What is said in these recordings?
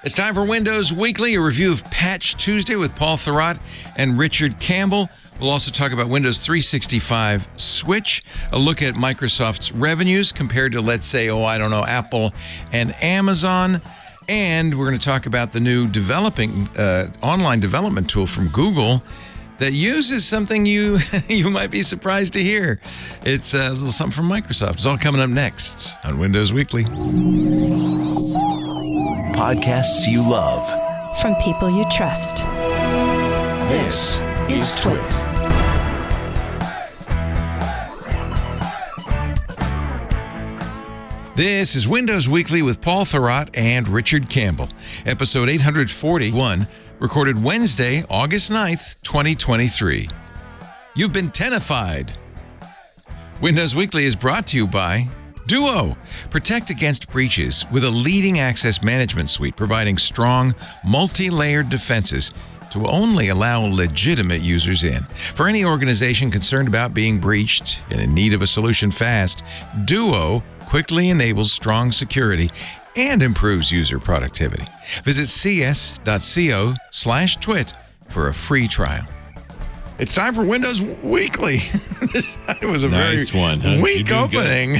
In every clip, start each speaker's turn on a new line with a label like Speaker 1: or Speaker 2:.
Speaker 1: It's time for Windows Weekly, a review of Patch Tuesday with Paul Thurrott and Richard Campbell. We'll also talk about Windows 365 Switch, a look at Microsoft's revenues compared to, let's say, Apple and Amazon. And we're going to talk about the new online development tool from Google that uses something you might be surprised to hear. It's a little something from Microsoft. It's all coming up next on Windows Weekly.
Speaker 2: Podcasts you love.
Speaker 3: From people you trust.
Speaker 2: This is Twit.
Speaker 1: This is Windows Weekly with Paul Thurrott and Richard Campbell. Episode 841, recorded Wednesday, August 9th, 2023. You've been tennified. Windows Weekly is brought to you by Duo. Protect against breaches with a leading access management suite providing strong, multi-layered defenses to only allow legitimate users in. For any organization concerned about being breached and in need of a solution fast, Duo quickly enables strong security and improves user productivity. Visit cs.co/twit for a free trial. It's time for Windows Weekly. It was a
Speaker 4: nice
Speaker 1: very weak opening.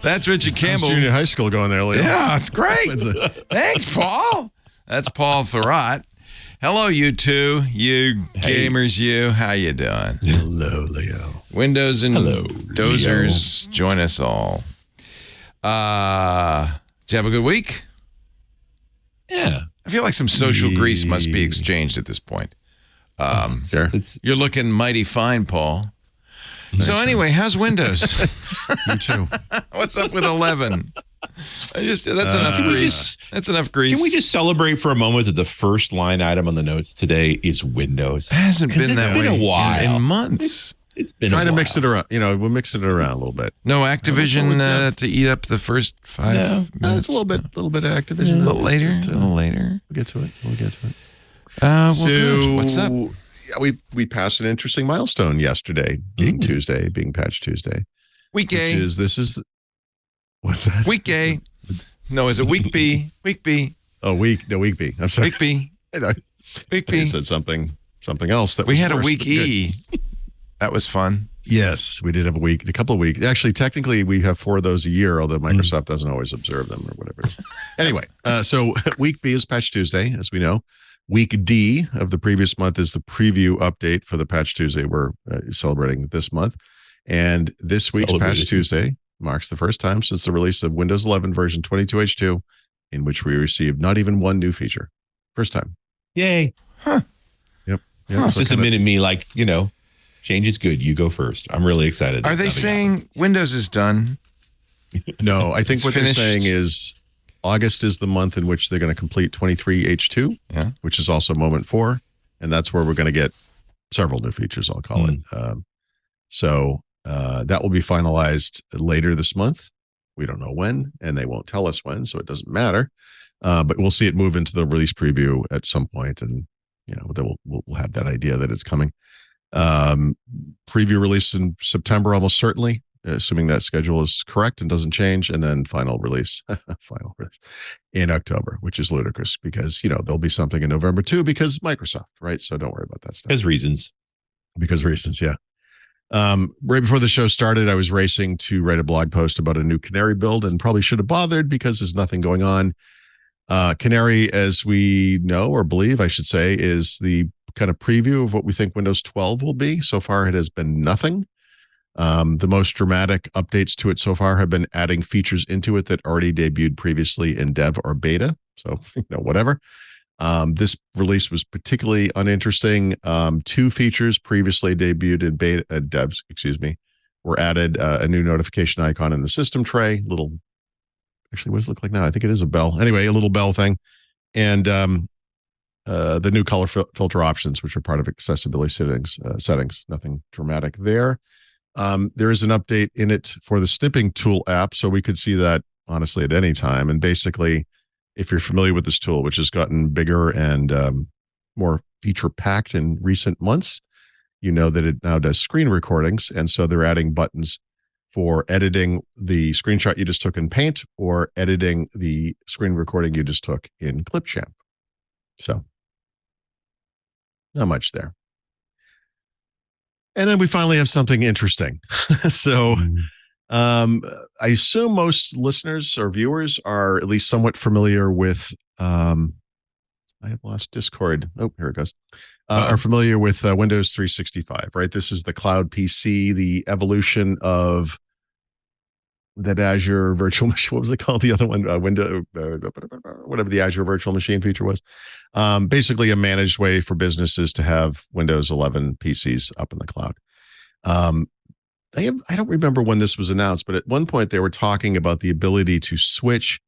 Speaker 1: That's Richard Campbell.
Speaker 5: Junior high school going there, Leo.
Speaker 1: Yeah, it's great. Thanks, Paul. That's Paul Thurrott. Hello, you two. You gamers, you. How you doing?
Speaker 5: Hello, Leo.
Speaker 1: Windows and dozers, Leo. Join us all. Did you have a good week?
Speaker 4: Yeah.
Speaker 1: I feel like some social grease must be exchanged at this point.
Speaker 5: Sure.
Speaker 1: You're looking mighty fine, Paul. So anyway, how's Windows?
Speaker 5: You too.
Speaker 1: What's up with 11? That's enough grease. That's enough grease.
Speaker 4: Can we just celebrate for a moment that the first line item on the notes today is Windows?
Speaker 1: It hasn't been that way
Speaker 4: a while.
Speaker 1: in months.
Speaker 4: It's been
Speaker 5: trying
Speaker 4: a
Speaker 5: to
Speaker 4: while.
Speaker 5: mix it around. We're mixing it around a little bit.
Speaker 1: No Activision to eat up the first 5 minutes.
Speaker 5: It's a little bit of Activision.
Speaker 1: A little later.
Speaker 5: We'll get to it.
Speaker 1: Well,
Speaker 5: So
Speaker 1: good. What's up?
Speaker 5: Yeah, we passed an interesting milestone yesterday, being Tuesday, being Patch Tuesday.
Speaker 1: Week A.
Speaker 5: What's that?
Speaker 1: Week A. No, is it week B? Week B.
Speaker 5: Oh, week B. I'm sorry.
Speaker 1: Week B. Week
Speaker 5: You
Speaker 1: B.
Speaker 5: said something else that
Speaker 1: We
Speaker 5: was
Speaker 1: had a
Speaker 5: worse,
Speaker 1: week
Speaker 5: but good.
Speaker 1: E. That was fun.
Speaker 5: Yes, we did have a couple of weeks. Actually, technically, we have 4 of those a year, although Microsoft doesn't always observe them or whatever. Anyway, so week B is Patch Tuesday, as we know. Week D of the previous month is the preview update for the Patch Tuesday we're celebrating this month. And this week's Patch Tuesday marks the first time since the release of Windows 11 version 22H2 in which we received not even one new feature. First time.
Speaker 4: Yay.
Speaker 1: Huh.
Speaker 5: Yep.
Speaker 4: It's just a minute me like, change is good. You go first. I'm really excited.
Speaker 1: Are they saying Windows is done?
Speaker 5: No, I think
Speaker 1: It's
Speaker 5: what
Speaker 1: finished.
Speaker 5: they're saying is August is the month in which they're going to complete 23H2, which is also Moment 4. And that's where we're going to get several new features, I'll call it. So that will be finalized later this month. We don't know when, and they won't tell us when, so it doesn't matter. But we'll see it move into the release preview at some point, and we'll have that idea that it's coming. Preview release in September, almost certainly, assuming that schedule is correct and doesn't change, and then final release in October, which is ludicrous because there'll be something in November too because Microsoft, right? So don't worry about that stuff.
Speaker 4: Because reasons,
Speaker 5: yeah. Right before the show started, I was racing to write a blog post about a new Canary build and probably should have bothered because there's nothing going on. Canary, as we know or believe, I should say, is the kind of preview of what we think Windows 12 will be. So far, it has been nothing. The most dramatic updates to it so far have been adding features into it that already debuted previously in dev or beta. So, whatever. This release was particularly uninteresting. 2 features previously debuted in beta devs, were added. A new notification icon in the system tray. Actually, what does it look like now? I think it is a bell. Anyway, a little bell thing. And the new color filter options, which are part of accessibility settings. Nothing dramatic there. There is an update in it for the snipping tool app, so we could see that honestly at any time. And basically, if you're familiar with this tool, which has gotten bigger and more feature packed in recent months, you know that it now does screen recordings. And so they're adding buttons for editing the screenshot you just took in Paint or editing the screen recording you just took in Clipchamp. So not much there. And then we finally have something interesting. So I assume most listeners or viewers are at least somewhat familiar with, I have lost Discord. Oh, here it goes. Are familiar with Windows 365, right? This is the cloud PC, the evolution of that Azure virtual machine. What was it called? The other one, whatever the Azure virtual machine feature was. Basically a managed way for businesses to have Windows 11 PCs up in the cloud. I don't remember when this was announced, but at one point they were talking about the ability to switch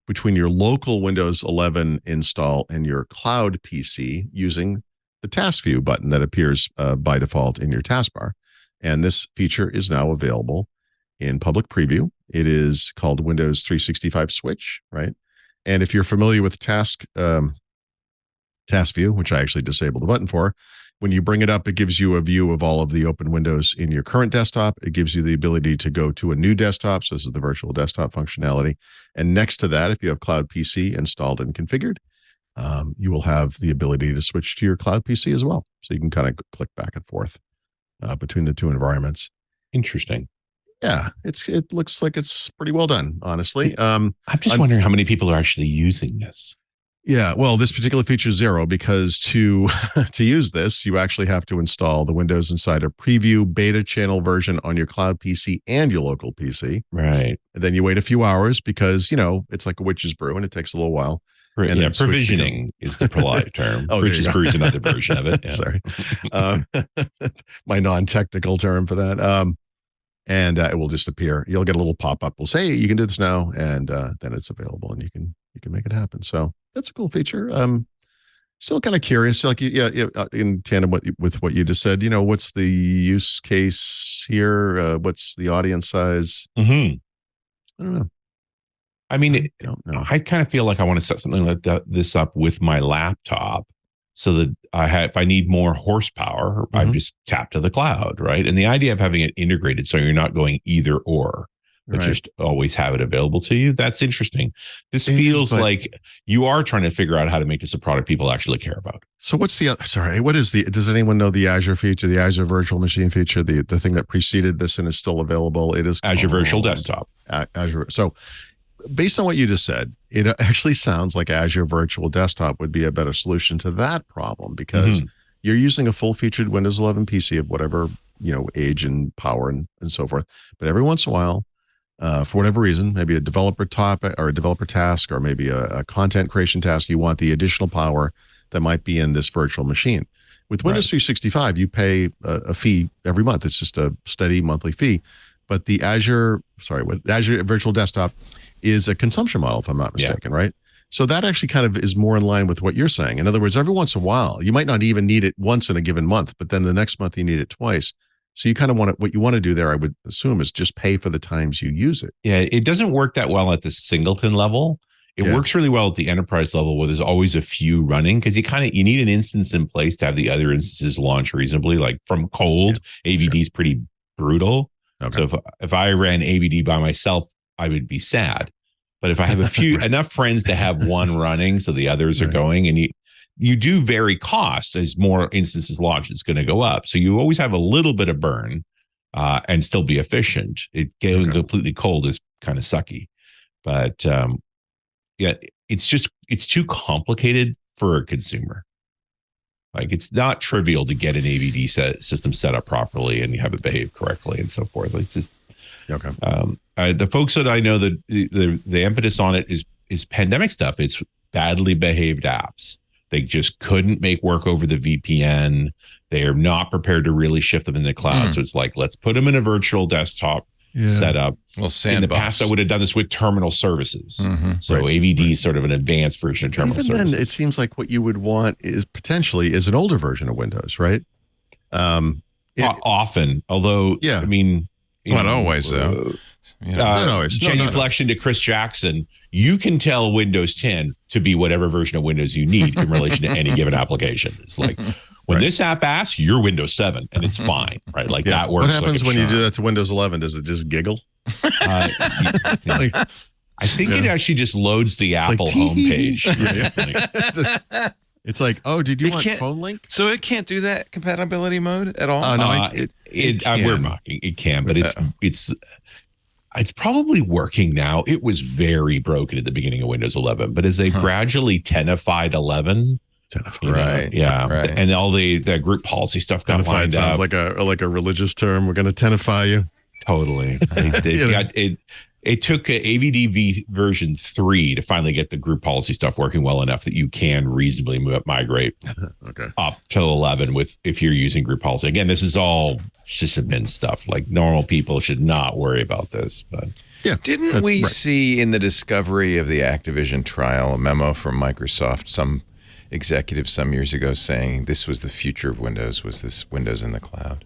Speaker 5: between your local Windows 11 install and your cloud PC using the task view button that appears by default in your taskbar. And this feature is now available in public preview. It is called Windows 365 Switch, right? And if you're familiar with task view, which I actually disabled the button for, when you bring it up, it gives you a view of all of the open windows in your current desktop. It gives you the ability to go to a new desktop. So this is the virtual desktop functionality. And next to that, if you have Cloud PC installed and configured, you will have the ability to switch to your Cloud PC as well. So you can kind of click back and forth between the two environments.
Speaker 4: Interesting.
Speaker 5: Yeah, it looks like it's pretty well done, honestly.
Speaker 4: I'm just wondering how many people are actually using this.
Speaker 5: Yeah, well, this particular feature is 0 because to use this, you actually have to install the Windows Insider Preview beta channel version on your cloud PC and your local PC.
Speaker 4: Right.
Speaker 5: And then you wait a few hours because, it's like a witch's brew and it takes a little while. And
Speaker 4: yeah, provisioning is the polite term. Witch's brew is another version of it. Yeah.
Speaker 5: Sorry. My non-technical term for that. And it will just appear. You'll get a little pop-up. We'll say, you can do this now. And then it's available and you can make it happen. So that's a cool feature. Still kind of curious, like, in tandem with what you just said, what's the use case here? What's the audience size?
Speaker 4: Mm-hmm.
Speaker 5: I don't know.
Speaker 4: I mean,
Speaker 5: I don't know.
Speaker 4: I kind of feel like I want to set something like this up with my laptop so that if I need more horsepower, I just tap to the cloud, right? And the idea of having it integrated so you're not going either or, but just always have it available to you. That's interesting. This feels like you are trying to figure out how to make this a product people actually care about.
Speaker 5: So does anyone know the Azure feature, the Azure virtual machine feature, the thing that preceded this and is still available? It is
Speaker 4: Azure Virtual Desktop.
Speaker 5: Azure. So based on what you just said, it actually sounds like Azure Virtual Desktop would be a better solution to that problem because you're using a full-featured Windows 11 PC of whatever, age and power and so forth. But every once in a while, for whatever reason, maybe a developer topic or a developer task or maybe a content creation task, you want the additional power that might be in this virtual machine. With Windows 365, you pay a fee every month. It's just a steady monthly fee. But the Azure Virtual Desktop is a consumption model, if I'm not mistaken, right? So that actually kind of is more in line with what you're saying. In other words, every once in a while, you might not even need it once in a given month, but then the next month you need it twice. So you kind of what you want to do there, I would assume, is just pay for the times you use it.
Speaker 4: Yeah, it doesn't work that well at the singleton level. It works really well at the enterprise level where there's always a few running because you need an instance in place to have the other instances launch reasonably. Like from cold, AVD is pretty brutal. Okay. So if I ran AVD by myself, I would be sad. But if I have enough friends to have one running, so the others are going, and you do vary cost as more instances launch, it's going to go up. So you always have a little bit of burn and still be efficient. Getting completely cold is kind of sucky, but it's too complicated for a consumer. Like it's not trivial to get an AVD system set up properly and you have it behave correctly and so forth. It's just the folks that I know that the impetus on it is pandemic stuff. It's badly behaved apps. They just couldn't make work over the VPN. They are not prepared to shift them in the cloud. So it's like, let's put them in a virtual desktop setup.
Speaker 1: Well, sandbox.
Speaker 4: In the past, I would have done this with terminal services. So AVD is sort of an advanced version of terminal services.
Speaker 5: Then it seems like what you would want is potentially an older version of Windows, right?
Speaker 4: Often, although, I mean,
Speaker 1: not always though.
Speaker 5: Not always.
Speaker 4: Genuflection to Chris Jackson. you can tell Windows 10 to be whatever version of Windows you need in relation to any given application. It's like when this app asks, you're Windows 7 and it's fine, right? Like that works.
Speaker 5: What happens
Speaker 4: like
Speaker 5: when you do that to Windows 11? Does it just giggle?
Speaker 4: I think it actually just loads the Apple homepage.
Speaker 5: It's like, oh, did you want phone link?
Speaker 1: So it can't do that compatibility mode at all?
Speaker 5: No,
Speaker 4: we're mocking. It can, but it's probably working now. It was very broken at the beginning of Windows 11, but as they gradually tennified 11,
Speaker 1: right?
Speaker 4: And all the group policy stuff got lined
Speaker 5: sounds
Speaker 4: up.
Speaker 5: like a religious term. We're going to tenify you.
Speaker 4: Totally. It took AVDV version 3 to finally get the group policy stuff working well enough that you can reasonably migrate up to 11 if you're using group policy. Again, this is all sysadmin stuff. Like normal people should not worry about this. But
Speaker 1: didn't we see in the discovery of the Activision trial a memo from Microsoft, some executive some years ago saying this was the future of Windows, was this Windows in the cloud?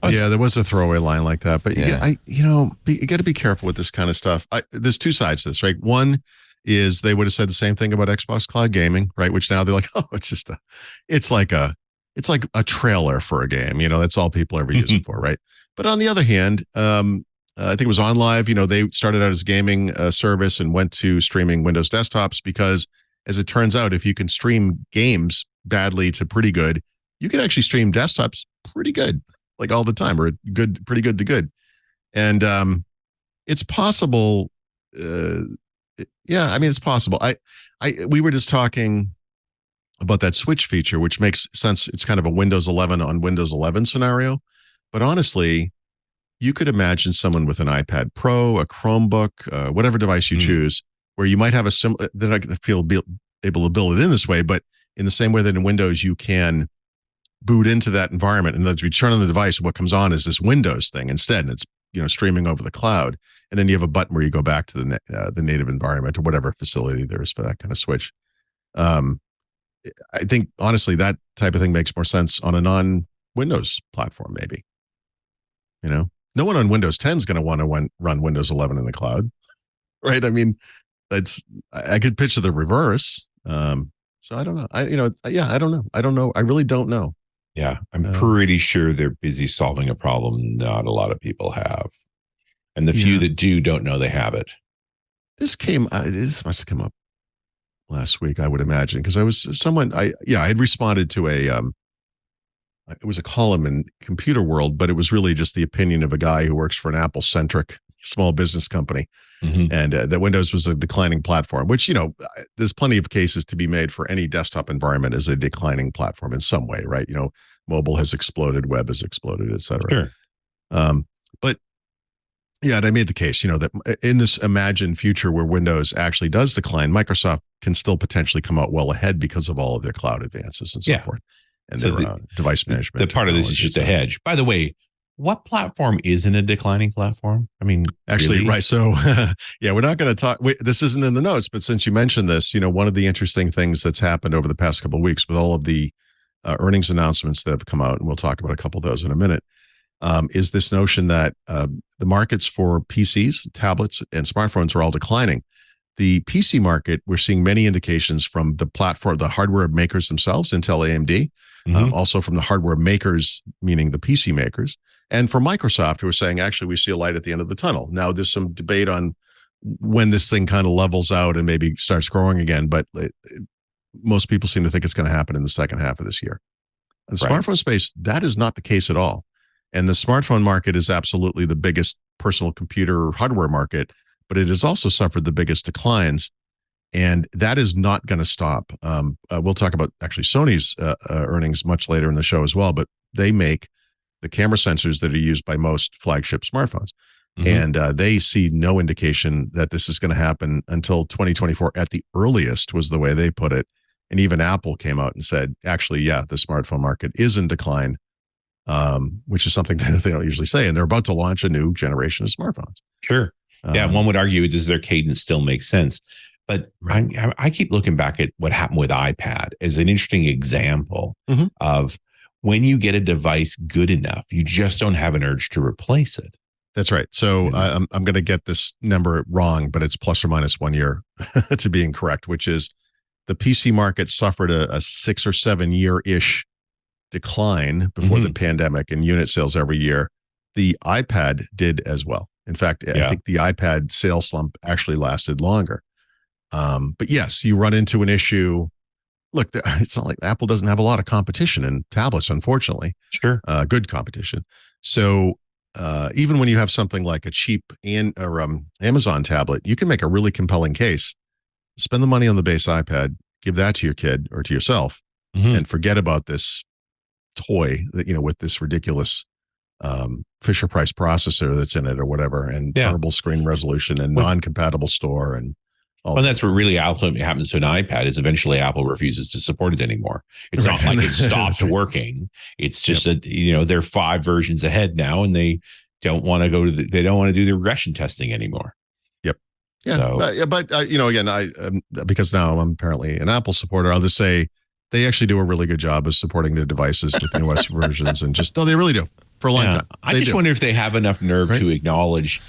Speaker 5: There was a throwaway line like that, but you got to be careful with this kind of stuff. There's two sides to this, right? One is they would have said the same thing about Xbox Cloud Gaming, right? Which now they're like, oh, it's like a trailer for a game, that's all people ever use it for, right? But on the other hand, I think it was OnLive, they started out as a gaming service and went to streaming Windows desktops because, as it turns out, if you can stream games badly to pretty good, you can actually stream desktops pretty good. Like all the time, or pretty good to good. And it's possible. It's possible. We were just talking about that switch feature, which makes sense. It's kind of a Windows 11 on Windows 11 scenario. But honestly, you could imagine someone with an iPad Pro, a Chromebook, whatever device you choose, where you might have a similar, they're not going to feel able to build it in this way, but in the same way that in Windows, you can boot into that environment, and as we turn on the device, what comes on is this Windows thing instead, and it's streaming over the cloud, and then you have a button where you go back to the native environment or whatever facility there is for that kind of switch. I think honestly that type of thing makes more sense on a non-Windows platform, maybe. No one on Windows 10 is going to want to run Windows 11 in the cloud, right? I mean, I could picture the reverse. So I don't know. I don't know. I don't know. I really don't know.
Speaker 4: Yeah, I'm pretty sure they're busy solving a problem not a lot of people have. And the few that don't know they have it.
Speaker 5: This must have come up last week, I would imagine, because I had responded to it was a column in Computer World, but it was really just the opinion of a guy who works for an Apple-centric small business company, and that Windows was a declining platform, which, there's plenty of cases to be made for any desktop environment as a declining platform in some way, right? Mobile has exploded, web has exploded, et cetera.
Speaker 4: Sure.
Speaker 5: But they made the case, that in this imagined future where Windows actually does decline, Microsoft can still potentially come out well ahead because of all of their cloud advances and so forth. And
Speaker 4: so
Speaker 5: their device management.
Speaker 4: The part of this is just a hedge. By the way, what platform isn't a declining platform? I mean,
Speaker 5: actually,
Speaker 4: really?
Speaker 5: Right. So, we're not going to talk. This isn't in the notes, but since you mentioned this, one of the interesting things that's happened over the past couple of weeks with all of the earnings announcements that have come out, and we'll talk about a couple of those in a minute, is this notion that the markets for PCs, tablets, and smartphones are all declining. The PC market, we're seeing many indications from the platform, the hardware makers themselves, Intel, AMD, also from the hardware makers, meaning the PC makers, and from Microsoft, who are saying, actually, we see a light at the end of the tunnel. Now, there's some debate on when this thing kind of levels out and maybe starts growing again, but most people seem to think it's going to happen in the second half of this year. In the smartphone space, that is not the case at all. And the smartphone market is absolutely the biggest personal computer hardware market, but it has also suffered the biggest declines. And that is not going to stop. We'll talk about actually Sony's earnings much later in the show as well, but they make the camera sensors that are used by most flagship smartphones. And they see no indication that this is going to happen until 2024 at the earliest, was the way they put it. And even Apple came out and said, actually, the smartphone market is in decline, which is something that they don't usually say. And they're about to launch a new generation of smartphones.
Speaker 4: Sure. One would argue, does their cadence still make sense? But I keep looking back at what happened with iPad as an interesting example of when you get a device good enough, you just don't have an urge to replace it.
Speaker 5: That's right. So I'm going to get this number wrong, but it's plus or minus 1 year to being correct, which is the PC market suffered a 6 or 7 year-ish decline before the pandemic in unit sales every year. The iPad did as well. In fact, I think the iPad sales slump actually lasted longer. But yes, you run into an issue. Look, it's not like Apple doesn't have a lot of competition in tablets, unfortunately.
Speaker 4: Sure.
Speaker 5: Good competition. So even when you have something like a cheap Amazon tablet, you can make a really compelling case. Spend the money on the base iPad, give that to your kid or to yourself, and forget about this toy that, with this ridiculous Fisher Price processor that's in it or whatever, and terrible screen resolution and non-compatible store and all.
Speaker 4: And that's what really ultimately happens to an iPad is eventually Apple refuses to support it anymore. It's not like it stopped working. It's just that they're 5 versions ahead now, and they don't want to they don't want to do the regression testing anymore.
Speaker 5: Yep. Yeah.
Speaker 4: So,
Speaker 5: but again, I because now I'm apparently an Apple supporter, I'll just say they actually do a really good job of supporting the devices with the newest versions, and they really do for a long time.
Speaker 4: I just wonder if they have enough nerve to acknowledge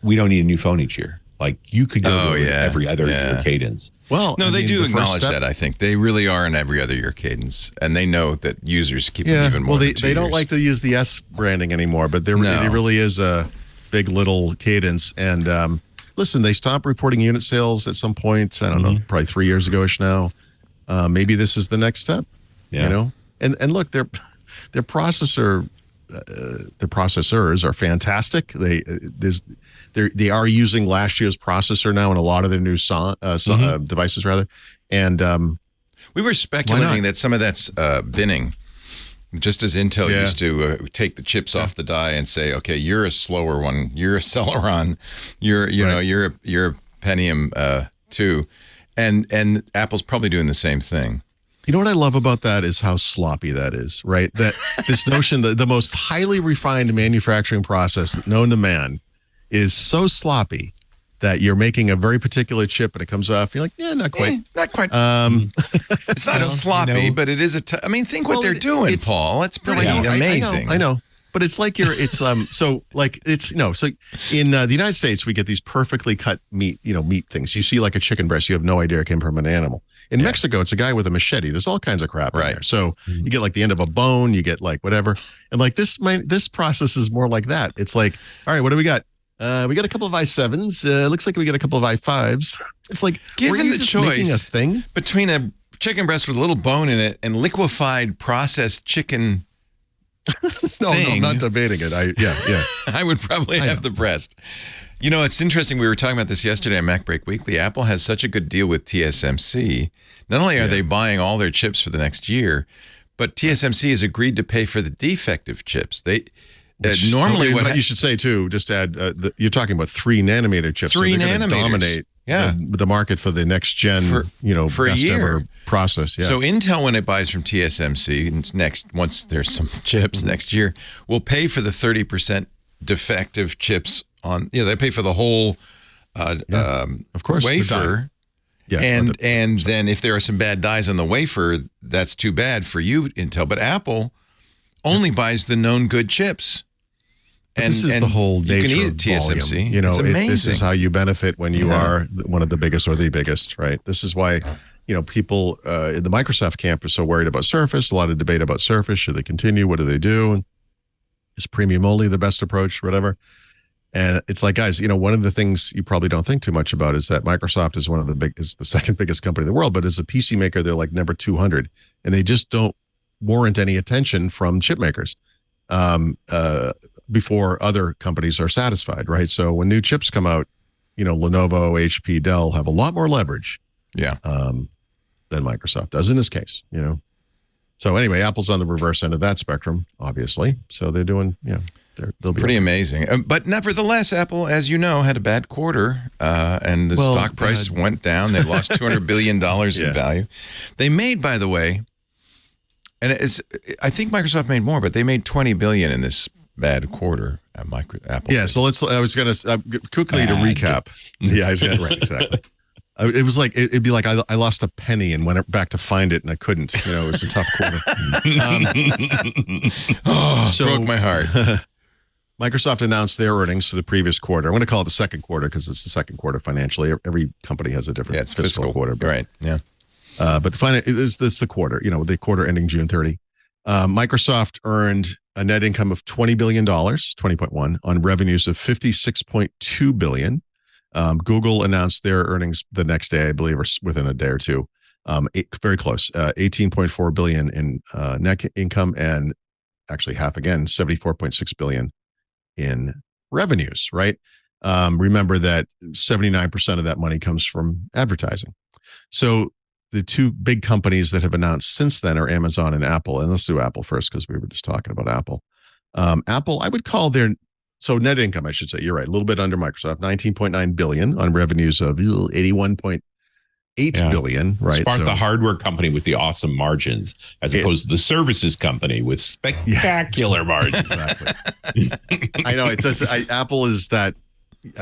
Speaker 4: we don't need a new phone each year. Like you could go every other year cadence.
Speaker 5: Well,
Speaker 1: no, they do acknowledge that. I think they really are an every other year cadence, and they know that users keep them even more. Well,
Speaker 5: they don't like to use the S branding anymore, but it really is a big little cadence. And listen, they stopped reporting unit sales at some point. I don't know, probably 3 years ago-ish now. Maybe this is the next step. And look, their processors are fantastic. They are using last year's processor now in a lot of their new devices, rather. And
Speaker 1: we were speculating that some of that's binning, just as Intel used to take the chips off the die and say, "Okay, you're a slower one. You're a Celeron. You're a Pentium 2," and Apple's probably doing the same thing.
Speaker 5: You know what I love about that is how sloppy that is, right? That this notion that the most highly refined manufacturing process known to man is so sloppy that you're making a very particular chip and it comes off. You're like, not quite.
Speaker 1: Not quite. It's not sloppy, but it is think what they're doing, Paul. It's pretty amazing.
Speaker 5: I know. But it's like so in the United States, we get these perfectly cut meat things. You see like a chicken breast, you have no idea it came from an animal. In Mexico, it's a guy with a machete. There's all kinds of crap in there. So you get like the end of a bone, you get like whatever. And like this process is more like that. It's like, all right, what do we got? We got a couple of i7s. Looks like we got a couple of i5s. It's like,
Speaker 1: given the choice
Speaker 5: making a thing
Speaker 1: between a chicken breast with a little bone in it and liquefied processed chicken.
Speaker 5: No, I'm not debating it.
Speaker 1: I would probably have the breast. It's interesting. We were talking about this yesterday on MacBreak Weekly. Apple has such a good deal with TSMC. Not only are they buying all their chips for the next year, but TSMC has agreed to pay for the defective chips. They normally
Speaker 5: what you should say too. Just add, you're talking about 3 nanometer chips.
Speaker 1: 3
Speaker 5: so
Speaker 1: nanometers
Speaker 5: dominate. The market for the next gen, for
Speaker 1: a
Speaker 5: best
Speaker 1: year.
Speaker 5: Ever process. Yeah.
Speaker 1: So Intel, when it buys from TSMC, once there's some chips next year, will pay for the 30% defective chips on. They pay for the whole,
Speaker 5: of course,
Speaker 1: wafer. And then if there are some bad dies on the wafer, that's too bad for you, Intel. But Apple only buys the known good chips.
Speaker 5: And this is the whole nature of TSMC. It's amazing. This is how you benefit when you are one of the biggest or the biggest, right? This is why, people in the Microsoft camp are so worried about Surface. A lot of debate about Surface. Should they continue? What do they do? Is premium only the best approach? Whatever. And it's like, guys, one of the things you probably don't think too much about is that Microsoft is is the second biggest company in the world, but as a PC maker, they're like number 200, and they just don't warrant any attention from chip makers. Before other companies are satisfied, right? So when new chips come out, Lenovo, HP, Dell have a lot more leverage, than Microsoft does in this case, So anyway, Apple's on the reverse end of that spectrum, obviously. So they're doing, they'll be
Speaker 1: pretty amazing. But nevertheless, Apple, as you know, had a bad quarter, and the stock price went down. They lost $200 billion in value. They made, by the way. And I think Microsoft made more, but they made $20 billion in this bad quarter at Apple.
Speaker 5: Yeah, so I was going to quickly to recap. Yeah, I was going right, exactly. It was like it'd be like I lost a penny and went back to find it and I couldn't. It was a tough quarter.
Speaker 1: Broke my heart.
Speaker 5: Microsoft announced their earnings for the previous quarter. I'm going to call it the second quarter because it's the second quarter financially. Every company has a different
Speaker 1: it's fiscal
Speaker 5: quarter.
Speaker 1: But, right. Yeah.
Speaker 5: But this the quarter, the quarter ending June 30. Microsoft earned a net income of $20 billion, 20.1 on revenues of $56.2 billion. Google announced their earnings the next day, I believe, or within a day or two. Very close, $18.4 billion in net income, and actually half again, $74.6 billion in revenues, right? Remember that 79% of that money comes from advertising. So the two big companies that have announced since then are Amazon and Apple. And let's do Apple first because we were just talking about Apple. Apple, I would call net income, I should say. You're right, a little bit under Microsoft, $19.9 billion on revenues of $81.8 billion, right?
Speaker 4: Spark, the hardware company with the awesome margins, as opposed to the services company with spectacular margins.
Speaker 5: Exactly. I know it says Apple is that.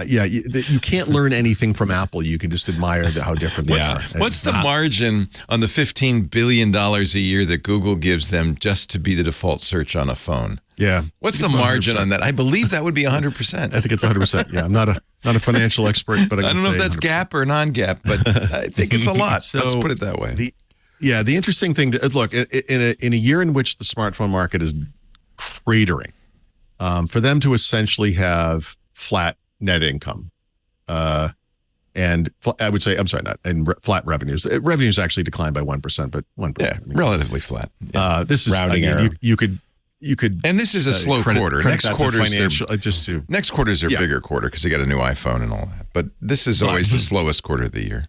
Speaker 5: You can't learn anything from Apple. You can just admire how different they are.
Speaker 1: What's the margin on the $15 billion a year that Google gives them just to be the default search on a phone?
Speaker 5: Yeah.
Speaker 1: What's the margin on that? I believe that would be 100%.
Speaker 5: I think it's 100%. Yeah, I'm not a financial expert, but I
Speaker 1: don't know if that's
Speaker 5: 100%.
Speaker 1: GAAP or non-GAAP, but I think it's a lot. So let's put it that way.
Speaker 5: The interesting thing to look in a year in which the smartphone market is cratering, for them to essentially have flat net income, and I would say, I'm sorry, not in flat revenues. Revenues actually declined by 1%, but 1%.
Speaker 1: Yeah, relatively flat.
Speaker 5: Yeah. This is rounding error. You could,
Speaker 1: and this is a slow quarter. Next quarter's next quarter's their bigger quarter because they got a new iPhone and all that. But this is always the slowest quarter of the year.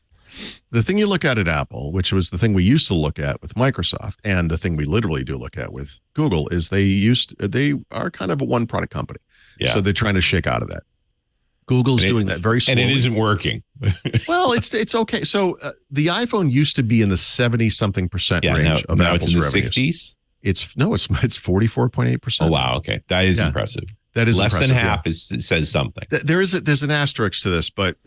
Speaker 5: The thing you look at Apple, which was the thing we used to look at with Microsoft, and the thing we literally do look at with Google, is they are kind of a one product company. Yeah. So they're trying to shake out of that. Google's doing that very slowly.
Speaker 4: And it isn't working.
Speaker 5: Well, it's okay. So the iPhone used to be in the 70-something% range of
Speaker 4: now
Speaker 5: Apple's
Speaker 4: it's in the
Speaker 5: revenues.
Speaker 4: 60s?
Speaker 5: It's 44.8%.
Speaker 4: Oh, wow. Okay. That is impressive.
Speaker 5: That is
Speaker 4: less
Speaker 5: impressive,
Speaker 4: than half says something.
Speaker 5: There's an asterisk to this, but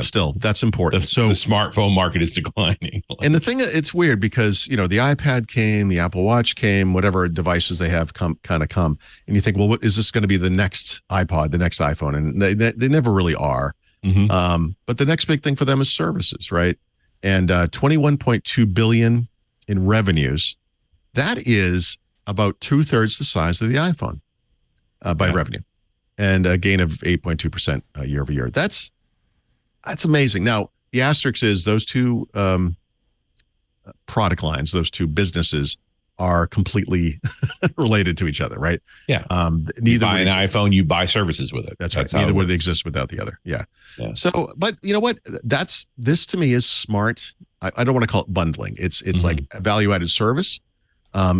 Speaker 5: still, that's important.
Speaker 4: So the smartphone market is declining.
Speaker 5: And the thing, it's weird because the iPad came, the Apple Watch came, whatever devices they have come, and you think, well, what is this going to be the next iPod, the next iPhone? And they never really are. Mm-hmm. But the next big thing for them is services, right? And $21.2 billion in revenues. That is about 2/3 the size of the iPhone. By revenue, and a gain of 8.2% year over year. That's amazing. Now, the asterisk is those two product lines, those two businesses are completely related to each other, right?
Speaker 4: Yeah.
Speaker 5: Neither
Speaker 4: you buy an iPhone, you buy services with it.
Speaker 5: That's right. Neither would exist without the other. Yeah. So, but you know what? This to me is smart. I don't want to call it bundling. It's like a value-added service.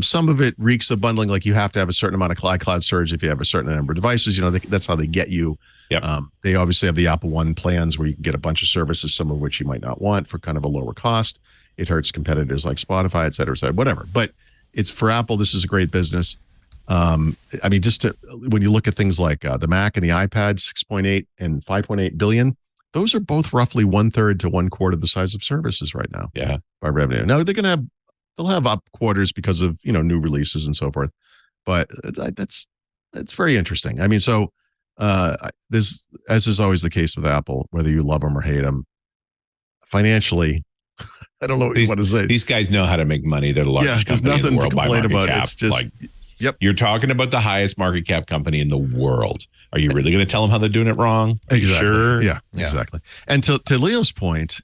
Speaker 5: Some of it reeks of bundling, like you have to have a certain amount of iCloud storage if you have a certain number of devices. That's how they get you.
Speaker 4: Yep.
Speaker 5: They obviously have the Apple One plans where you can get a bunch of services, some of which you might not want for kind of a lower cost. It hurts competitors like Spotify, et cetera, whatever. But it's for Apple. This is a great business. When you look at things like the Mac and the iPad, 6.8 and 5.8 billion, those are both roughly 1/3 to 1/4 the size of services right now.
Speaker 4: Yeah. By
Speaker 5: revenue. Now they'll have up quarters because of new releases and so forth, but that's very interesting. I mean, so this, as is always the case with Apple, whether you love them or hate them, financially, I don't know what you want to say.
Speaker 4: These guys know how to make money. They're the largest company in the world by market cap.
Speaker 5: It's just
Speaker 4: you're talking about the highest market cap company in the world. Are you really going to tell them how they're doing it wrong?
Speaker 5: Exactly.
Speaker 4: Sure.
Speaker 5: Yeah, exactly. And to Leo's point,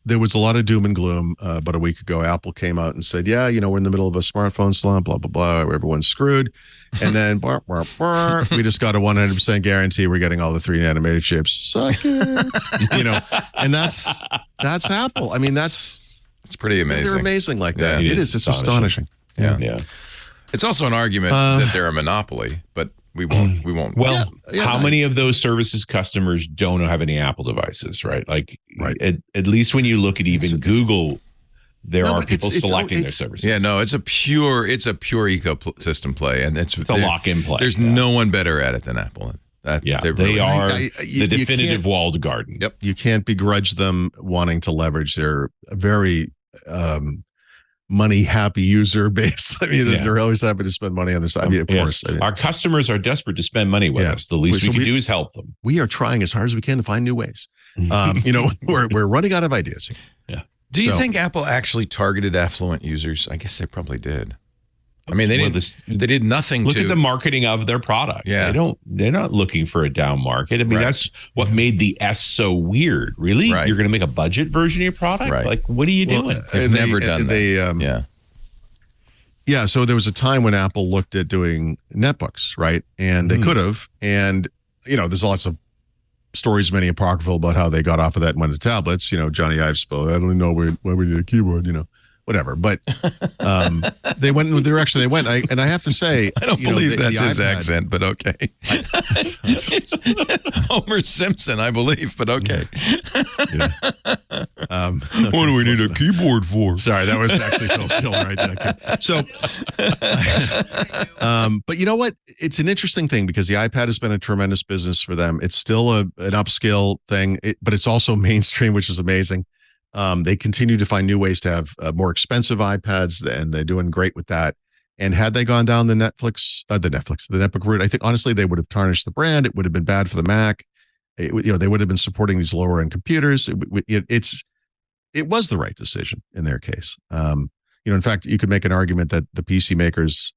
Speaker 5: there was a lot of doom and gloom about a week ago. Apple came out and said, we're in the middle of a smartphone slump, blah, blah, blah. Everyone's screwed. And then we just got a 100% guarantee we're getting all the 3 nanometer chips. Suck it. And that's Apple. I mean, it's
Speaker 1: pretty amazing.
Speaker 5: They're amazing like that. Yeah, it is. It's astonishing.
Speaker 1: Yeah. It's also an argument that they're a monopoly, but we won't.
Speaker 4: Well, how many of those services customers don't have any Apple devices, right? Like, at least when you look at even Google, there are people selecting their services.
Speaker 1: Yeah, no, it's a pure ecosystem play, and it's
Speaker 4: a lock-in play.
Speaker 1: There's no one better at it than Apple.
Speaker 4: They are the definitive walled garden.
Speaker 5: Yep. You can't begrudge them wanting to leverage their very money happy user base. I mean, they're always happy to spend money on their side. I mean, of course. I mean,
Speaker 4: our customers are desperate to spend money with us. The least we can do is help them.
Speaker 5: We are trying as hard as we can to find new ways. We're running out of ideas.
Speaker 4: Yeah.
Speaker 1: Do you think Apple actually targeted affluent users? I guess they probably did. I mean, they did nothing.
Speaker 4: Look at the marketing of their products.
Speaker 1: Yeah.
Speaker 4: They're not looking for a down market. I mean, that's what made the S so weird. Really?
Speaker 1: Right.
Speaker 4: You're going to make a budget version of your product?
Speaker 1: Right.
Speaker 4: Like, what are you doing?
Speaker 1: They've never done that.
Speaker 5: Yeah. So there was a time when Apple looked at doing netbooks, right? And they could have. And, there's lots of stories, many apocryphal, about how they got off of that and went to tablets. Johnny Ives, I don't know why we need a keyboard, whatever. But they went in the direction they went. I have to say,
Speaker 1: I don't believe that's his accent, but okay. Homer Simpson, I believe, but okay.
Speaker 5: What do we need a keyboard for? Sorry, that was actually Phil Schiller right there. So, but you know what? It's an interesting thing because the iPad has been a tremendous business for them. It's still an upscale thing, but it's also mainstream, which is amazing. They continue to find new ways to have more expensive iPads, and they're doing great with that. And had they gone down the netbook route, I think honestly they would have tarnished the brand. It would have been bad for the Mac. They would have been supporting these lower end computers. It was the right decision in their case. In fact, you could make an argument that the PC makers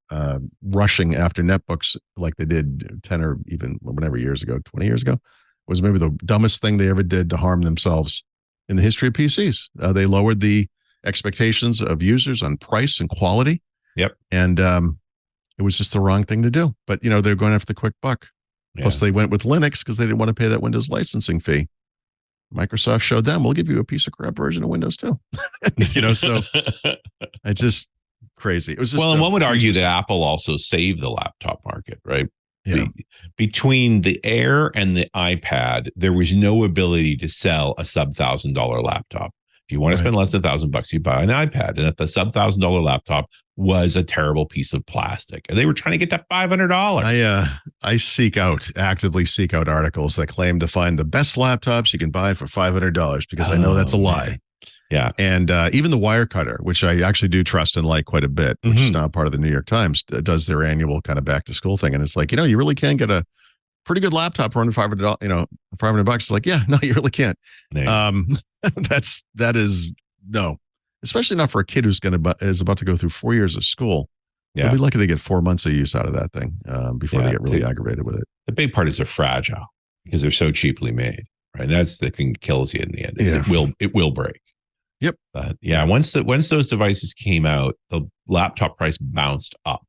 Speaker 5: rushing after netbooks like they did 10 or even whatever years ago, 20 years ago, was maybe the dumbest thing they ever did to harm themselves in the history of PCs. They lowered the expectations of users on price and quality.
Speaker 4: Yep.
Speaker 5: And it was just the wrong thing to do. But, they're going after the quick buck. Yeah. Plus, they went with Linux because they didn't want to pay that Windows licensing fee. Microsoft showed them, we'll give you a piece of crap version of Windows too. So it's just crazy. It was just
Speaker 4: and one would argue that Apple also saved the laptop market, right?
Speaker 5: Yeah.
Speaker 4: Between the Air and the iPad, there was no ability to sell a sub $1,000 laptop. If you want to spend less than $1,000, you buy an iPad. And if the sub $1,000 laptop was a terrible piece of plastic, and they were trying to get to $500.
Speaker 5: I actively seek out articles that claim to find the best laptops you can buy for $500 because I know that's a lie.
Speaker 4: Yeah.
Speaker 5: And even the Wirecutter, which I actually do trust and like quite a bit, which is now part of the New York Times, does their annual kind of back to school thing. And it's like, you really can get a pretty good laptop for under $500, $500. It's like, yeah, no, you really can't.
Speaker 4: Yeah.
Speaker 5: That is no, especially not for a kid who's is about to go through 4 years of school.
Speaker 4: Yeah.
Speaker 5: They'll be lucky to get 4 months of use out of that thing before they get really aggravated with it.
Speaker 4: The big part is they're fragile because they're so cheaply made, right? And that's the thing that kills you in the end. It will break.
Speaker 5: Yep.
Speaker 4: But once those devices came out, the laptop price bounced up.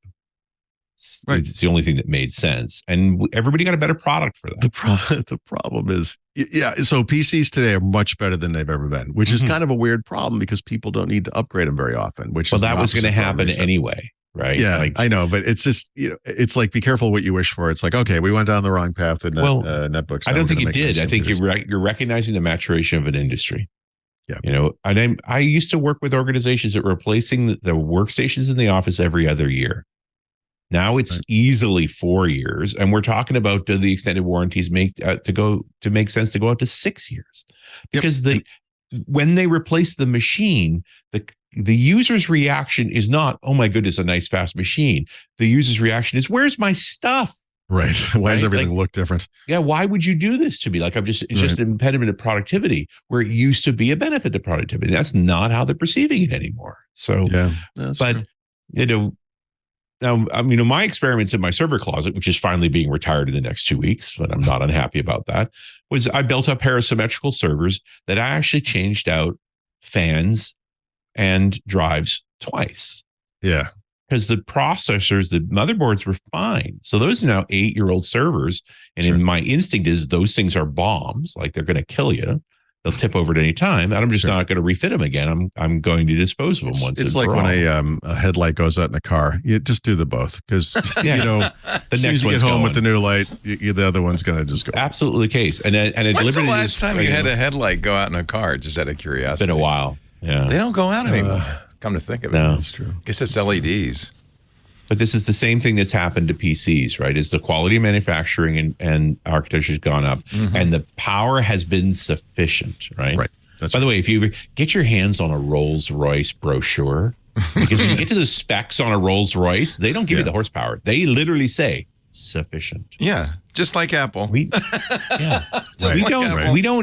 Speaker 4: Right. It's the only thing that made sense, and everybody got a better product for that.
Speaker 5: The problem is, so PCs today are much better than they've ever been, which is kind of a weird problem because people don't need to upgrade them very often. That
Speaker 4: was going to happen anyway, right?
Speaker 5: Yeah, I know, but it's just it's like be careful what you wish for. It's like, okay, we went down the wrong path in netbooks.
Speaker 4: I don't think you did. I think you're recognizing the maturation of an industry.
Speaker 5: Yeah.
Speaker 4: And I used to work with organizations that were replacing the workstations in the office every other year. Now it's easily 4 years, and we're talking about do the extended warranties make sense to go out to 6 years? Because when they replace the machine, the user's reaction is not, oh my goodness, a nice fast machine. The user's reaction is, where's my stuff?
Speaker 5: Right. Why does everything look different?
Speaker 4: Yeah. Why would you do this to me? It's just an impediment to productivity where it used to be a benefit to productivity. That's not how they're perceiving it anymore. So, true. Now, my experiments in my server closet, which is finally being retired in the next 2 weeks, but I'm not unhappy about that, was I built a pair of symmetrical servers that I actually changed out fans and drives twice.
Speaker 5: Yeah.
Speaker 4: Because the processors, the motherboards were fine. So those are now 8-year-old servers. And my instinct is those things are bombs, like they're going to kill you. They'll tip over at any time, and I'm just not going to refit them again. I'm going to dispose of them once.
Speaker 5: It's like when a headlight goes out in a car. You just do the both because the next you get home with the new light, the other one's going to just go.
Speaker 4: Absolutely the case. When's
Speaker 1: the last time you had a headlight go out in a car? Just out of curiosity.
Speaker 4: It's been a while. Yeah,
Speaker 1: they don't go out anymore. Come to think of it,
Speaker 5: that's true.
Speaker 1: I guess it's LEDs.
Speaker 4: But this is the same thing that's happened to PCs, right? Is the quality of manufacturing and architecture has gone up, and the power has been sufficient, right?
Speaker 5: Right.
Speaker 4: By the way, if you get your hands on a Rolls-Royce brochure, Because when you get to the specs on a Rolls Royce, they don't give you the horsepower. They literally say sufficient.
Speaker 1: Yeah, just like Apple.
Speaker 4: We don't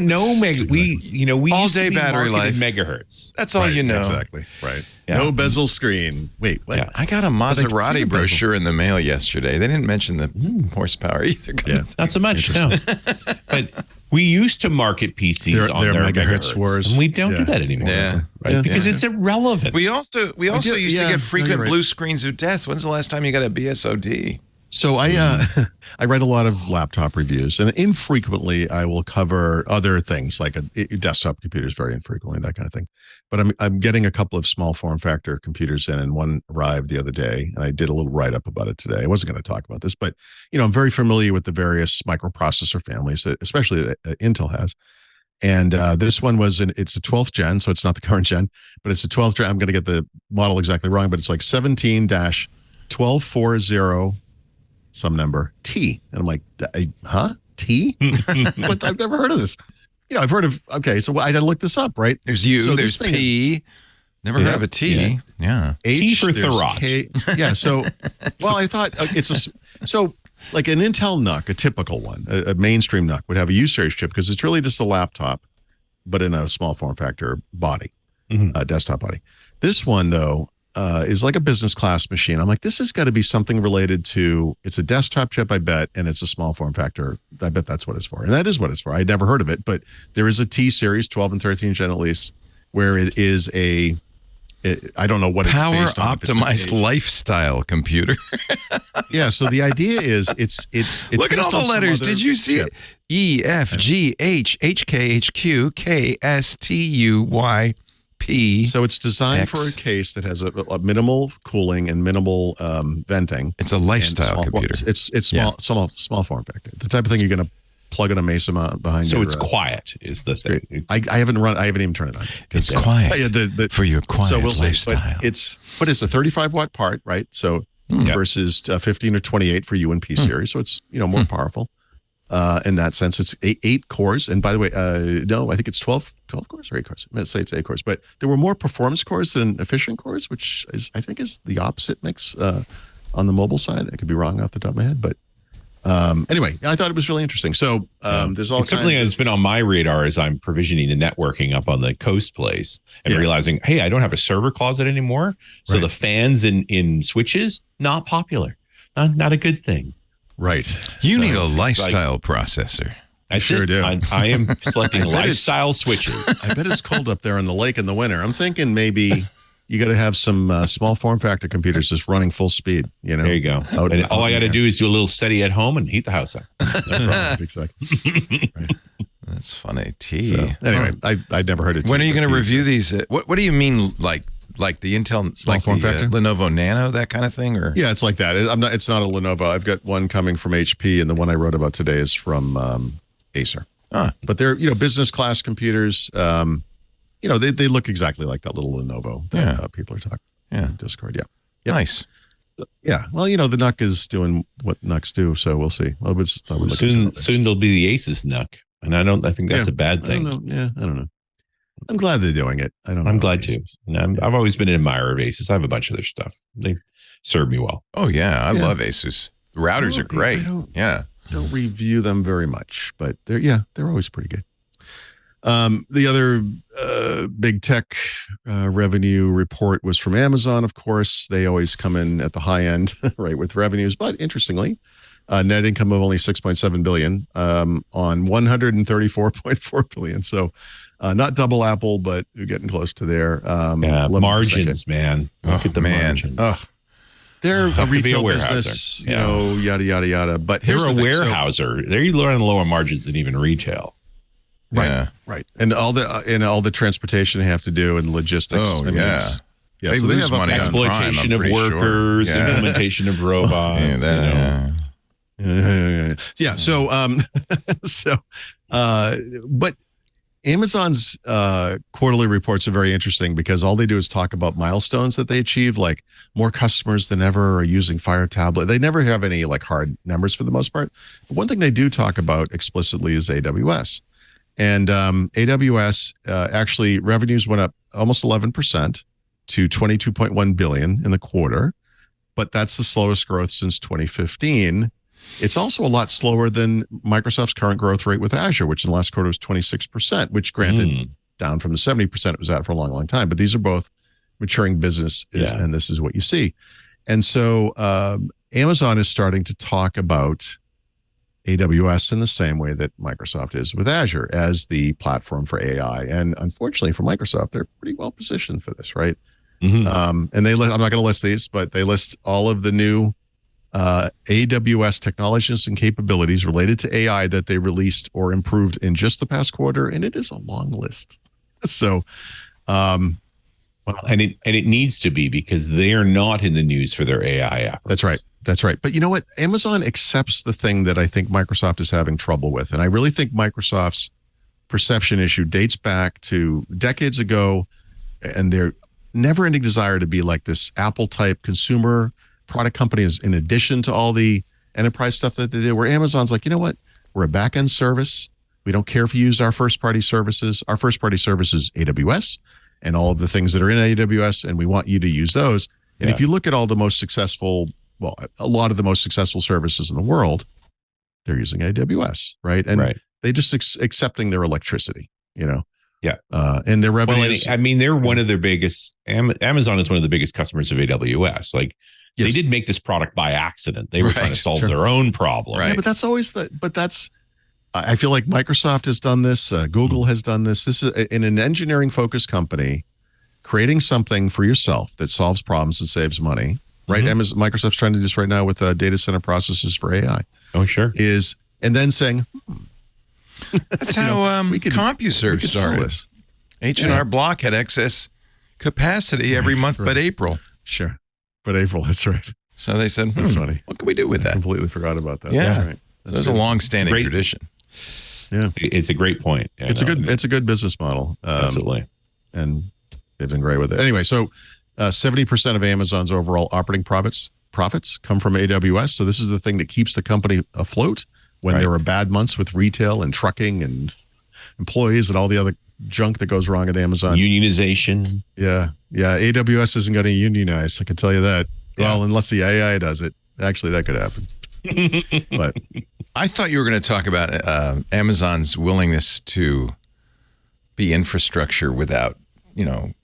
Speaker 4: know we
Speaker 1: all
Speaker 4: used
Speaker 1: day
Speaker 4: to be
Speaker 1: battery life
Speaker 4: megahertz.
Speaker 1: That's all you know.
Speaker 5: Exactly. Right.
Speaker 4: Yeah.
Speaker 5: No bezel screen. Wait, what?
Speaker 4: Yeah.
Speaker 1: I got a Maserati brochure in the mail yesterday. They didn't mention the horsepower either.
Speaker 4: Not so much. No. But we used to market PCs on their megahertz
Speaker 5: wars,
Speaker 4: and we don't do that anymore.
Speaker 1: Yeah.
Speaker 4: Right? Because it's irrelevant.
Speaker 1: We also used to get frequent blue screens of death. When's the last time you got a BSOD?
Speaker 5: So I write a lot of laptop reviews, and infrequently I will cover other things like desktop computers, very infrequently, that kind of thing. But I'm getting a couple of small form factor computers in, and one arrived the other day, and I did a little write up about it today. I wasn't going to talk about this, but I'm very familiar with the various microprocessor families, that, especially that Intel has. And this one it's a 12th gen, so it's not the current gen, but it's a 12th gen. I'm going to get the model exactly wrong, but it's like 17-1240 some number T. And I'm like, T? But I've never heard of this. I've heard of, okay, so I got to look this up, right?
Speaker 1: There's U,
Speaker 5: so
Speaker 1: there's P. Never heard of a T. Yeah.
Speaker 5: H,
Speaker 4: T for
Speaker 5: there's
Speaker 4: Thurrott.
Speaker 5: K. Yeah, so, well, I thought so like an Intel NUC, a typical one, a mainstream NUC would have a U-series chip because it's really just a laptop, but in a small form factor body, desktop body. This one, though, is like a business class machine. I'm like, this has got to be something related to, it's a desktop chip, I bet, and it's a small form factor. I bet that's what it's for. And that is what it's for. I'd never heard of it, but there is a T series, 12 and 13 gen at least, where it is I don't know what it's based on.
Speaker 1: Power optimized lifestyle computer.
Speaker 5: Yeah, so the idea is it's
Speaker 1: look at all the letters. Did you see it? E, F, G, H, H, K, H, Q, K, S, T, U, Y, P.
Speaker 5: So it's designed
Speaker 1: X.
Speaker 5: for a case that has a minimal cooling and minimal venting.
Speaker 1: It's a lifestyle computer.
Speaker 5: It's small form factor. The type of thing you're going to plug in a Mesa behind.
Speaker 4: So it's quiet is the thing.
Speaker 5: I haven't even turned it on.
Speaker 1: It's quiet for your quiet
Speaker 5: so we'll
Speaker 1: lifestyle.
Speaker 5: See, but it's a 35 watt part, right? So versus 15 or 28 for U and P series. So it's more powerful. In that sense, it's eight cores. And by the way, no, I think it's 12 cores or 8 cores. Let's say it's 8 cores. But there were more performance cores than efficient cores, which I think is the opposite mix on the mobile side. I could be wrong off the top of my head. But anyway, I thought it was really interesting. So there's all
Speaker 4: something that's been on my radar as I'm provisioning the networking up on the coast place and realizing, hey, I don't have a server closet anymore. So the fans in switches, not popular. Not a good thing.
Speaker 5: Right.
Speaker 1: You need a lifestyle processor.
Speaker 4: I sure do. I am selecting lifestyle switches.
Speaker 5: I bet it's cold up there on the lake in the winter. I'm thinking maybe you got to have some small form factor computers just running full speed. There
Speaker 4: you go. All I got to do is do a little SETI at home and heat the house up.
Speaker 5: Exactly. Right.
Speaker 1: That's funny. T.
Speaker 5: So, anyway, I'd never heard it.
Speaker 1: When are you going to review these? What do you mean, like the Intel,
Speaker 5: small form factor?
Speaker 1: Lenovo Nano, that kind of thing, or
Speaker 5: it's like that. It's not a Lenovo. I've got one coming from HP, and the one I wrote about today is from Acer. But they're business class computers. They look exactly like that little Lenovo that people are talking. Yeah, Discord. Yeah,
Speaker 1: nice.
Speaker 5: Yeah. Well, the NUC is doing what NUCs do, so we'll see.
Speaker 4: Soon there'll be the Asus NUC, and I think that's a bad thing.
Speaker 5: I don't know. I'm glad they're doing it.
Speaker 4: I'm glad too. And I've always been an admirer of Asus. I have a bunch of their stuff. They serve me well.
Speaker 1: Oh yeah, I love Asus. The routers are great. I
Speaker 5: don't review them very much, but they're always pretty good. The other big tech revenue report was from Amazon. Of course, they always come in at the high end, right, with revenues. But interestingly, net income of only $6.7 billion on $134.4 billion. So. Not double Apple, but you're getting close to there.
Speaker 4: Margins, man. Look at the margins.
Speaker 5: They're a retail business, yada, yada, yada. But
Speaker 4: they're a warehouser. They're learning lower margins than even retail.
Speaker 5: Right. Yeah. Right. And all the transportation they have to do and logistics.
Speaker 1: Oh, yeah.
Speaker 5: So they have
Speaker 1: money
Speaker 4: exploitation of workers, implementation of robots.
Speaker 5: But Amazon's quarterly reports are very interesting because all they do is talk about milestones that they achieve, like more customers than ever are using Fire Tablet. They never have any hard numbers for the most part. But one thing they do talk about explicitly is AWS. And AWS actually revenues went up almost 11%. to 22.1 billion in the quarter, but that's the slowest growth since 2015. It's also a lot slower than Microsoft's current growth rate with Azure, which in the last quarter was 26%, which granted down from the 70% it was at for a long, long time. But these are both maturing businesses, and this is what you see. And so Amazon is starting to talk about AWS in the same way that Microsoft is with Azure as the platform for AI. And unfortunately for Microsoft, they're pretty well positioned for this, right? And I'm not going to list these, but they list all of the new AWS technologies and capabilities related to AI that they released or improved in just the past quarter, and it is a long list. So,
Speaker 4: well, and it needs to be, because they are not in the news for their AI efforts.
Speaker 5: That's right. But you know what? Amazon accepts the thing that I think Microsoft is having trouble with, and I really think Microsoft's perception issue dates back to decades ago, and their never-ending desire to be like this Apple-type consumer product company is in addition to all the enterprise stuff that they did, where Amazon's like, you know what? We're a back-end service. We don't care if you use our first-party services. Our first-party service is AWS and all of the things that are in AWS, and we want you to use those. And if you look at all the most successful, well, a lot of the most successful services in the world, they're using AWS, right? And they just accepting their electricity, you know?
Speaker 4: Yeah.
Speaker 5: And their revenue.
Speaker 4: Well, I mean, they're one of their biggest, Amazon is one of the biggest customers of AWS. Like, they did make this product by accident. They were trying to solve their own problem.
Speaker 5: Right. Yeah, but that's always I feel like Microsoft has done this. Google has done this. This is in an engineering focused company, creating something for yourself that solves problems and saves money. Right. Microsoft's trying to do this right now with data center processes for AI.
Speaker 4: Oh, sure.
Speaker 5: And then saying,
Speaker 1: that's how CompuServe started. H&R Block had excess capacity every month but April.
Speaker 5: Sure. But April, that's right.
Speaker 1: So they said,
Speaker 5: that's funny.
Speaker 1: What can we do with that?
Speaker 5: I completely forgot about that.
Speaker 1: Yeah.
Speaker 5: That's right.
Speaker 1: So there's a long-standing tradition.
Speaker 5: Yeah.
Speaker 4: It's a great point.
Speaker 5: It's a good business model.
Speaker 4: Absolutely.
Speaker 5: And they've been great with it. Anyway, so 70% of Amazon's overall operating profits come from AWS. So this is the thing that keeps the company afloat when there are bad months with retail and trucking and employees and all the other junk that goes wrong at Amazon.
Speaker 4: Unionization.
Speaker 5: Yeah. AWS isn't going to unionize. I can tell you that. Yeah. Well, unless the AI does it. Actually, that could happen. But
Speaker 1: I thought you were going to talk about Amazon's willingness to be infrastructure without,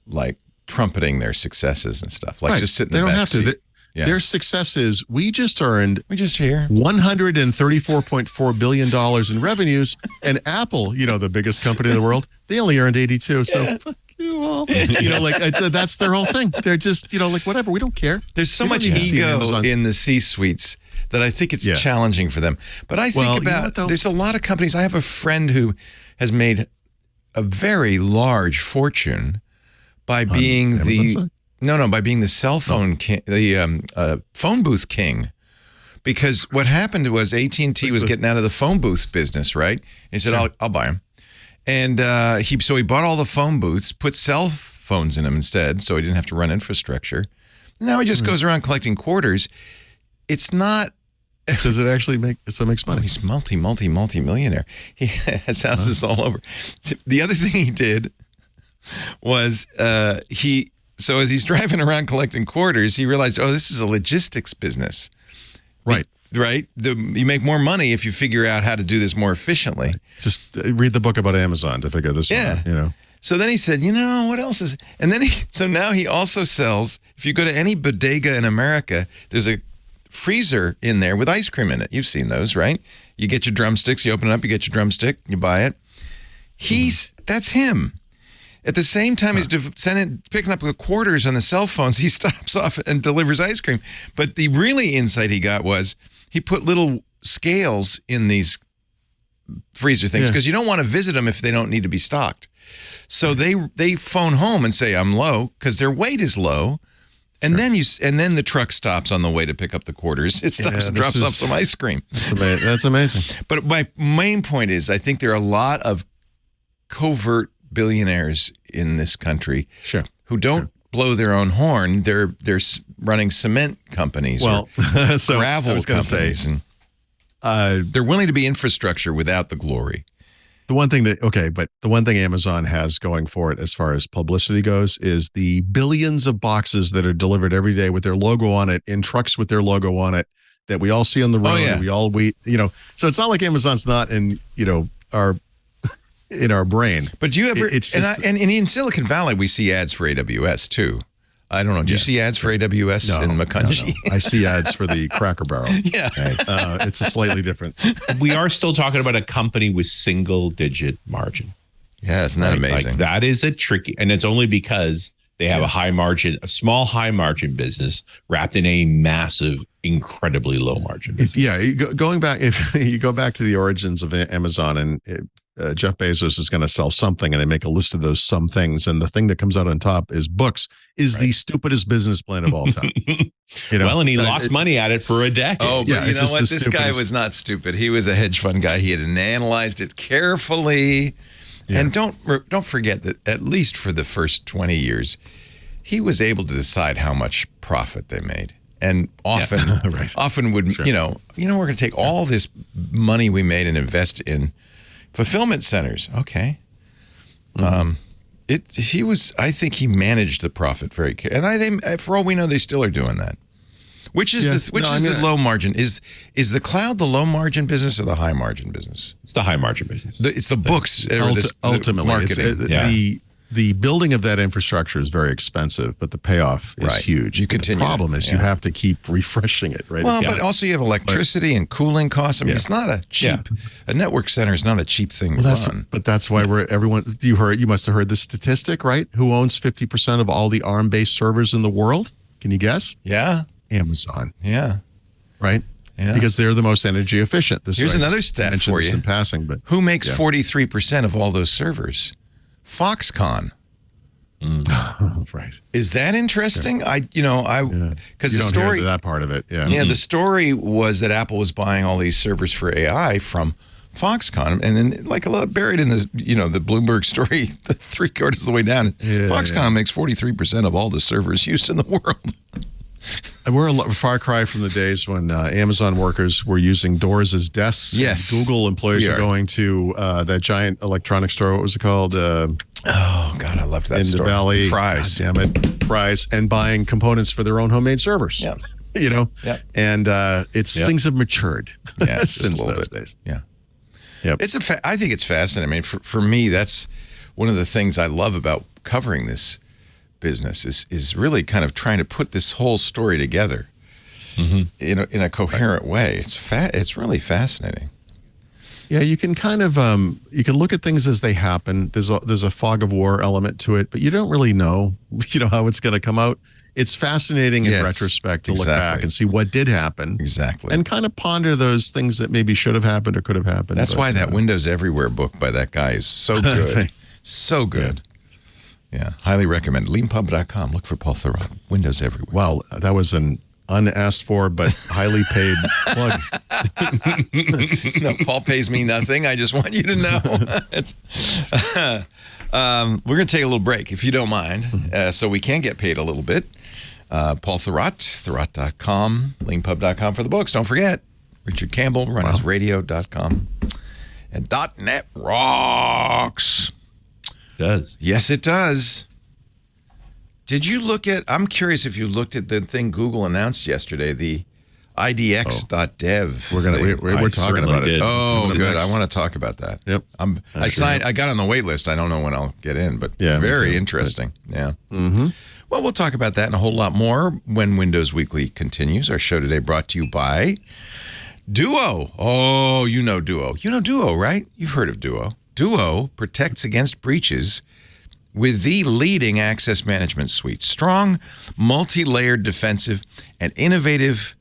Speaker 1: like trumpeting their successes and stuff. Like just sitting in the back seat. They don't have to. Their success is we just here $134.4 billion in revenues, and Apple, the biggest company in the world, they only earned 82. So fuck you all. That's their whole thing. They're just, like whatever. We don't care. There's so much ego in the C-suites that I think it's challenging for them. But I think there's a lot of companies. I have a friend who has made a very large fortune by being by being the cell phone king, the phone booth king. Because what happened was AT&T was getting out of the phone booth business, right? And he said, I'll buy them. And he bought all the phone booths, put cell phones in them instead, so he didn't have to run infrastructure. Now he just goes around collecting quarters. It's not...
Speaker 5: Does it actually makes money?
Speaker 1: He's multi-millionaire. He has houses all over. The other thing he did was so as he's driving around collecting quarters, he realized, this is a logistics business.
Speaker 5: Right.
Speaker 1: Right? You make more money if you figure out how to do this more efficiently.
Speaker 5: Just read the book about Amazon to figure this out.
Speaker 1: So then he said, what else is... And then now he also sells, if you go to any bodega in America, there's a freezer in there with ice cream in it. You've seen those, right? You get your drumsticks, you open it up, you get your drumstick, you buy it. That's him. At the same time, he's picking up the quarters on the cell phones. He stops off and delivers ice cream. But the really insight he got was he put little scales in these freezer things because you don't want to visit them if they don't need to be stocked. So they phone home and say, I'm low, because their weight is low. And then the truck stops on the way to pick up the quarters. It stops and drops off some ice cream.
Speaker 5: That's amazing.
Speaker 1: But my main point is, I think there are a lot of covert billionaires in this country who don't blow their own horn. They're running cement companies or gravel companies. And they're willing to be infrastructure without the glory.
Speaker 5: the one thing Amazon has going for it as far as publicity goes is the billions of boxes that are delivered every day with their logo on it, in trucks with their logo on it, that we all see on the road. So it's not like Amazon's not in, our brain.
Speaker 1: But do you ever, and in Silicon Valley, we see ads for AWS too. I don't know. Do you see ads for AWS in Makunji?
Speaker 5: No. I see ads for the Cracker Barrel.
Speaker 1: Yeah.
Speaker 4: Nice.
Speaker 5: It's a slightly different.
Speaker 4: We are still talking about a company with single-digit margin.
Speaker 1: Yeah, isn't that amazing?
Speaker 4: Like, that is a tricky, and it's only because they have a small high margin business wrapped in a massive, incredibly low margin business.
Speaker 5: Going back, if you go back to the origins of Amazon, and Jeff Bezos is going to sell something, and they make a list of those some things, and the thing that comes out on top is books, is the stupidest business plan of all time.
Speaker 4: And he lost money at it for a decade.
Speaker 1: Oh, but you know what? This guy was not stupid. He was a hedge fund guy. He had analyzed it carefully. Yeah. And don't forget that at least for the first 20 years, he was able to decide how much profit they made. And often, often would, we're going to take all this money we made and invest in fulfillment centers. Okay. I think he managed the profit very carefully. And for all we know, they still are doing that. Which is the low margin? Is the cloud the low margin business or the high margin business?
Speaker 4: It's the high margin business.
Speaker 1: It's the books.
Speaker 5: Ultimately, marketing. The building of that infrastructure is very expensive, but the payoff is huge. The problem is you have to keep refreshing it, right?
Speaker 1: Well, but also you have electricity and cooling costs. I mean, it's not a cheap. A network center is not a cheap thing to run.
Speaker 5: But that's why everyone. You must have heard this statistic, right? Who owns 50% of all the ARM-based servers in the world? Can you guess?
Speaker 1: Yeah.
Speaker 5: Amazon.
Speaker 1: Yeah.
Speaker 5: Right? Yeah. Because they're the most energy efficient.
Speaker 1: Here's another stat for you.
Speaker 5: In passing, but
Speaker 1: who makes 43% of all those servers? Foxconn.
Speaker 5: Right.
Speaker 1: Is that interesting? Because the story
Speaker 5: hear that part of it. Yeah.
Speaker 1: Yeah. The story was that Apple was buying all these servers for AI from Foxconn, and then buried in the the Bloomberg story, the 3/4 of the way down. Foxconn makes 43% of all the servers used in the world.
Speaker 5: We're a far cry from the days when Amazon workers were using doors as desks.
Speaker 1: Yes.
Speaker 5: Google employees were going to that giant electronic store. What was it called?
Speaker 1: Oh, God, I loved that store.
Speaker 5: In the Valley.
Speaker 1: Fry's.
Speaker 5: God damn it. Fry's. And buying components for their own homemade servers.
Speaker 1: Yeah.
Speaker 5: And things have matured since those days.
Speaker 1: Yeah.
Speaker 5: Yep.
Speaker 1: I think it's fascinating. I mean, for me, that's one of the things I love about covering this business is really kind of trying to put this whole story together in a coherent way. It's really fascinating.
Speaker 5: Yeah, you can kind of you can look at things as they happen. There's a fog of war element to it, but you don't really know how it's going to come out. It's fascinating in retrospect to look back and see what did happen.
Speaker 1: Exactly.
Speaker 5: And kind of ponder those things that maybe should have happened or could have happened.
Speaker 1: That's why that Windows Everywhere book by that guy is so good. So good. Yeah, highly recommend. Leanpub.com. Look for Paul Thurrott. Windows Everywhere.
Speaker 5: Well, that was an unasked for but highly paid plug.
Speaker 1: No, Paul pays me nothing. I just want you to know. We're going to take a little break, if you don't mind, so we can get paid a little bit. Paul Thurrott, Thurrott.com, Leanpub.com for the books. Don't forget, Richard Campbell, runisradio.com. And .net rocks.
Speaker 4: Does.
Speaker 1: Yes, it does. Did you look at, I'm curious if you looked at the thing Google announced yesterday, the IDX.dev.
Speaker 5: We're talking about it.
Speaker 1: Oh, good. I want to talk about that.
Speaker 5: Yep.
Speaker 1: I got on the wait list. I don't know when I'll get in, but very interesting. Yeah.
Speaker 5: Mm-hmm.
Speaker 1: Well, we'll talk about that and a whole lot more when Windows Weekly continues. Our show today brought to you by Duo. Oh, you know Duo. You know Duo, right? You've heard of Duo. Duo protects against breaches with the leading access management suite. Strong, multi-layered defensive and innovative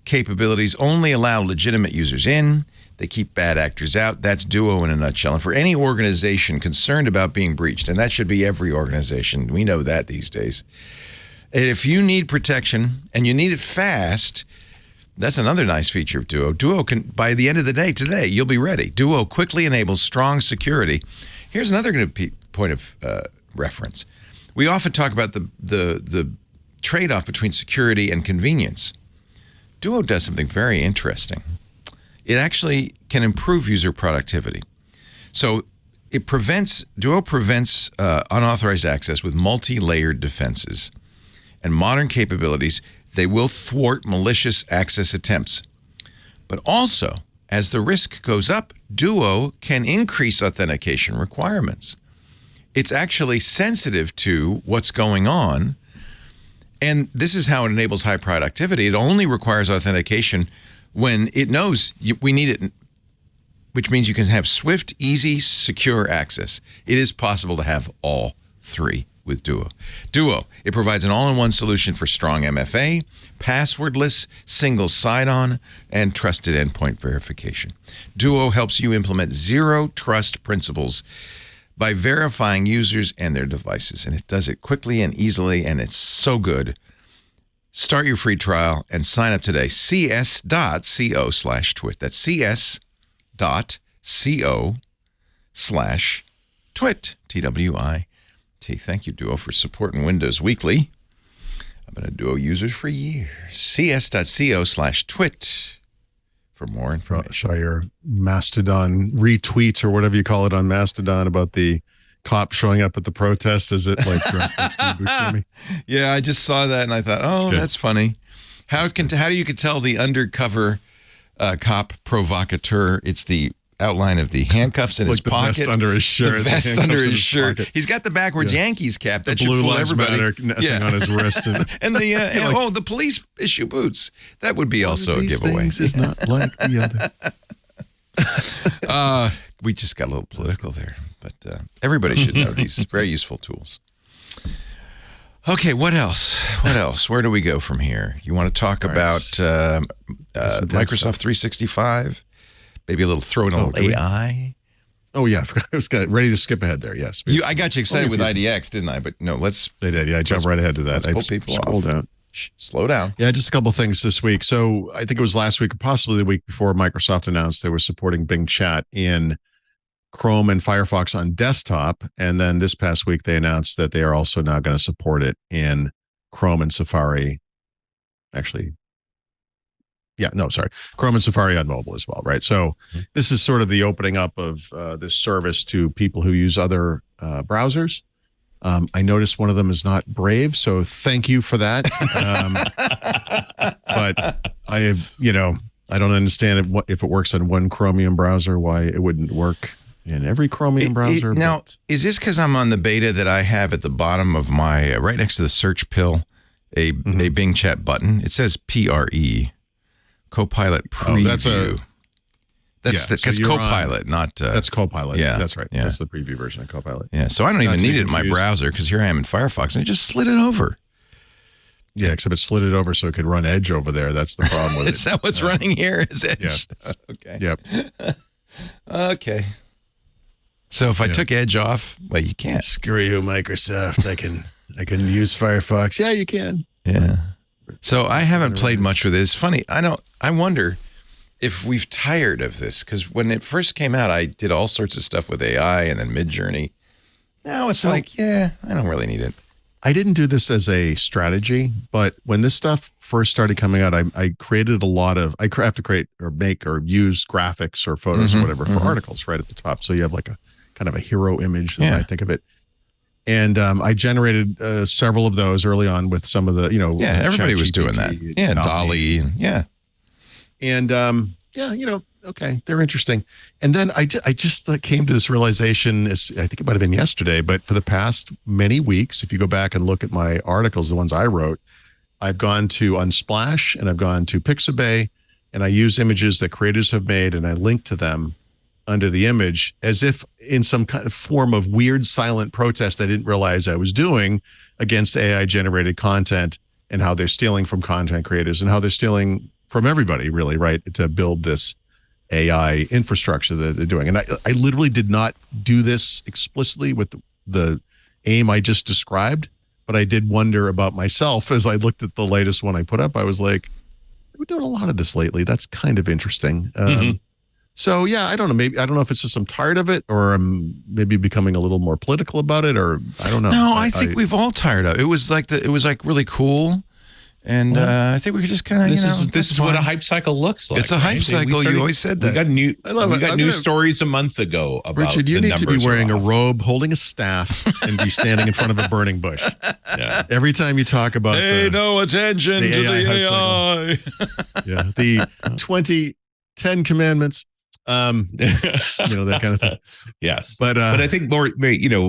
Speaker 1: capabilities only allow legitimate users in. They keep bad actors out. That's Duo in a nutshell. And for any organization concerned about being breached, and that should be every organization, we know that these days. And if you need protection and you need it fast, that's another nice feature of Duo. Duo can, by the end of the day today, you'll be ready. Duo quickly enables strong security. Here's another good point of reference. We often talk about the trade-off between security and convenience. Duo does something very interesting. It actually can improve user productivity. So Duo prevents unauthorized access with multi-layered defenses and modern capabilities. They will thwart malicious access attempts. But also, as the risk goes up, Duo can increase authentication requirements. It's actually sensitive to what's going on. And this is how it enables high productivity. It only requires authentication when it knows we need it, which means you can have swift, easy, secure access. It is possible to have all three with Duo. Duo, it provides an all-in-one solution for strong MFA, passwordless, single sign-on, and trusted endpoint verification. Duo helps you implement zero trust principles by verifying users and their devices, and it does it quickly and easily, and it's so good. Start your free trial and sign up today. cs.co/twit. That's cs.co/twit. TWIT. Thank you, Duo, for supporting Windows Weekly. I've been a Duo user for years. cs.co/twit for more information.
Speaker 5: Saw your Mastodon retweets or whatever you call it on Mastodon about the cop showing up at the protest. Is it like dressed like Steve Buscemi?
Speaker 1: Yeah, I just saw that and I thought, oh, that's funny. How do you tell the undercover cop provocateur? It's the outline of the handcuffs in his pocket.
Speaker 5: The vest under his shirt.
Speaker 1: The vest under his shirt. He's got the backwards Yankees cap. That should fool everybody.
Speaker 5: Nothing on his wrist.
Speaker 1: And the the police issue boots. That would be also a giveaway.
Speaker 5: Things is not like the
Speaker 1: other. We just got a little political there, but everybody should know these very useful tools. Okay, what else? Where do we go from here? You want to talk about Microsoft 365? Maybe throw in a little AI.
Speaker 5: Oh yeah, I was ready to skip ahead there. Yes,
Speaker 1: I got you excited with IDX, didn't I? But no, let's.
Speaker 5: They did. Yeah, I jumped right ahead to that.
Speaker 1: Let's pull people off. Slow down.
Speaker 5: Yeah, just a couple of things this week. So I think it was last week, or possibly the week before, Microsoft announced they were supporting Bing Chat in Chrome and Firefox on desktop, and then this past week they announced that they are also now going to support it in Chrome and Safari. Actually. Chrome and Safari on mobile as well, right? So this is sort of the opening up of this service to people who use other browsers. I noticed one of them is not Brave, so thank you for that. But I don't understand if it works on one Chromium browser, why it wouldn't work in every Chromium browser.
Speaker 1: Now, is this because I'm on the beta that I have at the bottom of my, right next to the search pill, a Bing Chat button? It says PRE. Copilot preview. That's Copilot, not...
Speaker 5: that's Copilot.
Speaker 1: Yeah.
Speaker 5: That's right.
Speaker 1: Yeah.
Speaker 5: That's the preview version of Copilot.
Speaker 1: Yeah, so I don't even need it in my browser because here I am in Firefox and it just slid it over.
Speaker 5: Yeah, except it slid it over so it could run Edge over there. That's the problem with it.
Speaker 1: Is that what's running here? Is Edge?
Speaker 5: Yeah.
Speaker 1: Okay.
Speaker 5: Yep.
Speaker 1: Okay. So if I took Edge off, well, you can't.
Speaker 5: Screw you, Microsoft. I can use Firefox. Yeah, you can.
Speaker 1: Yeah. So I haven't played much with it. It's funny. I wonder if we've tired of this, because when it first came out, I did all sorts of stuff with AI and then Midjourney. Now it's I don't really need it.
Speaker 5: I didn't do this as a strategy, but when this stuff first started coming out, I created a lot of, I have to create or make or use graphics or photos or whatever for articles right at the top. So you have like a kind of a hero image, I think of it. And I generated several of those early on with some of the,
Speaker 1: everybody was doing that. Yeah, Dolly.
Speaker 5: And okay, they're interesting. And then I just came to this realization, I think it might have been yesterday, but for the past many weeks, if you go back and look at my articles, the ones I wrote, I've gone to Unsplash and I've gone to Pixabay, and I use images that creators have made and I link to them under the image as if in some kind of form of weird silent protest I didn't realize I was doing against AI generated content and how they're stealing from content creators and how they're stealing from everybody really, right, to build this AI infrastructure that they're doing. And I literally did not do this explicitly with the aim I just described, but I did wonder about myself as I looked at the latest one I put up. I was like, we're doing a lot of this lately. That's kind of interesting. So yeah, I don't know. Maybe I don't know if it's just I'm tired of it, or I'm maybe becoming a little more political about it, or I don't know.
Speaker 1: No, I think we've all tired of it. It was like really cool, And I think we could just kind of,
Speaker 4: this is what a hype cycle looks like.
Speaker 1: It's a hype cycle. You always said that.
Speaker 4: We got news stories a month ago about
Speaker 5: Richard, you need to be wearing a
Speaker 4: off.
Speaker 5: robe, holding a staff, and be standing in front of a burning bush.
Speaker 4: Yeah.
Speaker 5: Every time you talk about
Speaker 1: pay no attention to the AI.
Speaker 5: Yeah, the 10 commandments. That kind of thing.
Speaker 4: Yes.
Speaker 5: But
Speaker 4: I think more,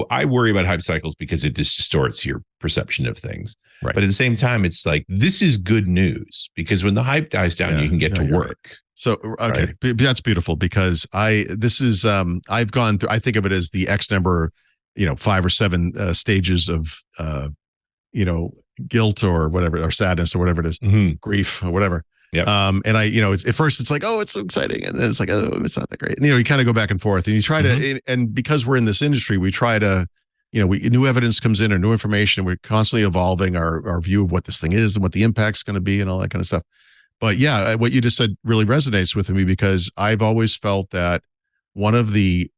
Speaker 4: I worry about hype cycles because it distorts your perception of things.
Speaker 5: Right.
Speaker 4: But at the same time, it's like, this is good news because when the hype dies down, you can get to work.
Speaker 5: Right. So, okay. Right? That's beautiful because I've gone through, I think of it as the X number, 5 or 7 stages of, guilt or whatever, or sadness or whatever it is, grief or whatever.
Speaker 4: Yep.
Speaker 5: And at first it's like, oh, it's so exciting. And then it's like, oh, it's not that great. And, you kind of go back and forth and you try to, and because we're in this industry, we try to, new evidence comes in or new information. We're constantly evolving our view of what this thing is and what the impact's going to be and all that kind of stuff. But yeah, what you just said really resonates with me because I've always felt that one of the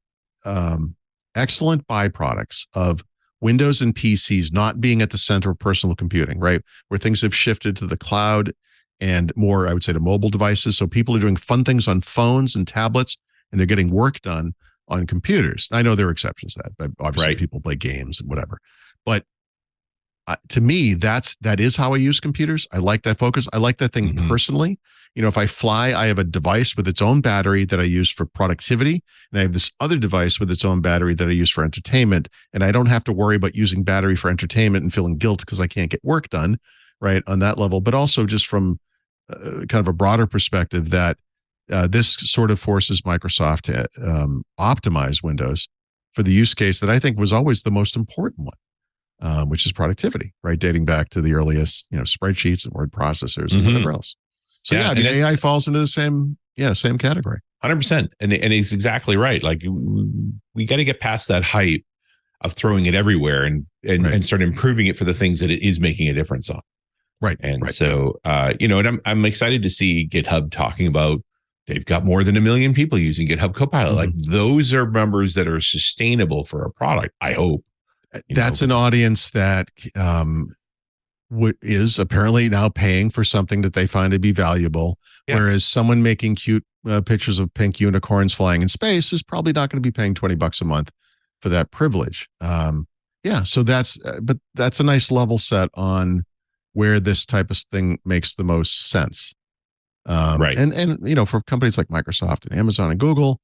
Speaker 5: excellent byproducts of Windows and PCs not being at the center of personal computing, right? Where things have shifted to the cloud and more, I would say, to mobile devices. So people are doing fun things on phones and tablets, and they're getting work done on computers. I know there are exceptions to that, but obviously people play games and whatever. But to me, that is how I use computers. I like that focus. I like that thing personally. If I fly, I have a device with its own battery that I use for productivity, and I have this other device with its own battery that I use for entertainment. And I don't have to worry about using battery for entertainment and feeling guilt because I can't get work done, right, on that level. But also just from kind of a broader perspective that this sort of forces Microsoft to optimize Windows for the use case that I think was always the most important one, which is productivity, right? Dating back to the earliest, spreadsheets and word processors and whatever else. So yeah, AI falls into the same category.
Speaker 4: 100%. And he's exactly right. Like we got to get past that hype of throwing it everywhere and start improving it for the things that it is making a difference on.
Speaker 5: Right.
Speaker 4: And so, and I'm excited to see GitHub talking about they've got more than 1 million people using GitHub Copilot. Like those are numbers that are sustainable for a product. I hope.
Speaker 5: That's an audience that is apparently now paying for something that they find to be valuable. Yes. Whereas someone making cute pictures of pink unicorns flying in space is probably not going to be paying $20 a month for that privilege. So that's a nice level set on where this type of thing makes the most sense. Right. And for companies like Microsoft and Amazon and Google,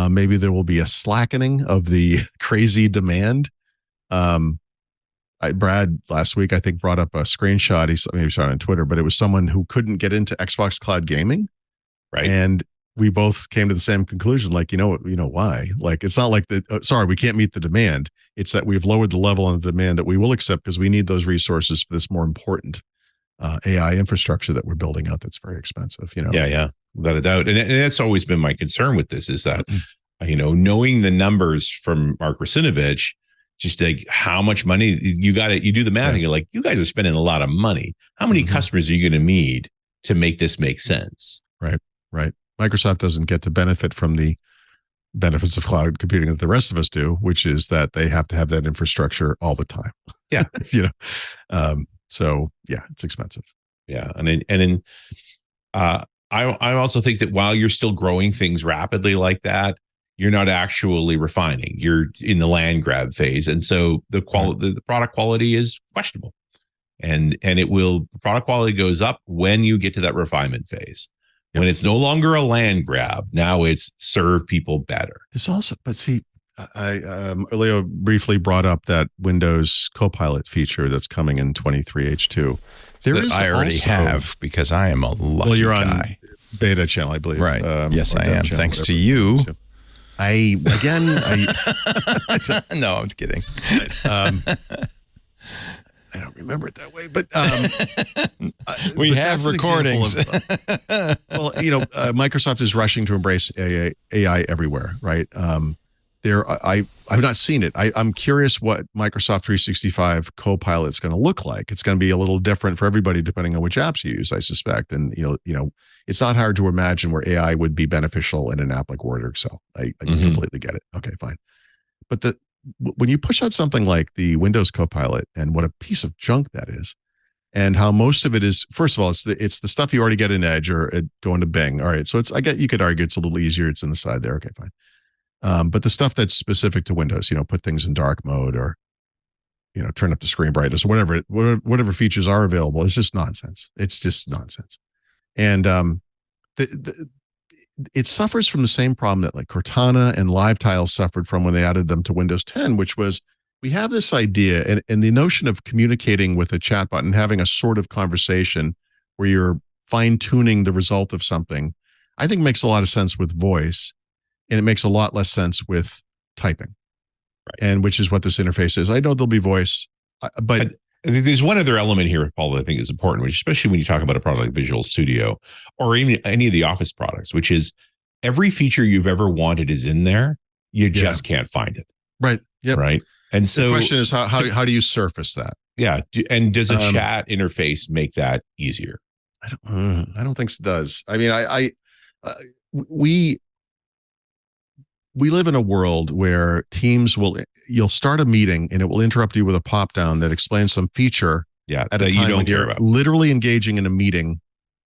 Speaker 5: maybe there will be a slackening of the crazy demand. Brad last week, I think, brought up a screenshot. Maybe saw it on Twitter, but it was someone who couldn't get into Xbox Cloud Gaming. Right. And we both came to the same conclusion, like, why? Like, it's not like we can't meet the demand. It's that we've lowered the level on the demand that we will accept because we need those resources for this more important AI infrastructure that we're building out that's very expensive,
Speaker 4: Yeah, without a doubt. And that's always been my concern with this is that, knowing the numbers from Mark Russinovich, just like how much money you do the math and you're like, you guys are spending a lot of money. How many customers are you going to need to make this make sense?
Speaker 5: Right. Microsoft doesn't get to benefit from the benefits of cloud computing that the rest of us do, which is that they have to have that infrastructure all the time.
Speaker 4: Yeah.
Speaker 5: So yeah, it's expensive.
Speaker 4: Yeah. I also think that while you're still growing things rapidly like that, you're not actually refining. You're in the land grab phase. And so the product quality is questionable. And product quality goes up when you get to that refinement phase. When it's no longer a land grab, now it's serve people better.
Speaker 5: It's also, but see, Leo briefly brought up that Windows Copilot feature that's coming in 23H2.
Speaker 1: I already have because I am a lucky
Speaker 5: Well, you're on
Speaker 1: guy.
Speaker 5: Beta channel, I believe.
Speaker 1: Right. Yes, I am.
Speaker 5: Channel,
Speaker 1: thanks to you. No, I'm kidding.
Speaker 5: I don't remember it that way, but
Speaker 1: we have recordings.
Speaker 5: Microsoft is rushing to embrace AI everywhere, right? I've not seen it. I'm curious what Microsoft 365 Copilot is going to look like. It's going to be a little different for everybody depending on which apps you use, I suspect. And it's not hard to imagine where AI would be beneficial in an app like Word or Excel. I completely get it. Okay, fine. But when you push out something like the Windows Copilot and what a piece of junk that is, and how most of it is, first of all, it's the stuff you already get in Edge or going to Bing. All right. So you could argue it's a little easier. It's in the side there. Okay, fine. But the stuff that's specific to Windows, put things in dark mode or, turn up the screen brightness or whatever features are available. It's just nonsense. It's just nonsense. And it suffers from the same problem that like Cortana and LiveTile suffered from when they added them to Windows 10, which was we have this idea and the notion of communicating with a chatbot and having a sort of conversation where you're fine-tuning the result of something, I think makes a lot of sense with voice, and it makes a lot less sense with typing. Right. And which is what this interface is. I know there'll be voice, but
Speaker 4: I think there's one other element here, Paul, that I think is important, which especially when you talk about a product like Visual Studio or even any of the Office products, which is every feature you've ever wanted is in there. You just can't find it.
Speaker 5: Right. Yep.
Speaker 4: Right. And so
Speaker 5: the question is how do you surface that?
Speaker 4: Yeah. And does a chat interface make that easier?
Speaker 5: I don't think it does. I mean, we live in a world where teams you'll start a meeting and it will interrupt you with a pop down that explains some feature at a time when you're literally engaging in a meeting,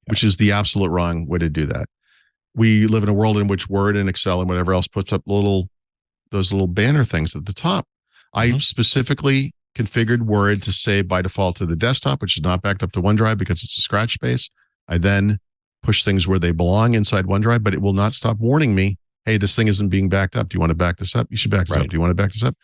Speaker 5: which is the absolute wrong way to do that. We live in a world in which Word and Excel and whatever else puts up those little banner things at the top. I specifically configured Word to save by default to the desktop, which is not backed up to OneDrive because it's a scratch space. I then push things where they belong inside OneDrive, but it will not stop warning me, hey, this thing isn't being backed up. Do you want to back this up? You should back this up. Do you want to back this up?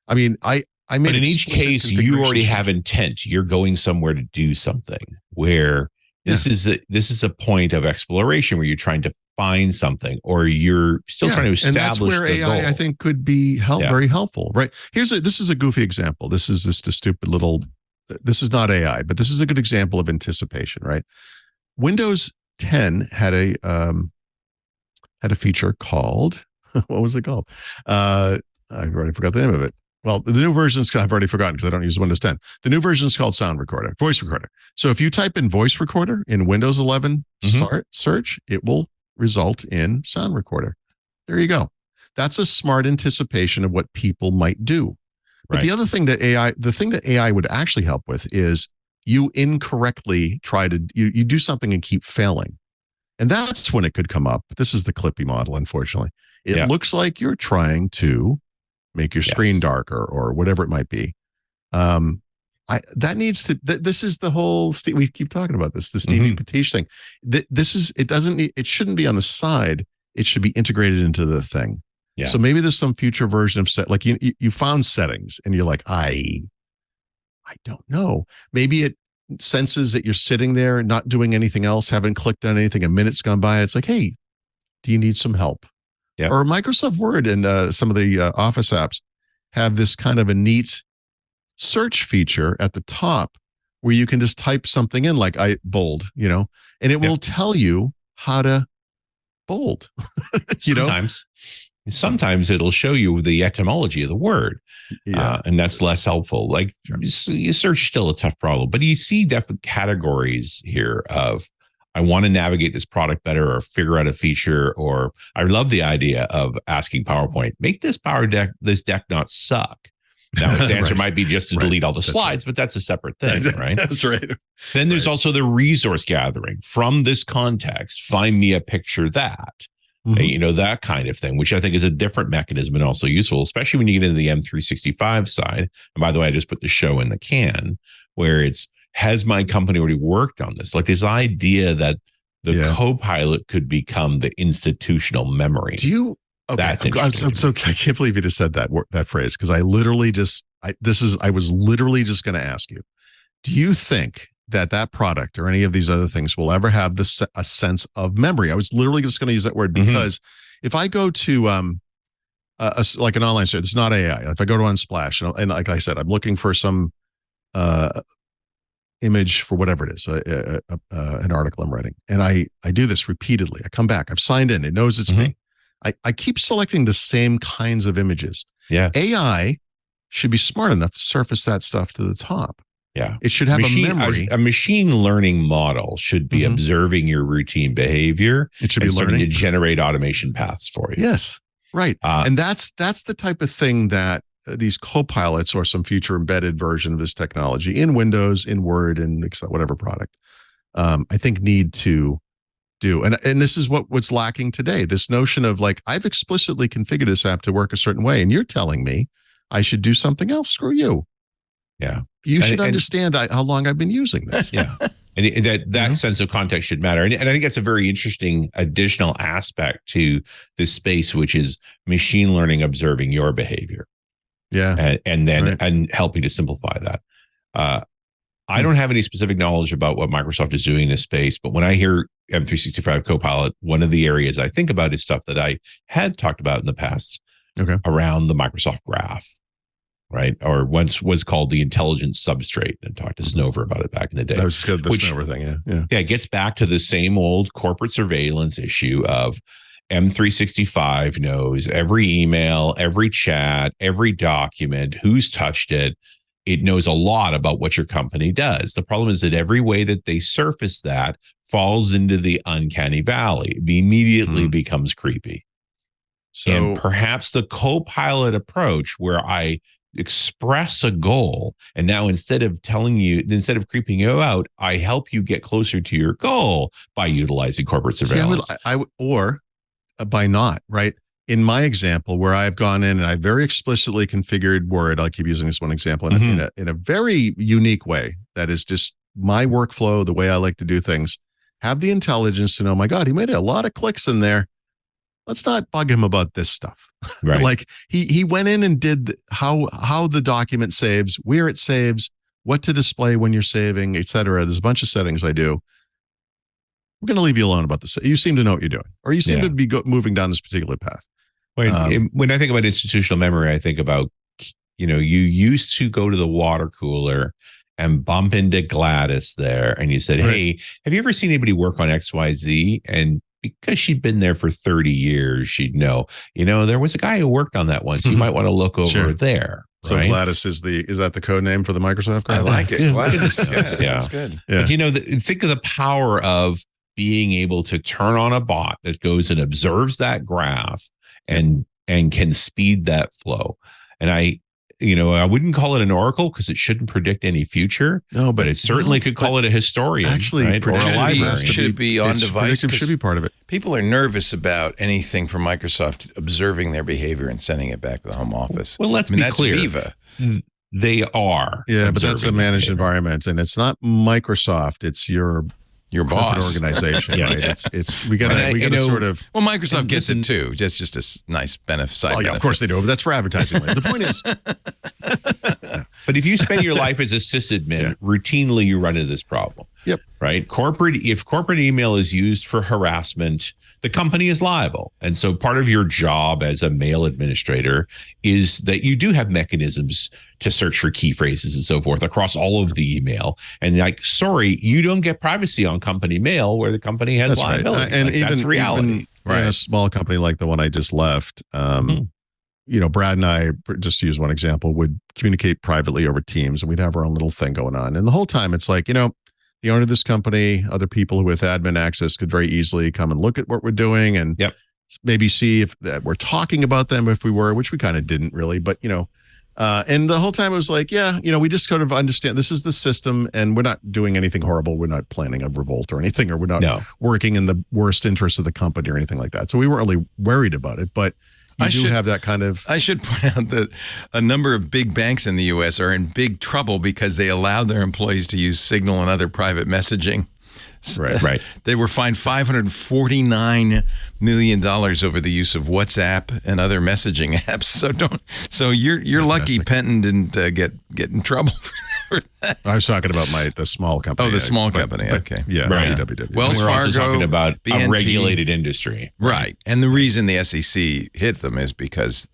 Speaker 5: I mean, I made.
Speaker 4: But in each case, you already have intent. You're going somewhere to do something. Where this is a point of exploration where you're trying to find something, or you're still trying to establish. And that's where AI, goal. I think, could be very helpful. Right? This is a goofy example. This is just a stupid little. This is not AI, but this is a good example of anticipation. Right? Windows 10 had a feature called, what was it called? I've already forgot the name of it. Well, the new version's I've already forgotten because I don't use Windows 10. The new version is called voice recorder. So if you type in voice recorder in Windows 11 search, it will result in sound recorder. There you go. That's a smart anticipation of what people might do. But the other thing that AI would actually help with is you incorrectly you do something and keep failing. And that's when it could come up. This is the Clippy model, unfortunately. It looks like you're trying to make your screen darker or whatever it might be. This is the whole, we keep talking about this, the Stevie Patish thing. It shouldn't be on the side. It should be integrated into the thing. Yeah. So maybe there's some future version of like you found settings and you're like, I don't know. Maybe it senses that you're sitting there not doing anything else, haven't clicked on anything, a minute's gone by. It's like, hey, do you need some help? Yeah. Or Microsoft Word and some of the Office apps have this kind of a neat search feature at the top where you can just type something in like bold, and it will tell you how to bold. Sometimes it'll show you the etymology of the word, and that's less helpful. Like you search still a tough problem, but you see different categories here of I want to navigate this product better or figure out a feature, or I love the idea of asking PowerPoint, make this deck not suck. Now its answer might be just to delete all the slides, but that's a separate thing, right? That's right. Then there's also the resource gathering from this context. Find me a picture that. That kind of thing, which I think is a different mechanism and also useful, especially when you get into the M365 side. And by the way, I just put the show in the can where has my company already worked on this? Like this idea that the Copilot could become the institutional memory. Do you? Okay. That's interesting.
Speaker 5: I can't believe you just said that phrase because I was literally just going to ask you, do you think that product or any of these other things will ever have a sense of memory? I was literally just going to use that word because if I go to like an online site, it's not AI. If I go to Unsplash and like I said, I'm looking for some image for whatever it is, an article I'm writing, and I do this repeatedly. I come back. I've signed in. It knows it's me. I keep selecting the same kinds of images. Yeah, AI should be smart enough to surface that stuff to the top. Yeah. It should have a memory.
Speaker 4: A machine learning model should be observing your routine behavior.
Speaker 5: It should be learning
Speaker 4: to generate automation paths for you.
Speaker 5: Yes. Right. And that's the type of thing that these copilots or some future embedded version of this technology in Windows, in Word, in Excel, whatever product, I think need to do. And this is what's lacking today. This notion of like, I've explicitly configured this app to work a certain way, and you're telling me I should do something else. Screw you.
Speaker 4: Yeah.
Speaker 5: You should understand how long I've been using this.
Speaker 4: Yeah. And that sense of context should matter. And I think that's a very interesting additional aspect to this space, which is machine learning observing your behavior.
Speaker 5: Yeah.
Speaker 4: And then and helping to simplify that. I don't have any specific knowledge about what Microsoft is doing in this space, but when I hear M365 Copilot, one of the areas I think about is stuff that I had talked about in the past around the Microsoft Graph, right? Or once was called the intelligence substrate, and talked to Snover about it back in the day.
Speaker 5: That was good. The Snover thing, yeah.
Speaker 4: Yeah, it gets back to the same old corporate surveillance issue of M365 knows every email, every chat, every document, who's touched it. It knows a lot about what your company does. The problem is that every way that they surface that falls into the uncanny valley. It immediately becomes creepy. So, and perhaps the Copilot approach, where I express a goal, and now instead of creeping you out, I help you get closer to your goal by utilizing corporate surveillance.
Speaker 5: Or by not, right? In my example, where I've gone in and I very explicitly configured Word, I'll keep using this one example in a very unique way that is just my workflow, the way I like to do things. Have the intelligence to know, my God, he made a lot of clicks in there. Let's not bug him about this stuff.
Speaker 4: Right.
Speaker 5: Like he went in and did how the document saves, where it saves, what to display when you're saving, etc. There's a bunch of settings I do. We're going to leave you alone about this. You seem to know what you're doing, or you seem to be moving down this particular path.
Speaker 4: When I think about institutional memory, I think about, you used to go to the water cooler and bump into Gladys there, and you said, hey, have you ever seen anybody work on XYZ? And because she'd been there for 30 years, she'd know, there was a guy who worked on that once. You might want to look over there.
Speaker 5: So
Speaker 4: right?
Speaker 5: Gladys is that the code name for the Microsoft Graph?
Speaker 6: I like it. Gladys.
Speaker 4: Yeah.
Speaker 6: That's good.
Speaker 5: Yeah.
Speaker 4: But think of the power of being able to turn on a bot that goes and observes that graph and can speed that flow. And I wouldn't call it an oracle because it shouldn't predict any future.
Speaker 5: No, but
Speaker 4: it certainly could call it a historian.
Speaker 5: Actually,
Speaker 4: right? Or a librarian.
Speaker 6: Should it be on device?
Speaker 5: Should be part of it.
Speaker 6: People are nervous about anything from Microsoft observing their behavior and sending it back to the home office.
Speaker 4: Well, let's be clear.
Speaker 6: Viva.
Speaker 4: They are.
Speaker 5: Yeah, but that's a managed environment, and it's not Microsoft. It's your
Speaker 6: boss
Speaker 5: organization. Right? It's we gotta sort of.
Speaker 6: Well, Microsoft gets it too. Just a nice benefit.
Speaker 5: Of course they do. But that's for advertising. The point is.
Speaker 4: But if you spend your life as a sysadmin, routinely you run into this problem.
Speaker 5: Yep.
Speaker 4: Right. If corporate email is used for harassment, the company is liable. And so part of your job as a mail administrator is that you do have mechanisms to search for key phrases and so forth across all of the email. And sorry, you don't get privacy on company mail where the company has liability.
Speaker 5: Right. And
Speaker 4: that's reality.
Speaker 5: Even in a small company like the one I just left, Brad and I, just to use one example, would communicate privately over Teams, and we'd have our own little thing going on. And the whole time it's like, the owner of this company, other people with admin access could very easily come and look at what we're doing and maybe see if we're talking about them if we were, which we kind of didn't really, but and the whole time it was like, we just sort of understand this is the system and we're not doing anything horrible. We're not planning a revolt or anything, or we're not working in the worst interest of the company or anything like that. So we weren't really worried about it, but I should have that kind of.
Speaker 6: I should point out that a number of big banks in the U.S. are in big trouble because they allowed their employees to use Signal and other private messaging.
Speaker 4: Right.
Speaker 6: They were fined $549 million over the use of WhatsApp and other messaging apps. So you're lucky Penton didn't get in trouble for that.
Speaker 5: I was talking about the small company.
Speaker 6: Oh, the small company. Okay.
Speaker 5: Yeah.
Speaker 4: Right.
Speaker 5: did.
Speaker 6: Wells
Speaker 4: We're
Speaker 6: Fargo,
Speaker 4: also talking about
Speaker 6: BNP,
Speaker 4: a regulated industry.
Speaker 6: Right. And the reason the SEC hit them is because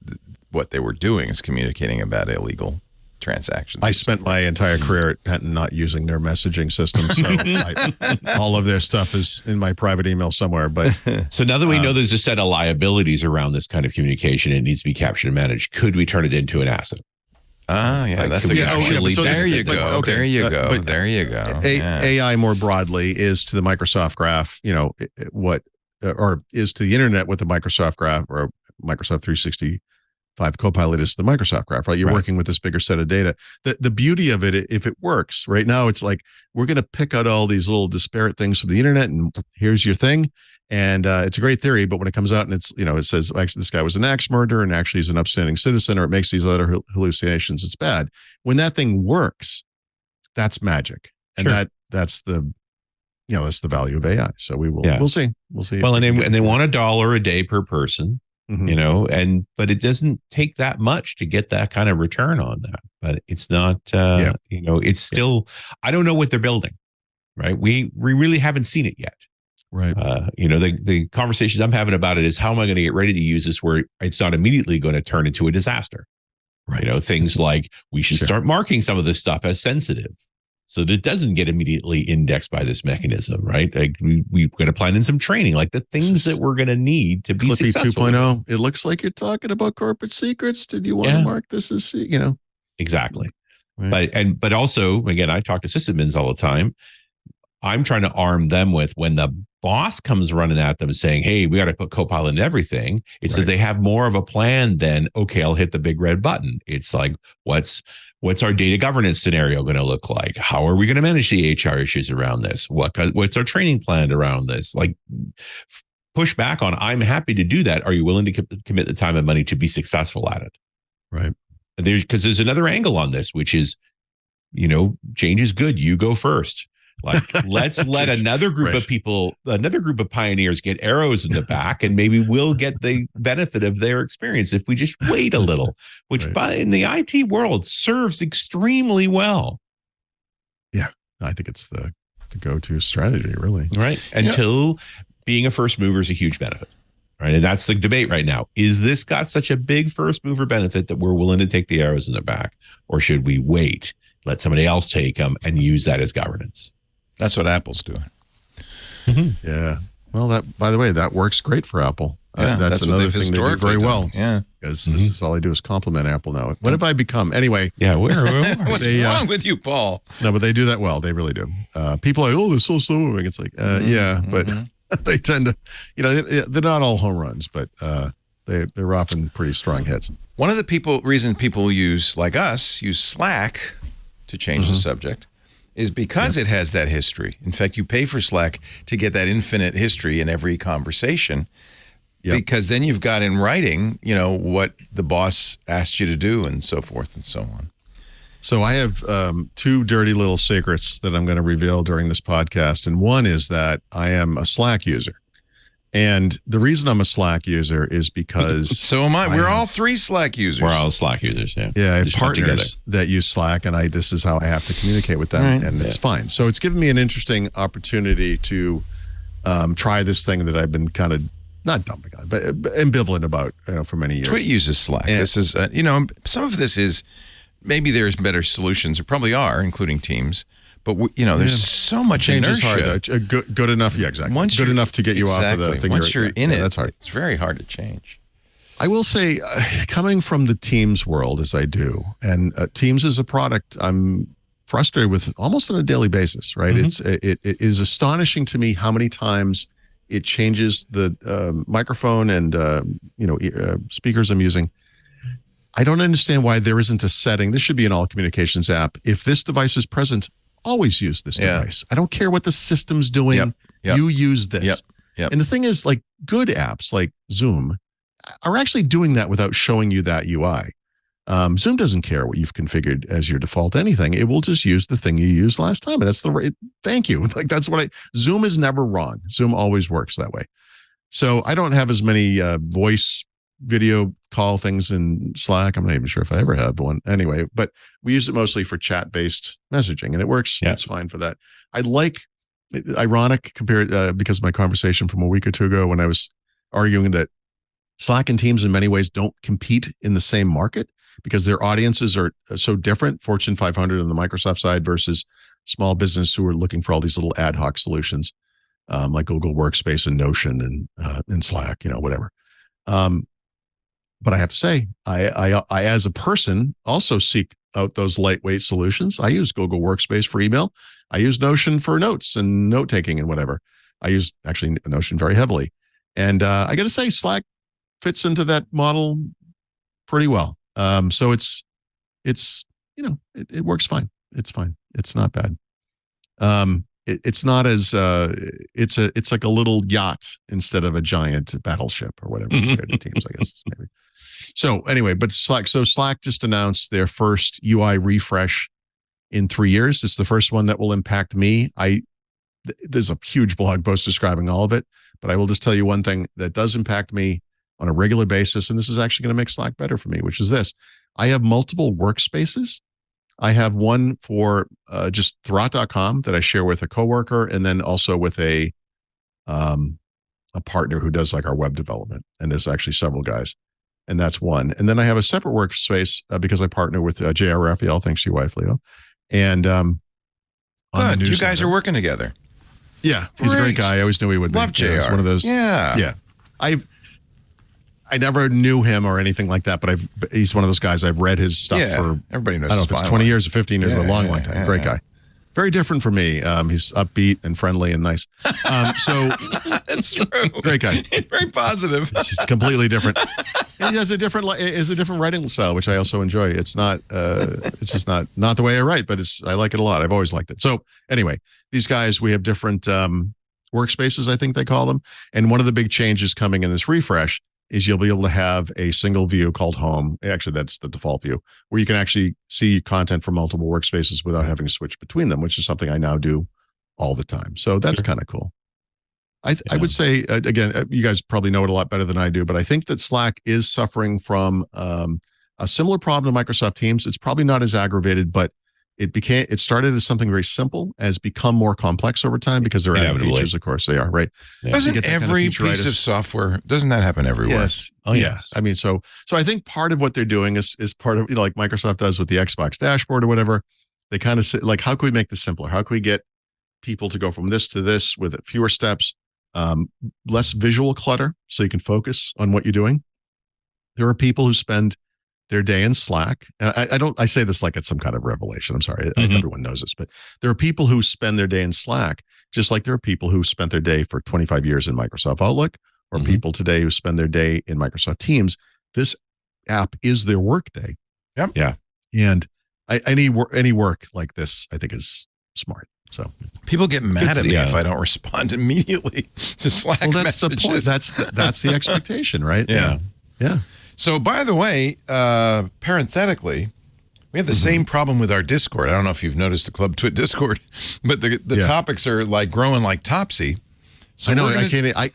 Speaker 6: what they were doing is communicating about illegal transactions.
Speaker 5: I spent my entire career at Penton not using their messaging system, so all of their stuff is in my private email somewhere. But
Speaker 4: so now that we know there's a set of liabilities around this kind of communication, it needs to be captured and managed. Could we turn it into an asset?
Speaker 6: That's a good point.
Speaker 5: So
Speaker 6: there you go. There you go. There you go.
Speaker 5: AI more broadly is to the Microsoft Graph, or is to the internet with the Microsoft Graph or Microsoft 365 Copilot is the Microsoft graph, right? You're working with this bigger set of data. The beauty of it, if it works, right now it's like we're going to pick out all these little disparate things from the internet, and here's your thing. And it's a great theory, but when it comes out and it's, it says actually this guy was an axe murderer and actually he's an upstanding citizen, or it makes these other hallucinations, it's bad. When that thing works, that's magic, and that's the that's the value of AI. So we'll see.
Speaker 4: Well, and they want $1 a day per person. But it doesn't take that much to get that kind of return on that. But it's not, it's still, I don't know what they're building, right? We really haven't seen it yet.
Speaker 5: Right.
Speaker 4: The conversations I'm having about it is, how am I going to get ready to use this where it's not immediately going to turn into a disaster?
Speaker 5: Right.
Speaker 4: Things like we should start marking some of this stuff as sensitive, so that it doesn't get immediately indexed by this mechanism, right? Like we're going to plan in some training, like the things that we're going to need to be
Speaker 5: Clippy
Speaker 4: successful.
Speaker 5: 2.0. It looks like you're talking about corporate secrets. Did you want to mark this as,
Speaker 4: Exactly.
Speaker 5: Right.
Speaker 4: But also, again, I talk to sysadmins all the time. I'm trying to arm them with, when the boss comes running at them saying, hey, we got to put Copilot in everything, it's that they have more of a plan than, okay, I'll hit the big red button. It's like, what's our data governance scenario going to look like? How are we going to manage the HR issues around this? What's our training plan around this? Like, push back on, I'm happy to do that. Are you willing to commit the time and money to be successful at it?
Speaker 5: Right.
Speaker 4: Because there's another angle on this, which is, change is good. You go first. Like, let's let another group of people, another group of pioneers get arrows in the back, and maybe we'll get the benefit of their experience if we just wait a little, which in the IT world serves extremely well.
Speaker 5: Yeah, I think it's the go-to strategy, really.
Speaker 4: Right. Until being a first mover is a huge benefit. Right. And that's the debate right now. Is this got such a big first mover benefit that we're willing to take the arrows in the back? Or should we wait, let somebody else take them, and use that as governance?
Speaker 6: That's what Apple's doing.
Speaker 5: Mm-hmm. Yeah. Well, that, by the way, that works great for Apple. That's another thing they do very well.
Speaker 6: Yeah.
Speaker 5: Because this is all I do is compliment Apple now. What have I become? Anyway.
Speaker 4: Yeah.
Speaker 6: What's wrong with you, Paul?
Speaker 5: No, but they do that well. They really do. People are like, oh, they're so slow moving. It's like, but they tend to, they're not all home runs, but they're often pretty strong hits.
Speaker 6: One of the reason people use Slack to change the subject is because it has that history. In fact, you pay for Slack to get that infinite history in every conversation, because then you've got in writing, what the boss asked you to do, and so forth and so on.
Speaker 5: So I have two dirty little secrets that I'm going to reveal during this podcast. And one is that I am a Slack user. And the reason I'm a Slack user is because
Speaker 6: so am I. We're all three Slack users.
Speaker 4: We're all Slack users. Yeah.
Speaker 5: Yeah. I have partners that use Slack, and this is how I have to communicate with them, and it's fine. So it's given me an interesting opportunity to try this thing that I've been kind of not dumping on, but ambivalent about, for many years.
Speaker 6: Twit uses Slack. And this is, some of this is, maybe there's better solutions. There probably are, including Teams. But there's so much
Speaker 5: change
Speaker 6: inertia.
Speaker 5: Is hard, though. Good enough, exactly. Good enough to get you off of the thing.
Speaker 6: Once you're in it,
Speaker 5: that's hard.
Speaker 6: It's very hard to change.
Speaker 5: I will say, coming from the Teams world as I do, and Teams is a product I'm frustrated with almost on a daily basis. Right? It is astonishing to me how many times it changes the microphone and speakers I'm using. I don't understand why there isn't a setting. This should be an all communications app. If this device is present, always use this device. I don't care what the system's doing. You use this. And the thing is, like, good apps like Zoom are actually doing that without showing you that UI. Zoom doesn't care what you've configured as your default anything. It will just use the thing you used last time. And that's the right. Thank you. Like, that's what Zoom is never wrong. Zoom always works that way. So I don't have as many voice video call things in Slack. I'm not even sure if I ever had one anyway, but we use it mostly for chat-based messaging, and it works. It's fine for that. Ironic compared because of my conversation from a week or two ago when I was arguing that Slack and Teams in many ways don't compete in the same market because their audiences are so different. Fortune 500 on the Microsoft side versus small business who are looking for all these little ad hoc solutions like Google Workspace and Notion and Slack, whatever. But I have to say, I as a person also seek out those lightweight solutions. I use Google Workspace for email. I use Notion for notes and note taking and whatever. I use actually Notion very heavily. And I got to say, Slack fits into that model pretty well. So it's it works fine. It's fine. It's not bad. It's not as it's like a little yacht instead of a giant battleship or whatever compared to Teams, I guess maybe. So anyway, but Slack just announced their first UI refresh in 3 years. It's the first one that will impact me. There's a huge blog post describing all of it, but I will just tell you one thing that does impact me on a regular basis, and this is actually going to make Slack better for me, which is this. I have multiple workspaces. I have one for just Thurrott.com that I share with a coworker, and then also with a partner who does like our web development. And there's actually several guys, and that's one. And then I have a separate workspace because I partner with J.R. Raphael, thanks to your wife, Leo. And
Speaker 6: good, you guys are working together.
Speaker 5: Yeah, he's a great guy. I always knew he would be.
Speaker 6: Love JR.
Speaker 5: He's one of those.
Speaker 6: Yeah.
Speaker 5: I never knew him or anything like that, but he's one of those guys. I've read his stuff for,
Speaker 6: everybody knows.
Speaker 5: I don't know if it's 20 years or 15 years, but a long time. Great guy. Very different from me. He's upbeat and friendly and nice. So
Speaker 6: that's true.
Speaker 5: Great guy.
Speaker 6: Very positive.
Speaker 5: It's completely different. And he has a different writing style, which I also enjoy. It's not, it's just not the way I write, but I like it a lot. I've always liked it. So anyway, these guys, we have different workspaces, I think they call them. And one of the big changes coming in this refresh is you'll be able to have a single view called home. Actually, that's the default view, where you can actually see content from multiple workspaces without having to switch between them, which is something I now do all the time. So that's kind of cool. I would say, again, you guys probably know it a lot better than I do, but I think that Slack is suffering from a similar problem to Microsoft Teams. It's probably not as aggravated, but it started as something very simple, has become more complex over time because there are added features, of course they are, right?
Speaker 6: Yeah. Doesn't every piece of software, doesn't that happen everywhere?
Speaker 5: Yes. Oh, yes. I mean, so I think part of what they're doing is part of, like Microsoft does with the Xbox dashboard or whatever. They kind of say, like, how can we make this simpler? How can we get people to go from this to this with fewer steps, less visual clutter so you can focus on what you're doing? There are people who spend their day in Slack. And I say this like it's some kind of revelation. I'm sorry. Everyone knows this, but there are people who spend their day in Slack, just like there are people who spent their day for 25 years in Microsoft Outlook, or people today who spend their day in Microsoft Teams. This app is their work day.
Speaker 6: Yep.
Speaker 5: Yeah. And any work like this, I think, is smart. So
Speaker 6: people get mad at me if I don't respond immediately to Slack
Speaker 5: that's
Speaker 6: messages.
Speaker 5: The point. That's the expectation, right?
Speaker 6: Yeah.
Speaker 5: Yeah.
Speaker 6: So, by the way, parenthetically, we have the same problem with our Discord. I don't know if you've noticed the Club Twit Discord, but the topics are like growing like Topsy. So
Speaker 5: I know.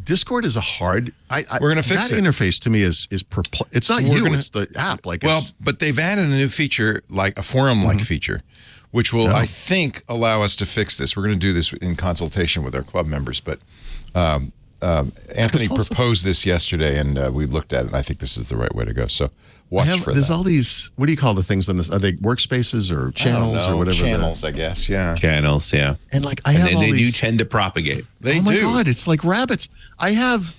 Speaker 5: Discord is a hard.
Speaker 6: We're gonna fix
Speaker 5: that
Speaker 6: it.
Speaker 5: Interface to me is it's not it's the app.
Speaker 6: But they've added a new feature, like a forum-like feature, which will, I think, allow us to fix this. We're going to do this in consultation with our club members, but. Anthony proposed this yesterday, and we looked at it, and I think this is the right way to go. So watch for that.
Speaker 5: There's all these, what do you call the things on this? Are they workspaces or channels or whatever?
Speaker 6: Channels, I guess, yeah.
Speaker 4: Channels, yeah.
Speaker 5: And like they
Speaker 4: do tend to propagate.
Speaker 6: They do.
Speaker 5: Oh my God, it's like rabbits. I have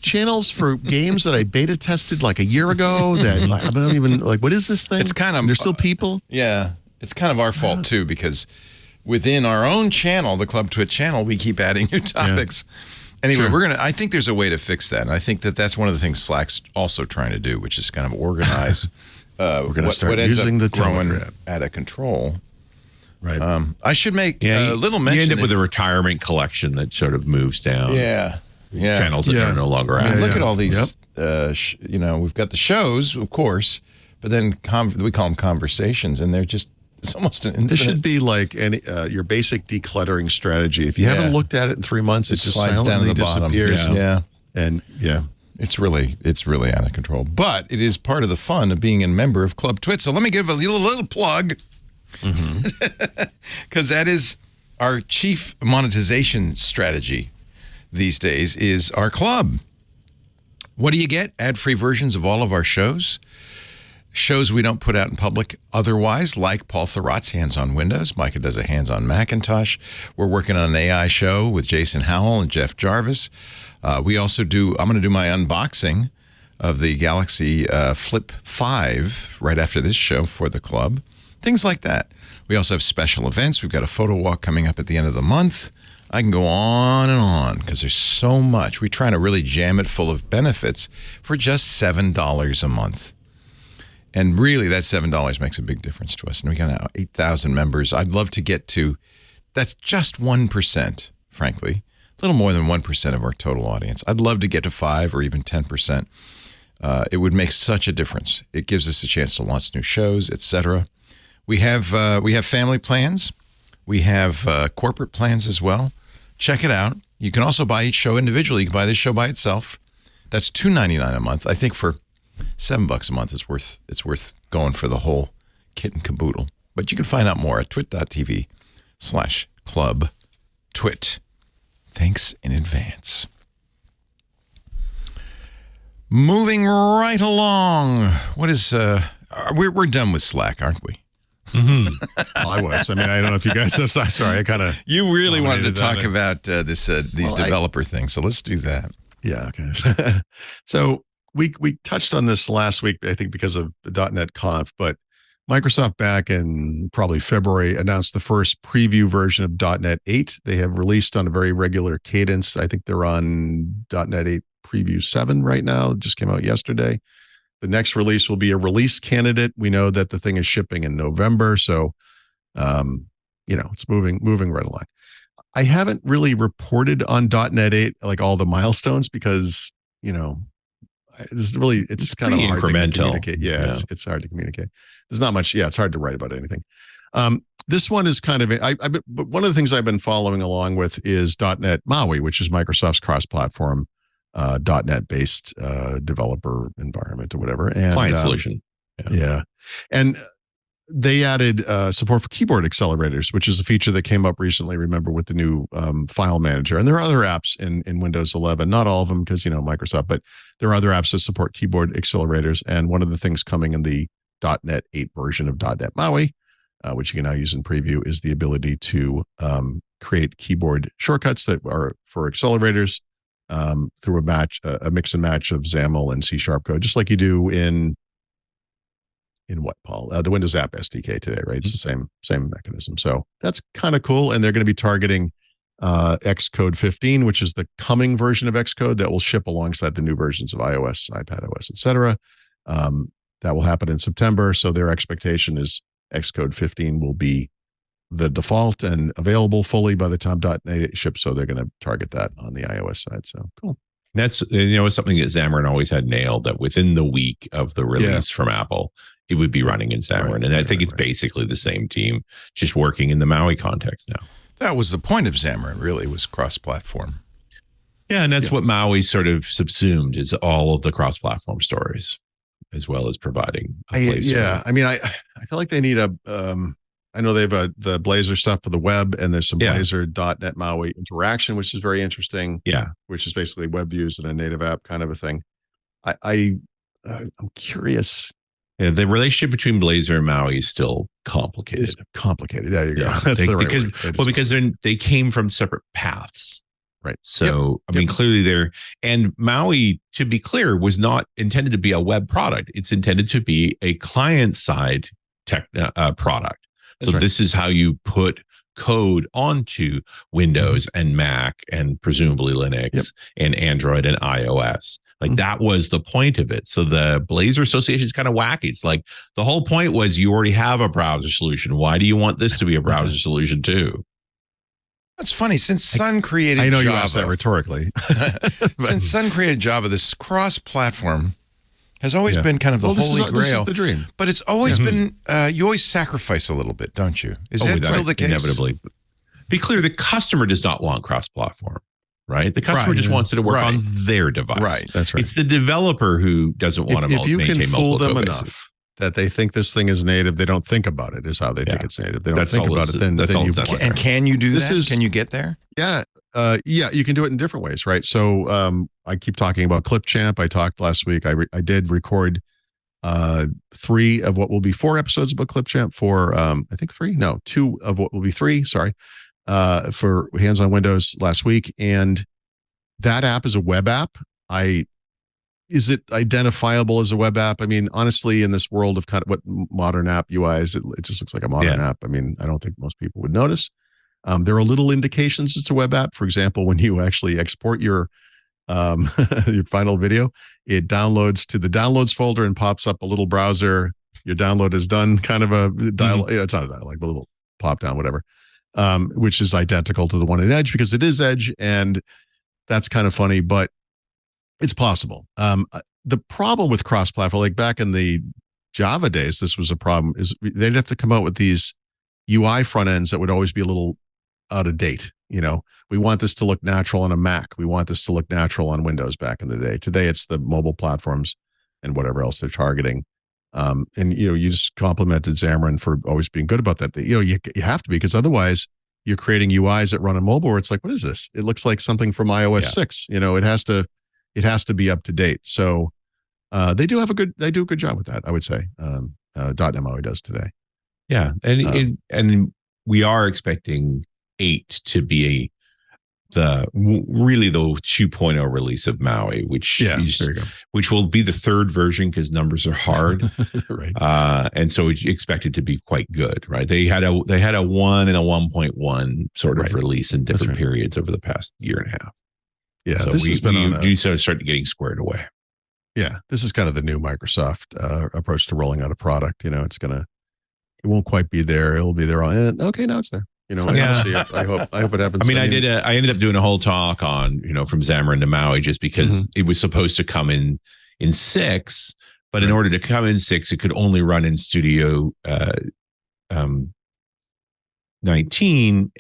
Speaker 5: channels for games that I beta tested like a year ago that I don't even, like, what is this thing?
Speaker 6: It's kind of...
Speaker 5: There's still people?
Speaker 6: Yeah, it's kind of our fault, too, because within our own channel, the Club Twit channel, we keep adding new topics. Yeah. Anyway, I think there's a way to fix that. And I think that's one of the things Slack's also trying to do, which is kind of organize
Speaker 5: we're going to start using the
Speaker 6: growing out of control.
Speaker 5: Right.
Speaker 6: I should make a little mention.
Speaker 4: You end up with a retirement collection that sort of moves down.
Speaker 6: Yeah.
Speaker 4: Channels that are no longer out.
Speaker 6: Look at all these, we've got the shows, of course, but then we call them conversations, and they're just, it's almost an infinite.
Speaker 5: This should be like your basic decluttering strategy. If you haven't looked at it in 3 months, it just
Speaker 6: slides down to the
Speaker 5: disappears.
Speaker 6: Bottom. Yeah.
Speaker 5: And
Speaker 6: it's really out of control. But it is part of the fun of being a member of Club Twit. So let me give a little plug, because that is our chief monetization strategy these days is our club. What do you get? Ad-free versions of all of our shows. Shows we don't put out in public otherwise, like Paul Thurrott's Hands on Windows. Micah does a Hands on Macintosh. We're working on an AI show with Jason Howell and Jeff Jarvis. We also I'm going to do my unboxing of the Galaxy Flip 5 right after this show for the club. Things like that. We also have special events. We've got a photo walk coming up at the end of the month. I can go on and on because there's so much. We're trying to really jam it full of benefits for just $7 a month. And really, that $7 makes a big difference to us. And we got now 8,000 members. I'd love to get to, that's just 1%, frankly. A little more than 1% of our total audience. I'd love to get to 5 or even 10%. It would make such a difference. It gives us a chance to launch new shows, etc. We have family plans. We have corporate plans as well. Check it out. You can also buy each show individually. You can buy this show by itself. That's $2.99 a month. I think for $7 a month, it's worth going for the whole kit and caboodle. But you can find out more at twit.tv/club-twit. Thanks in advance. Moving right along. What is we're done with Slack, aren't we?
Speaker 5: Well, I was. I mean, I don't know if you guys have. Sorry, I kind of.
Speaker 6: You really wanted to talk about these developer things, so let's do that.
Speaker 5: Yeah. Okay. So we touched on this last week, I think, because of the .NET Conf, but Microsoft back in probably February announced the first preview version of .NET 8. They have released on a very regular cadence. I think they're on .NET 8 Preview 7 right now. It just came out yesterday. The next release will be a release candidate. We know that the thing is shipping in November, so it's moving right along. I haven't really reported on .NET 8 like all the milestones because it's kind of hard
Speaker 4: incremental
Speaker 5: to communicate. Yeah. It's hard to communicate. There's not much. Yeah, it's hard to write about anything. This one is kind of but one of the things I've been following along with is .NET MAUI, which is Microsoft's cross-platform .NET based developer environment or whatever, and
Speaker 4: client solution.
Speaker 5: Yeah, and they added support for keyboard accelerators, which is a feature that came up recently. Remember, with the new file manager, and there are other apps in Windows 11. Not all of them because Microsoft, but there are other apps that support keyboard accelerators. And one of the things coming in the .NET 8 version of .NET MAUI, which you can now use in preview, is the ability to create keyboard shortcuts that are for accelerators through a mix and match of XAML and C# code, just like you do in what, Paul? The Windows App SDK today, right? It's the same mechanism. So that's kind of cool. And they're going to be targeting Xcode 15, which is the coming version of Xcode that will ship alongside the new versions of iOS, iPadOS, etc. That will happen in September. So their expectation is Xcode 15 will be the default and available fully by the time .NET ships. So they're going to target that on the iOS side. So cool.
Speaker 4: That's something that Xamarin always had nailed, that within the week of the release from Apple, it would be running in Xamarin. And I think it's basically the same team, just working in the MAUI context now.
Speaker 6: That was the point of Xamarin, really, was cross-platform.
Speaker 4: Yeah, and that's what MAUI sort of subsumed, is all of the cross-platform stories, as well as providing a place.
Speaker 5: I mean, I feel like they need I know they have the Blazor stuff for the web, and there's some Blazor.NET MAUI interaction, which is very interesting.
Speaker 4: Yeah,
Speaker 5: which is basically web views in a native app kind of a thing. I'm curious.
Speaker 4: Yeah, the relationship between Blazor and MAUI is still complicated.
Speaker 5: It's complicated. There you go.
Speaker 4: Yeah.
Speaker 5: That's the right word.
Speaker 4: Because they came from separate paths.
Speaker 5: Right.
Speaker 4: So, I mean, clearly and MAUI, to be clear, was not intended to be a web product. It's intended to be a client-side product. So this is how you put code onto Windows and Mac and presumably Linux and Android and iOS. Like that was the point of it. So the Blazor association is kind of wacky. It's like the whole point was you already have a browser solution. Why do you want this to be a browser solution too?
Speaker 6: That's funny. Since Sun created
Speaker 5: Java. I know
Speaker 6: Java,
Speaker 5: you asked that rhetorically.
Speaker 6: Since Sun created Java, this cross-platform has always been kind of the holy grail. This is
Speaker 5: the dream.
Speaker 6: But it's always been, you always sacrifice a little bit, don't you? Is that still the case?
Speaker 4: Inevitably. Be clear, the customer does not want cross-platform, right? The customer just wants it to work on their device.
Speaker 5: Right, that's right.
Speaker 4: It's the developer who doesn't want to maintain multiple
Speaker 5: If you can fool them
Speaker 4: code
Speaker 5: enough
Speaker 4: bases.
Speaker 5: That they think this thing is native, they don't think about it, is how they think it's native. They don't think about it, then you want it.
Speaker 6: And can you do that? Can you get there?
Speaker 5: Yeah. You can do it in different ways, right? So I keep talking about Clipchamp. I talked last week. I did record 3 of what will be 4 episodes about Clipchamp for I think 3. No, 2 of what will be 3. Sorry, for Hands on Windows last week, and that app is a web app. Is it identifiable as a web app? I mean, honestly, in this world of kind of what modern app UI is, it just looks like a modern app. I mean, I don't think most people would notice. There are little indications it's a web app. For example, when you actually export your your final video, it downloads to the downloads folder and pops up a little browser. Your download is done, kind of a dialogue. It's not a dialogue, but a little pop down, whatever, which is identical to the one in Edge because it is Edge, and that's kind of funny, but it's possible. The problem with cross-platform, like back in the Java days, this was a problem, is they'd have to come out with these UI front ends that would always be a little out of date. We want this to look natural on a Mac. We want this to look natural on Windows back in the day. Today, it's the mobile platforms and whatever else they're targeting. And you just complimented Xamarin for always being good about that. You have to be, because otherwise you're creating UIs that run on mobile where it's like, what is this? It looks like something from iOS 6. It has to be up to date. So they do a good job with that, I would say. .NET MAUI does today.
Speaker 4: Yeah, and we are expecting 8 to be really the 2.0 release of MAUI, which will be the third version because numbers are hard,
Speaker 5: right?
Speaker 4: And so we expect it to be quite good, right? They had a 1 and a 1.1 sort of release in different periods over the past year and a half.
Speaker 5: Yeah,
Speaker 4: so
Speaker 5: this has been
Speaker 4: we start getting squared away.
Speaker 5: Yeah, this is kind of the new Microsoft approach to rolling out a product. It won't quite be there. It'll be there. Okay, now it's there. I hope it happens.
Speaker 4: I ended up doing a whole talk on, from Xamarin to MAUI just because it was supposed to come in 6, but in order to come in 6, it could only run in Studio 19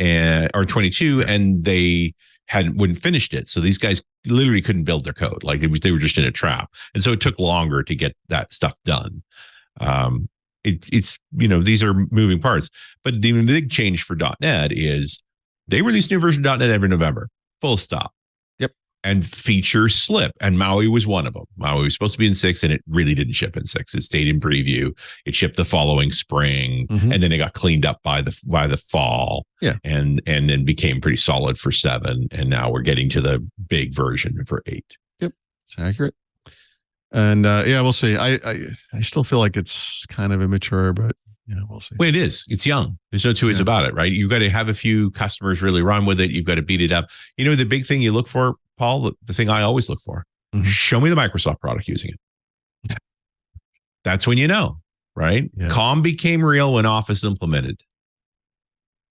Speaker 4: or 22, and they wouldn't finished it. So these guys literally couldn't build their code. Like they were just in a trap. And so it took longer to get that stuff done. It's these are moving parts, but the big change for .NET is they release new version of .NET every November, full stop.
Speaker 5: Yep.
Speaker 4: And features slip, and MAUI was one of them. MAUI was supposed to be in 6, and it really didn't ship in 6. It stayed in preview. It shipped the following spring, and then it got cleaned up by the fall.
Speaker 5: Yeah.
Speaker 4: And then became pretty solid for 7, and now we're getting to the big version for 8.
Speaker 5: Yep, it's accurate. And we'll see. I still feel like it's kind of immature, but we'll see.
Speaker 4: Well, it is. It's young. There's no two ways about it, right? You've got to have a few customers really run with it. You've got to beat it up. The big thing you look for, Paul, the thing I always look for, show me the Microsoft product using it. Yeah. That's when right? Yeah. COM became real when Office implemented.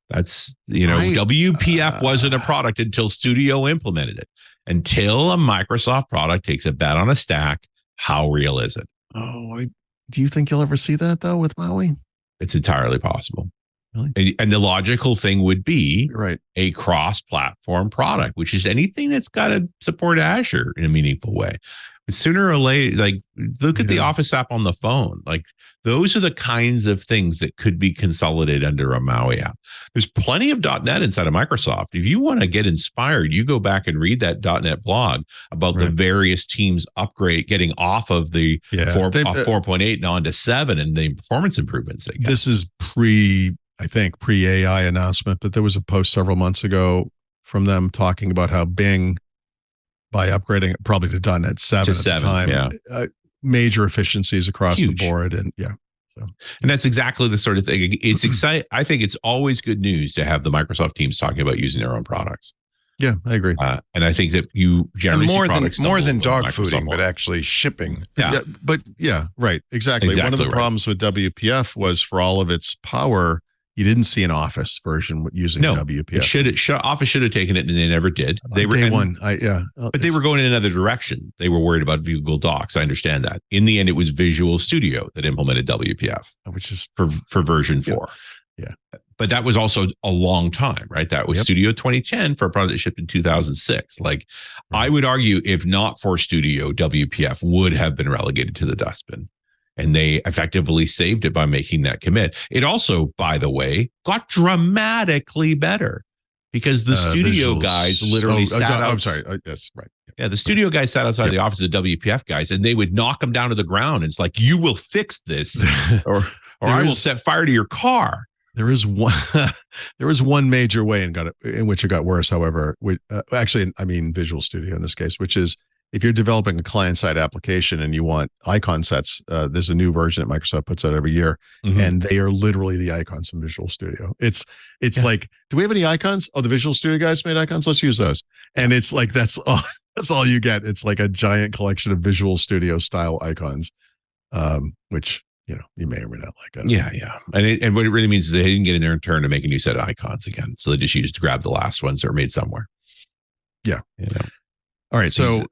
Speaker 4: That's, WPF wasn't a product until Studio implemented it. Until a Microsoft product takes a bet on a stack, how real is it?
Speaker 5: Do you think you'll ever see that, though, with MAUI?
Speaker 4: It's entirely possible.
Speaker 5: Really?
Speaker 4: And the logical thing would be
Speaker 5: right,
Speaker 4: a cross-platform product, which is anything that's got to support Azure in a meaningful way. But sooner or later, look at the Office app on the phone. Those are the kinds of things that could be consolidated under a MAUI app. There's plenty of .NET inside of Microsoft. If you want to get inspired, you go back and read that .NET blog about the various teams getting off of the 4.8 and on to 7 and the performance improvements they get.
Speaker 5: This is pre-AI announcement, but there was a post several months ago from them talking about how Bing, by upgrading it probably to .NET 7 at the time, major efficiencies across the board. And
Speaker 4: and that's exactly the sort of thing. It's exciting. I think it's always good news to have the Microsoft teams talking about using their own products.
Speaker 5: Yeah, I agree.
Speaker 4: And I think that you generally
Speaker 6: see more than dog fooding, but actually shipping.
Speaker 5: Right. Exactly. One of the problems with WPF was, for all of its power, you didn't see an Office version using WPF.
Speaker 4: Office should have taken it, and they never did. They were but they were going in another direction. They were worried about Google Docs. I understand that. In the end, it was Visual Studio that implemented WPF,
Speaker 5: which is
Speaker 4: for version 4.
Speaker 5: Yeah,
Speaker 4: but that was also a long time, right? That was Studio 2010 for a product that shipped in 2006. I would argue, if not for Studio, WPF would have been relegated to the dustbin. And they effectively saved it by making that commit. It also, by the way, got dramatically better because the Studio guys literally sat out.
Speaker 5: I'm sorry. That's right.
Speaker 4: Yeah, the Studio guys sat outside the office of the WPF guys, and they would knock them down to the ground. It's like, you will fix this, or I will set fire to your car.
Speaker 5: There is one major way in which it got worse. However, actually, I mean Visual Studio in this case, which is if you're developing a client-side application and you want icon sets, there's a new version that Microsoft puts out every year, and they are literally the icons from Visual Studio. It's like, do we have any icons? Oh, the Visual Studio guys made icons. Let's use those. And it's like that's all you get. It's like a giant collection of Visual Studio style icons, which you may or may not like.
Speaker 4: Yeah. And what it really means is they didn't get in there in turn to make a new set of icons again, so they just used to grab the last ones that were made somewhere.
Speaker 5: Yeah. All right. So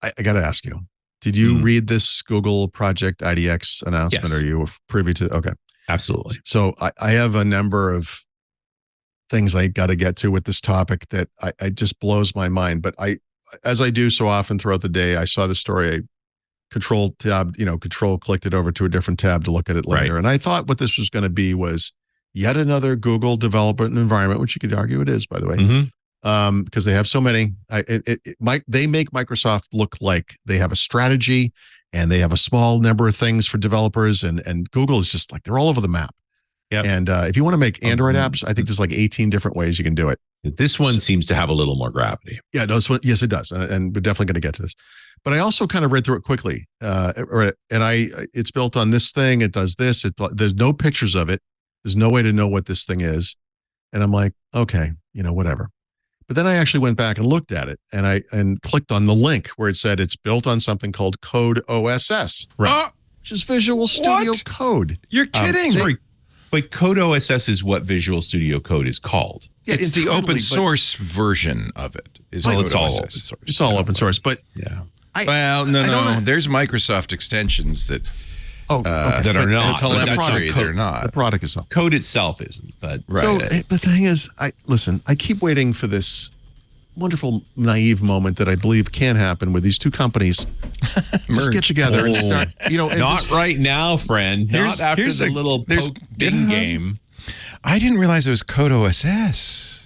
Speaker 5: I got to ask you, did you read this Google Project IDX announcement?
Speaker 4: Yes.
Speaker 5: Are you privy to? Okay.
Speaker 4: Absolutely.
Speaker 5: So I have a number of things I got to get to with this topic that I just blows my mind. But as I do so often throughout the day, I saw the story, I control clicked it over to a different tab to look at it later. Right. And I thought what this was going to be was yet another Google development environment, which you could argue it is, by the way. Because they have so many. They make Microsoft look like they have a strategy and they have a small number of things for developers, and Google is just like they're all over the map. Yep. And if you want to make Android apps, I think there's like 18 different ways you can do it.
Speaker 4: This one seems to have a little more gravity.
Speaker 5: Yeah, no, yes, it does, and we're definitely going to get to this. But I also kind of read through it quickly, and it's built on this thing. It does this. There's no pictures of it. There's no way to know what this thing is, and I'm like, okay, whatever. But then I actually went back and looked at it, and clicked on the link where it said it's built on something called Code OSS,
Speaker 4: right?
Speaker 5: Which is Visual Studio Code.
Speaker 6: You're kidding?
Speaker 4: Sorry, but Code OSS is what Visual Studio Code is called.
Speaker 6: Yeah, it's the open source version of it.
Speaker 4: It's all open source.
Speaker 5: It's all open source, but
Speaker 6: no. There's Microsoft extensions that.
Speaker 4: That are not.
Speaker 6: Telemetry, they're not.
Speaker 5: The product is not.
Speaker 4: Code itself isn't, but
Speaker 5: right. So, but the thing is, I keep waiting for this wonderful naive moment that I believe can happen where these two companies just get together and start.
Speaker 4: Not right now, friend. Not after the little Bing game.
Speaker 6: I didn't realize it was Code OSS.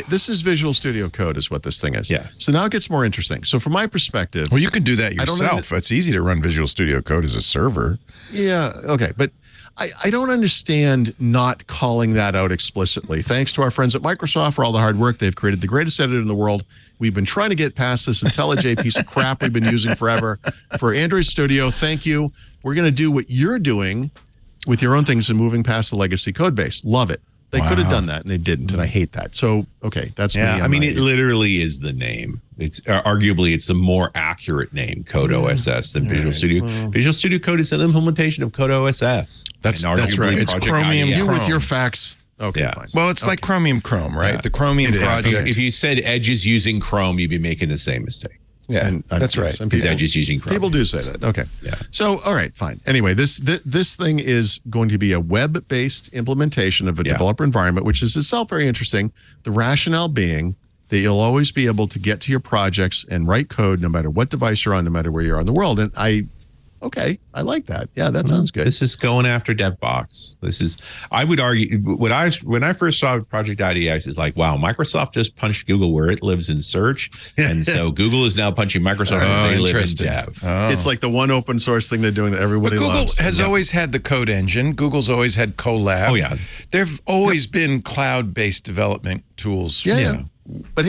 Speaker 5: This is Visual Studio Code is what this thing is.
Speaker 4: Yes.
Speaker 5: So now it gets more interesting. So from my perspective,
Speaker 6: well, you can do that yourself. It's easy to run Visual Studio Code as a server.
Speaker 5: Yeah. Okay. But I don't understand not calling that out explicitly. Thanks to our friends at Microsoft for all the hard work. They've created the greatest editor in the world. We've been trying to get past this IntelliJ piece of crap we've been using forever for Android Studio. Thank you. We're going to do what you're doing with your own things and moving past the legacy code base. Love it. They could have done that, and they didn't, and I hate that. So, okay, that's me.
Speaker 4: I mean, it literally is the name. It's arguably it's a more accurate name, Code OSS, than Visual Studio. Visual Studio Code is an implementation of Code OSS.
Speaker 6: That's right. It's Chromium
Speaker 5: Chrome.
Speaker 6: Chrome.
Speaker 5: With your facts. Okay,
Speaker 4: yeah.
Speaker 5: fine.
Speaker 6: Well, it's like Chromium Chrome, right? Yeah. The Chromium project.
Speaker 4: If you said Edge is using Chrome, you'd be making the same mistake.
Speaker 6: Yeah, and that's right.
Speaker 4: Because Edge is using Chrome.
Speaker 5: People do say that. Okay.
Speaker 4: Yeah.
Speaker 5: So, all right, fine. Anyway, this thing is going to be a web-based implementation of a developer environment, which is itself very interesting. The rationale being that you'll always be able to get to your projects and write code no matter what device you're on, no matter where you are in the world. And I like that. Yeah, that sounds good.
Speaker 4: This is going after DevBox. I would argue, when I first saw Project IDX, is like, wow, Microsoft just punched Google where it lives in search. And so Google is now punching Microsoft where they live in dev.
Speaker 5: Oh. It's like the one open source thing they're doing that everybody loves.
Speaker 6: Google has always had the code engine. Google's always had Colab.
Speaker 4: Oh, yeah.
Speaker 6: There've always been cloud-based development tools.
Speaker 5: Yeah. But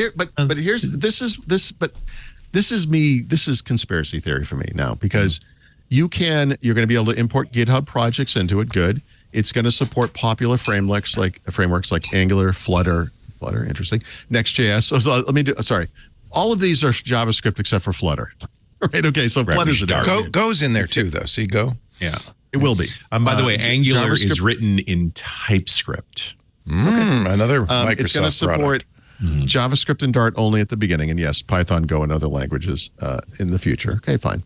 Speaker 5: this is conspiracy theory for me now, because you're going to be able to import GitHub projects into it. Good. It's going to support popular frameworks like Angular, Flutter, interesting. Next.js. Sorry. All of these are JavaScript except for Flutter. Right. Okay. So Flutter's
Speaker 6: Go's in there too, though. See, Go.
Speaker 4: Yeah.
Speaker 5: It will be.
Speaker 4: By the way, Angular is written in TypeScript.
Speaker 6: Another Microsoft
Speaker 5: it's going to support JavaScript and Dart only at the beginning, and yes, Python, Go, and other languages in the future. Okay, fine.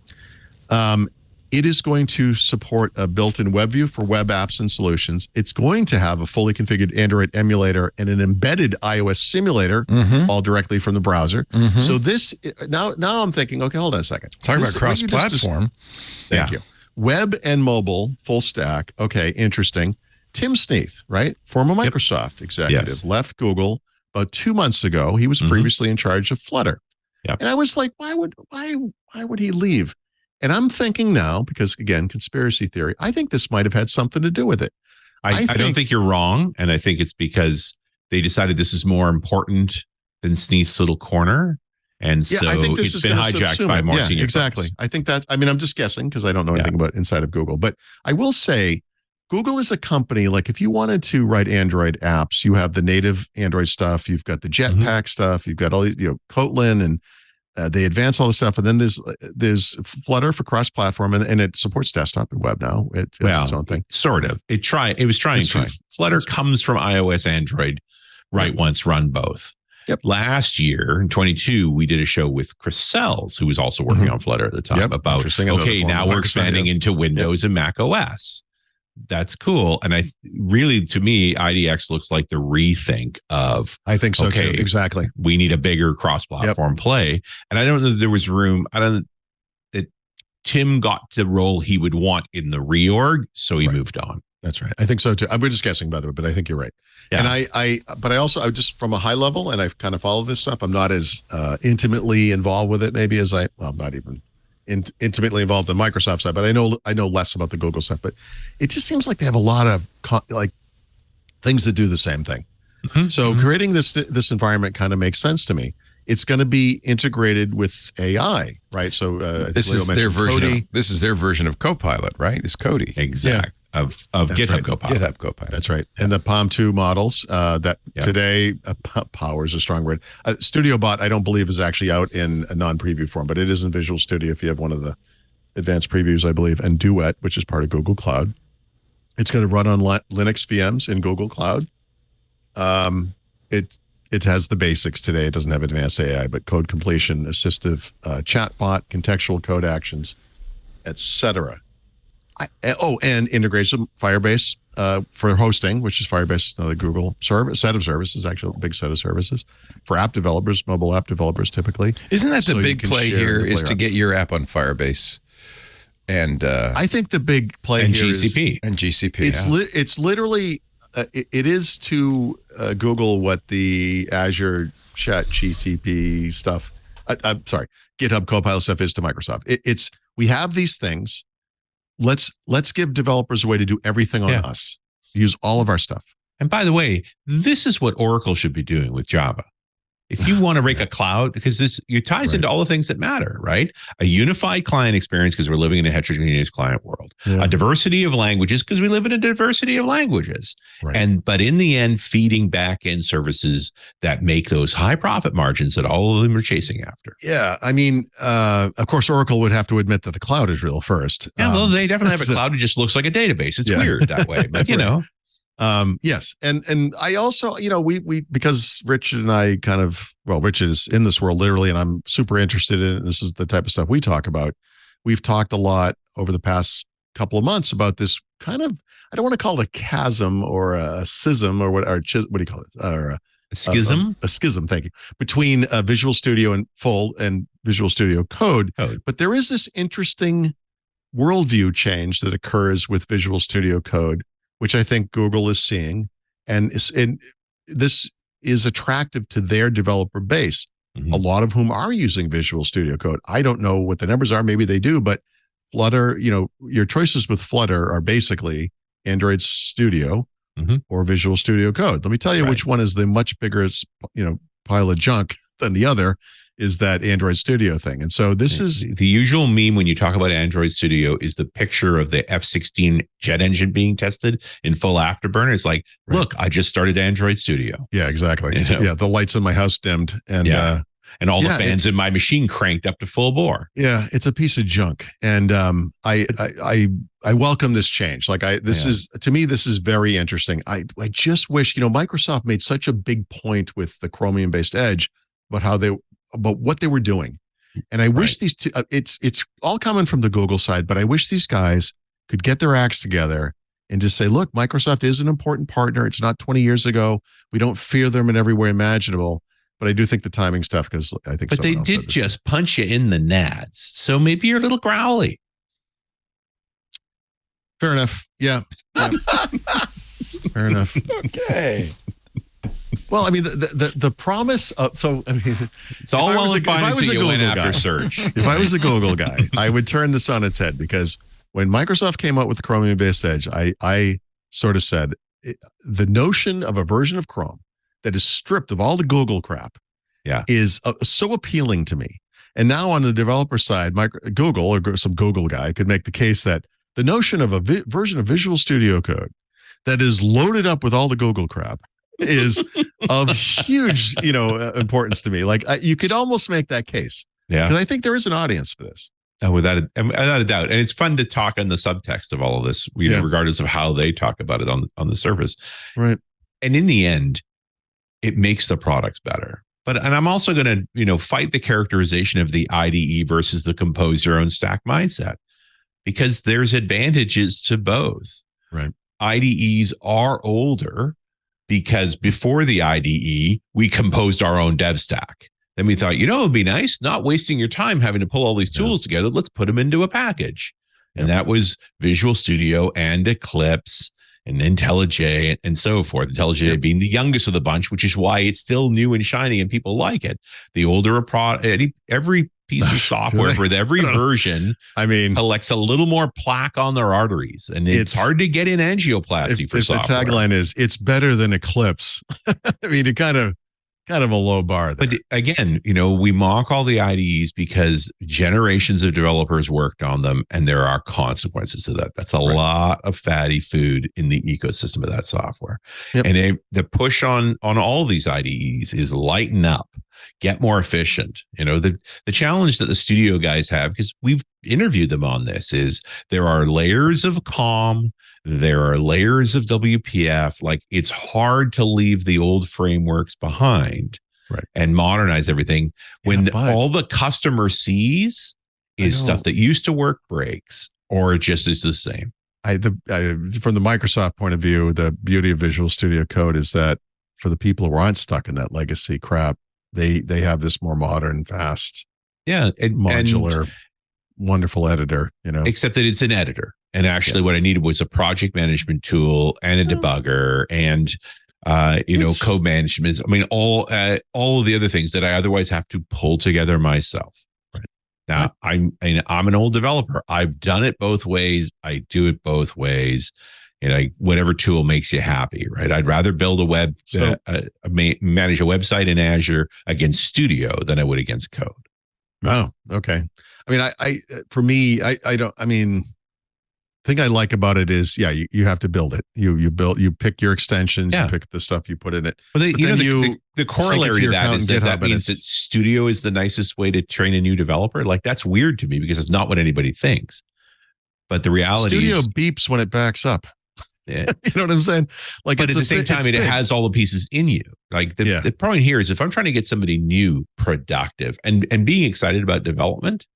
Speaker 5: It is going to support a built-in web view for web apps and solutions. It's going to have a fully configured Android emulator and an embedded iOS simulator, all directly from the browser. So this now I'm thinking, okay, hold on a second.
Speaker 6: Talking about cross-platform.
Speaker 5: Thank you. Web and mobile, full stack. Okay, interesting. Tim Sneath, right? Former Microsoft executive, left Google about 2 months ago. He was previously in charge of Flutter. And I was like, why would he leave? And I'm thinking now, because again, conspiracy theory, I think this might have had something to do with it.
Speaker 4: I don't think you're wrong. And I think it's because they decided this is more important than Sneath's little corner. And so
Speaker 5: I think
Speaker 4: it's been hijacked by more senior
Speaker 5: exactly.
Speaker 4: folks.
Speaker 5: I think that's, I mean, I'm just guessing because I don't know anything about inside of Google, but I will say Google is a company, like if you wanted to write Android apps, you have the native Android stuff, you've got the Jetpack stuff, you've got all these, Kotlin, and they advance all the stuff. And then there's Flutter for cross-platform, and it supports desktop and web now. It's its own thing.
Speaker 4: Sort of. It was trying to. Flutter comes from iOS, Android, write once, run both.
Speaker 5: Yep.
Speaker 4: Last year in 22, we did a show with Chris Sells, who was also working on Flutter at the time, about, okay, now we're expanding into Windows and Mac OS. That's cool. And to me, IDX looks like the rethink of,
Speaker 5: I think so too. Exactly.
Speaker 4: We need a bigger cross-platform play. And I don't know that there was room. That Tim got the role he would want in the reorg. So he moved on.
Speaker 5: That's right. I think so too. We're just guessing, by the way, but I think you're right. Yeah. And I just from a high level, and I've kind of followed this stuff. I'm not as intimately involved with it, maybe as I'm not even intimately involved in Microsoft side, but I know less about the Google stuff. But it just seems like they have a lot of things that do the same thing. So creating this this environment kind of makes sense to me. It's going to be integrated with AI, right? So
Speaker 6: this is their version. This is their version of Copilot, right? It's Cody.
Speaker 4: Exactly. Yeah. Of GitHub Copilot.
Speaker 6: GitHub Copilot.
Speaker 5: That's right. And the Palm 2 models today, power is a strong word. Studio Bot, I don't believe, is actually out in a non-preview form, but it is in Visual Studio if you have one of the advanced previews, I believe, and Duet, which is part of Google Cloud. It's going to run on Linux VMs in Google Cloud. It has the basics today. It doesn't have advanced AI, but code completion, assistive chatbot, contextual code actions, etc. And integration Firebase for hosting, which is Firebase, another Google set of services, actually a big set of services for app developers, mobile app developers typically.
Speaker 6: Isn't that the big play here is to get your app on Firebase? And
Speaker 5: I think the big play
Speaker 4: and
Speaker 5: here
Speaker 4: GCP.
Speaker 6: And GCP.
Speaker 5: It's literally it is to Google what the Azure Chat GTP stuff. I'm sorry, GitHub Copilot stuff is to Microsoft. We have these things. Let's give developers a way to do everything on us. Use all of our stuff.
Speaker 4: And by the way, this is what Oracle should be doing with Java. If you want to break a cloud, because it ties into all the things that matter, right? A unified client experience because we're living in a heterogeneous client world. A diversity of languages because we live in a diversity of languages. Right. But in the end, feeding back end services that make those high profit margins that all of them are chasing after.
Speaker 5: Yeah. I mean, of course, Oracle would have to admit that the cloud is real first.
Speaker 4: Yeah, well, they definitely have a cloud that just looks like a database. It's weird that way, but you know.
Speaker 5: Yes. And I also, we because Rich and I Rich is in this world literally, and I'm super interested in it. This is the type of stuff we talk about. We've talked a lot over the past couple of months about this kind of, I don't want to call it a chasm or a schism or what do you call it? Or
Speaker 4: a schism?
Speaker 5: A schism, thank you. Between Visual Studio and Visual Studio Code. But there is this interesting worldview change that occurs with Visual Studio Code, which I think Google is seeing, and this is attractive to their developer base, a lot of whom are using Visual Studio Code. I don't know what the numbers are, maybe they do, but Flutter, your choices with Flutter are basically Android Studio or Visual Studio Code. Let me tell you which one is the much bigger, pile of junk than the other. Is that Android Studio thing. And so this is
Speaker 4: the usual meme when you talk about Android Studio is the picture of the F-16 jet engine being tested in full afterburner. It's like, look, I just started Android Studio.
Speaker 5: Yeah, exactly. Yeah, the lights in my house dimmed and
Speaker 4: and all the fans in my machine cranked up to full bore.
Speaker 5: Yeah, it's a piece of junk. And I welcome this change. To me, this is very interesting. I just wish, Microsoft made such a big point with the Chromium-based Edge about what they were doing. And I wish these two, it's all coming from the Google side, but I wish these guys could get their acts together and just say, look, Microsoft is an important partner. It's not 20 years ago. We don't fear them in every way imaginable, but I do think the timing stuff, because I think
Speaker 4: but they did just punch you in the nads. So maybe you're a little growly.
Speaker 5: Fair enough. Yeah. Fair enough.
Speaker 6: Okay.
Speaker 5: Well, I mean, the promise of,
Speaker 4: it's all well and fine until you went after search.
Speaker 5: If I was a Google guy, I would turn this on its head, because when Microsoft came out with the Chromium-based Edge, I sort of said the notion of a version of Chrome that is stripped of all the Google crap is so appealing to me. And now on the developer side, Google or some Google guy could make the case that the notion of a version of Visual Studio Code that is loaded up with all the Google crap is of huge, importance to me. Like you could almost make that case.
Speaker 4: Yeah.
Speaker 5: Because I think there is an audience for this.
Speaker 4: Without a doubt. And it's fun to talk on the subtext of all of this, regardless of how they talk about it on the surface.
Speaker 5: Right.
Speaker 4: And in the end, it makes the products better. And I'm also going to, fight the characterization of the IDE versus the compose your own stack mindset, because there's advantages to both.
Speaker 5: Right.
Speaker 4: IDEs are older because before the IDE, we composed our own dev stack. Then we thought, it would be nice not wasting your time having to pull all these tools together. Let's put them into a package. And that was Visual Studio and Eclipse and IntelliJ and so forth. IntelliJ being the youngest of the bunch, which is why it's still new and shiny and people like it. The older every piece of software with every version, collects a little more plaque on their arteries, and it's hard to get in angioplasty for software.
Speaker 5: The tagline is, it's better than Eclipse. It kind of a low bar there.
Speaker 4: But again, we mock all the IDEs because generations of developers worked on them, and there are consequences to that. That's a lot of fatty food in the ecosystem of that software. Yep. And the push on all these IDEs is lighten up, get more efficient. The challenge that the studio guys have, because we've interviewed them on this, is there are layers of COM, there are layers of WPF. Like, it's hard to leave the old frameworks behind and modernize everything when all the customer sees is stuff that used to work breaks or just is the same.
Speaker 5: From the Microsoft point of view, the beauty of Visual Studio Code is that for the people who aren't stuck in that legacy crap, they have this more modern, fast, modular, wonderful editor.
Speaker 4: Except that it's an editor. And actually, what I needed was a project management tool and a debugger and code management. All of the other things that I otherwise have to pull together myself.
Speaker 5: Right.
Speaker 4: Now, I'm an old developer. I've done it both ways. I do it both ways. Whatever tool makes you happy, right? I'd rather build manage a website in Azure against Studio than I would against code.
Speaker 5: Oh, okay. The thing I like about it is, you have to build it. You pick your extensions, you pick the stuff you put in it.
Speaker 4: Well, the corollary to that is that means that Studio is the nicest way to train a new developer. Like, that's weird to me because it's not what anybody thinks. But the reality
Speaker 5: Studio
Speaker 4: is,
Speaker 5: beeps when it backs up.
Speaker 4: Yeah.
Speaker 5: You know what I'm saying? Like,
Speaker 4: but at the same time, it has all the pieces in you. Like the point here is, if I'm trying to get somebody new, productive, and being excited about development,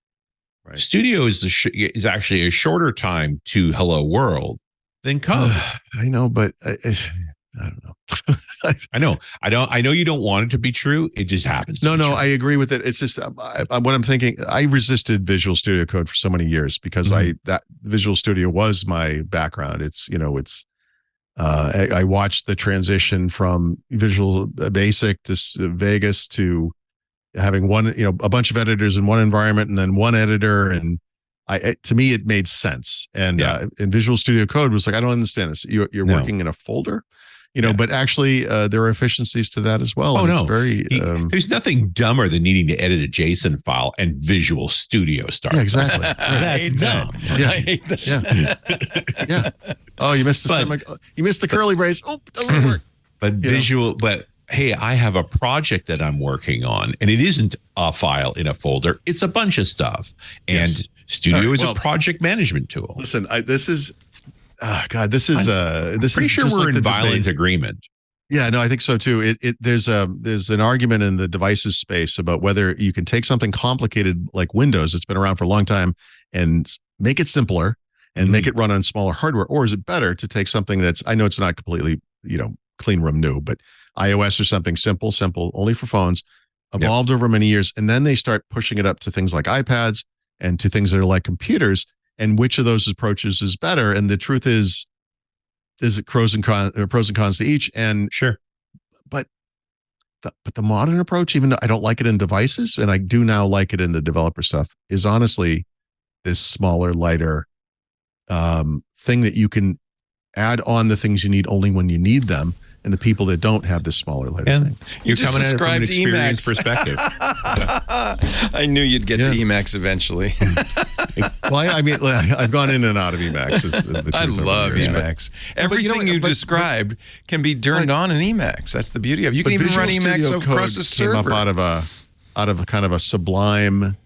Speaker 4: Studio is actually a shorter time to hello world than code.
Speaker 5: I know, but I don't know.
Speaker 4: I know you don't want it to be true. It just happens.
Speaker 5: No, I agree with it. It's just what I'm thinking. I resisted Visual Studio Code for so many years because that Visual Studio was my background. I watched the transition from Visual Basic to Vegas to having a bunch of editors in one environment and then one editor. And to me, it made sense. And Visual Studio Code was like, I don't understand this. You're working in a folder, but actually there are efficiencies to that as well.
Speaker 4: Oh,
Speaker 5: It's very,
Speaker 4: there's nothing dumber than needing to edit a JSON file and Visual Studio starts.
Speaker 5: Yeah, exactly.
Speaker 4: That's dumb.
Speaker 5: Yeah. Oh, you missed you missed the curly brace. Oh, doesn't work.
Speaker 4: But hey, I have a project that I'm working on, and it isn't a file in a folder. It's a bunch of stuff. And Studio is a project management tool.
Speaker 5: Listen, this is
Speaker 4: pretty sure we're in violent agreement.
Speaker 5: Yeah, no, I think so too. There's an argument in the devices space about whether you can take something complicated like Windows, it's been around for a long time, and make it simpler and make it run on smaller hardware, or is it better to take something that's, I know it's not completely, clean room new, but iOS or something simple, only for phones, evolved over many years, and then they start pushing it up to things like iPads and to things that are like computers, and which of those approaches is better? And the truth is it pros and cons to each? And
Speaker 4: sure,
Speaker 5: but the modern approach, even though I don't like it in devices, and I do now like it in the developer stuff, is honestly this smaller, lighter thing that you can add on the things you need only when you need them, and the people that don't have this smaller, lighter thing.
Speaker 4: You're
Speaker 6: just
Speaker 4: coming at it from an
Speaker 6: described
Speaker 4: experience
Speaker 6: Emacs.
Speaker 4: perspective.
Speaker 6: I knew you'd get to Emacs eventually.
Speaker 5: Well, I mean, I've gone in and out of Emacs. Is the
Speaker 6: I
Speaker 5: truth over
Speaker 6: love
Speaker 5: here.
Speaker 6: Emacs.
Speaker 5: But
Speaker 6: Everything you
Speaker 5: but
Speaker 6: described can be turned on in Emacs. That's the beauty of it. You can even
Speaker 5: Visual
Speaker 6: run Emacs
Speaker 5: Studio
Speaker 6: across
Speaker 5: Code
Speaker 6: a server.
Speaker 5: came up out of a kind of a Sublime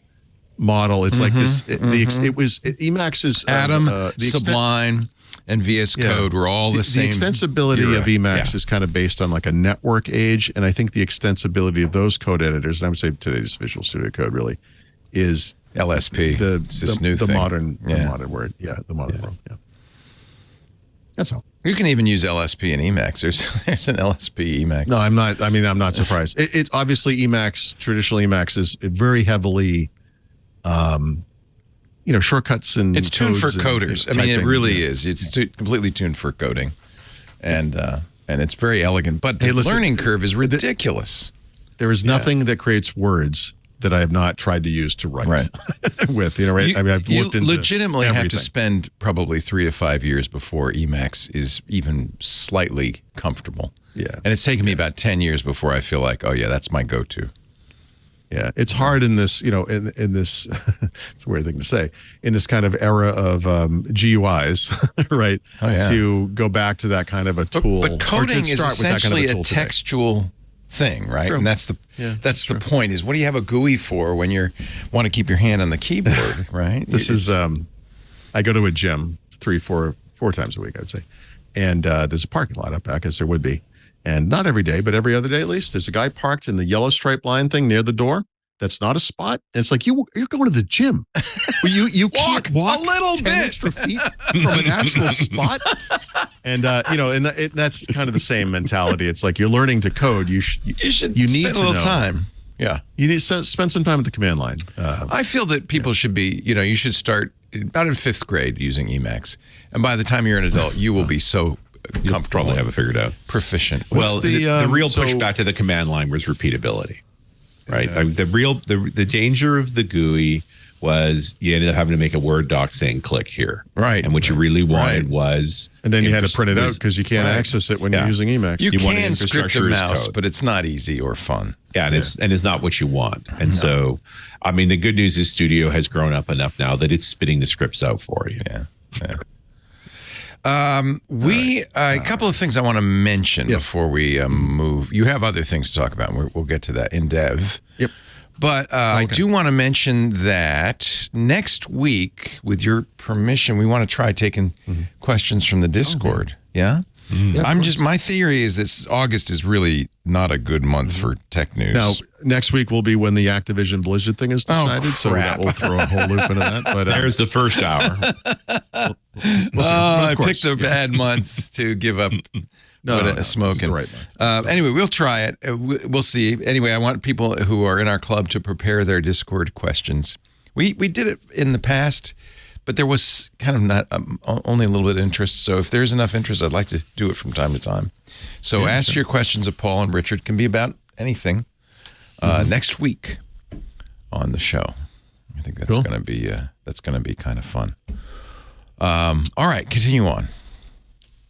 Speaker 5: model. It's like this. Emacs is
Speaker 6: Atom,
Speaker 5: the
Speaker 6: Sublime, and VS Code were all the same.
Speaker 5: The extensibility of
Speaker 6: era.
Speaker 5: Emacs is kind of based on like a network age, and I think the extensibility of those code editors, and I would say today's Visual Studio Code really is
Speaker 6: LSP. It's this new thing.
Speaker 5: modern word. Yeah, the modern world. Yeah, that's all.
Speaker 6: You can even use LSP in Emacs. There's an LSP Emacs.
Speaker 5: No, I'm not. I mean, I'm not surprised. It's obviously Emacs. Traditional Emacs is very heavily, shortcuts and
Speaker 6: it's tuned for
Speaker 5: codes and
Speaker 6: coders. I mean, it
Speaker 5: typing,
Speaker 6: really is. It's completely tuned for coding, and it's very elegant. But the learning curve is ridiculous.
Speaker 5: There is nothing that creates words that I have not tried to use to write with. Right? I mean, I've looked into
Speaker 6: legitimately
Speaker 5: everything.
Speaker 6: have to spend probably 3 to 5 years before Emacs is even slightly comfortable.
Speaker 5: Yeah,
Speaker 6: and it's taken me about 10 years before I feel like, oh yeah, that's my go-to.
Speaker 5: Yeah, it's hard in this, in this, it's a weird thing to say, in this kind of era of GUIs, right?
Speaker 6: Oh, yeah.
Speaker 5: To go back to that kind of a tool.
Speaker 6: But coding is essentially a
Speaker 5: tool today.
Speaker 6: textual thing, right?
Speaker 5: True.
Speaker 6: And that's the point is, what do you have a GUI for when you want to keep your hand on the keyboard, right?
Speaker 5: This is, I go to a gym 4 times a week, I'd say. And there's a parking lot up back, as there would be. And not every day, but every other day at least, there's a guy parked in the yellow stripe line thing near the door. That's not a spot. And it's like, you're going to the gym. Well, you can't walk
Speaker 6: a little
Speaker 5: 10
Speaker 6: bit
Speaker 5: extra feet from an actual spot. And, that's kind of the same mentality. It's like you're learning to code. You need
Speaker 6: spend
Speaker 5: to
Speaker 6: a little
Speaker 5: know.
Speaker 6: time. Yeah.
Speaker 5: You need to spend some time at the command line.
Speaker 6: I feel that people should be, you should start about in 5th grade using Emacs. And by the time you're an adult, you will be so
Speaker 4: You'll
Speaker 6: comfortable.
Speaker 4: probably have it figured out.
Speaker 6: Proficient.
Speaker 4: Well, the real pushback to the command line was repeatability, right? The danger of the GUI was you ended up having to make a Word doc saying click here,
Speaker 6: right?
Speaker 4: And what you really wanted was,
Speaker 5: and then you had to print it out because you can't access it when you're using Emacs.
Speaker 6: You
Speaker 4: wanted
Speaker 6: can script a
Speaker 4: infrastructure as
Speaker 6: mouse,
Speaker 4: code.
Speaker 6: but it's not easy or fun.
Speaker 4: Yeah, and it's not what you want. And so, I mean, the good news is Studio has grown up enough now that it's spitting the scripts out for you.
Speaker 6: Yeah. A couple of things I want to mention before we move. You have other things to talk about, and we'll get to that in dev.
Speaker 5: Yep.
Speaker 6: But I do want to mention that next week, with your permission, we want to try taking questions from the Discord. Yeah? My theory is that August is really not a good month for tech news.
Speaker 5: Now, next week will be when the Activision Blizzard thing is decided, so that will throw a whole loop into that. But
Speaker 4: there's the first hour.
Speaker 6: I picked a bad month to give up smoking.
Speaker 5: Right month.
Speaker 6: Anyway, we'll try it. We'll see. Anyway, I want people who are in our club to prepare their Discord questions. We did it in the past, but there was kind of not only a little bit of interest. So if there's enough interest, I'd like to do it from time to time. So ask your questions of Paul and Richard. Can be about anything. Next week on the show. I think that's going to be kind of fun. All right, continue on.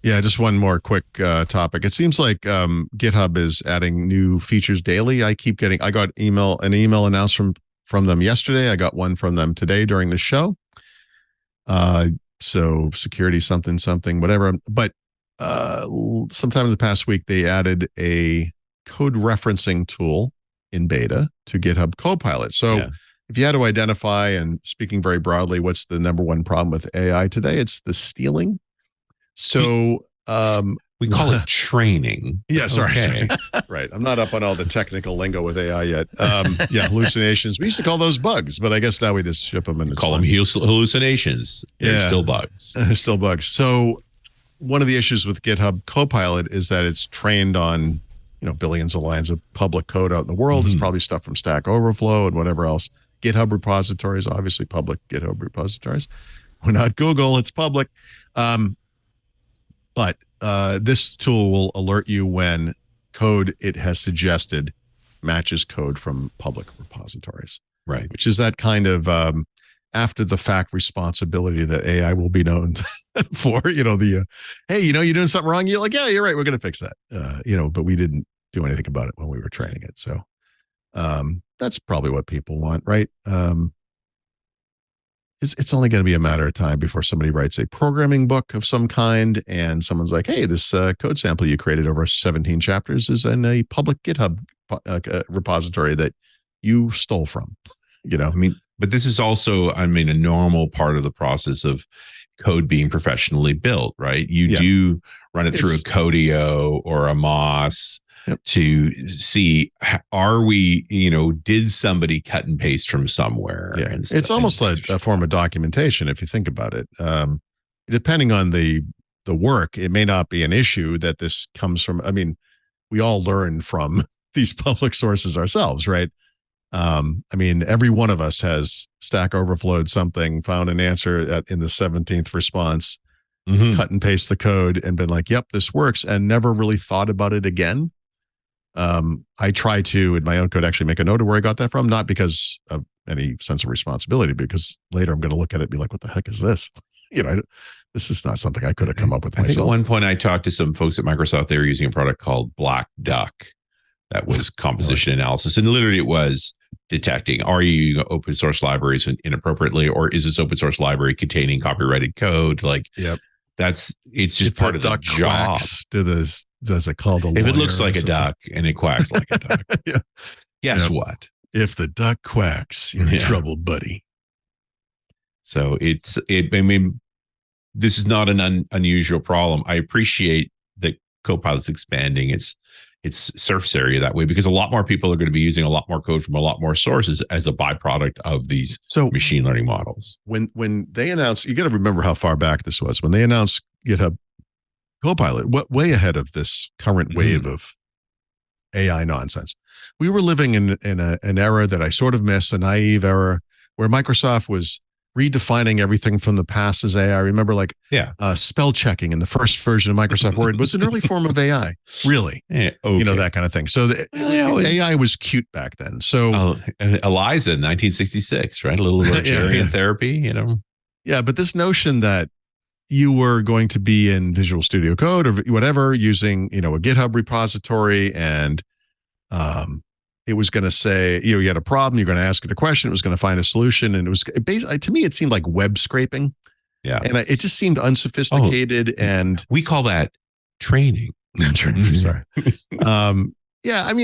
Speaker 5: Yeah, just one more quick topic. It seems like GitHub is adding new features daily. I got an email announced from them yesterday. I got one from them today during the show. So security something, whatever. But sometime in the past week, they added a code referencing tool in beta to GitHub Copilot. So if you had to identify, and speaking very broadly, what's the number one problem with AI today? It's the stealing. So
Speaker 4: we call it training.
Speaker 5: Yeah, sorry. Right. I'm not up on all the technical lingo with AI yet. Hallucinations. We used to call those bugs, but I guess now we just ship them and
Speaker 4: call them hallucinations. They're still bugs.
Speaker 5: Still bugs. So one of the issues with GitHub Copilot is that it's trained on billions of lines of public code out in the world. It's probably stuff from Stack Overflow and whatever else. GitHub repositories, obviously public GitHub repositories. We're not Google, it's public. But this tool will alert you when code it has suggested matches code from public repositories.
Speaker 4: Right.
Speaker 5: Which is that kind of after the fact responsibility that AI will be known for, hey, you're doing something wrong. You're like, yeah, you're right. We're going to fix that. But we didn't do anything about it when we were training it. So that's probably what people want, right? It's only going to be a matter of time before somebody writes a programming book of some kind and someone's like, hey, this code sample you created over 17 chapters is in a public GitHub repository that you stole from,
Speaker 4: But this is also, a normal part of the process of code being professionally built, right? You do run it through a Codio or a Moss to see, are we, did somebody cut and paste from somewhere?
Speaker 5: Yeah, it's almost like a form of documentation if you think about it. Depending on the work, it may not be an issue that this comes from. We all learn from these public sources ourselves, right? Every one of us has Stack Overflowed something, found an answer in the 17th response, cut and paste the code and been like, yep, this works, and never really thought about it again. I try to, in my own code, actually make a note of where I got that from, not because of any sense of responsibility, because later I'm going to look at it and be like, what the heck is this? This is not something I could have come up with myself.
Speaker 4: I think at one point I talked to some folks at Microsoft. They were using a product called Black Duck that was composition analysis. And literally it was detecting, are you using open source libraries inappropriately, or is this open source library containing copyrighted code? It's just part of the job.
Speaker 5: Does it call the lawyer?
Speaker 4: If it looks like a duck and it quacks like a duck, guess what?
Speaker 5: If the duck quacks, you're in trouble, buddy.
Speaker 4: So this is not an unusual problem. I appreciate that Copilot's expanding its surface area that way, because a lot more people are going to be using a lot more code from a lot more sources as a byproduct of these machine learning models.
Speaker 5: When they announced, you got to remember how far back this was, when they announced GitHub Copilot, way ahead of this current wave of AI nonsense. We were living in an era that I sort of miss, a naive era where Microsoft was redefining everything from the past as AI. I remember spell checking in the first version of Microsoft Word was an early form of AI, really. That kind of thing. So AI was cute back then. So
Speaker 4: Eliza in 1966, right? A little libertarian therapy,
Speaker 5: Yeah, but this notion that you were going to be in Visual Studio Code or whatever using, a GitHub repository, and it was going to say, you had a problem, you're going to ask it a question, it was going to find a solution. And it was basically, to me, it seemed like web scraping. Yeah. And it just seemed unsophisticated. And
Speaker 4: we call that training.
Speaker 5: Sorry.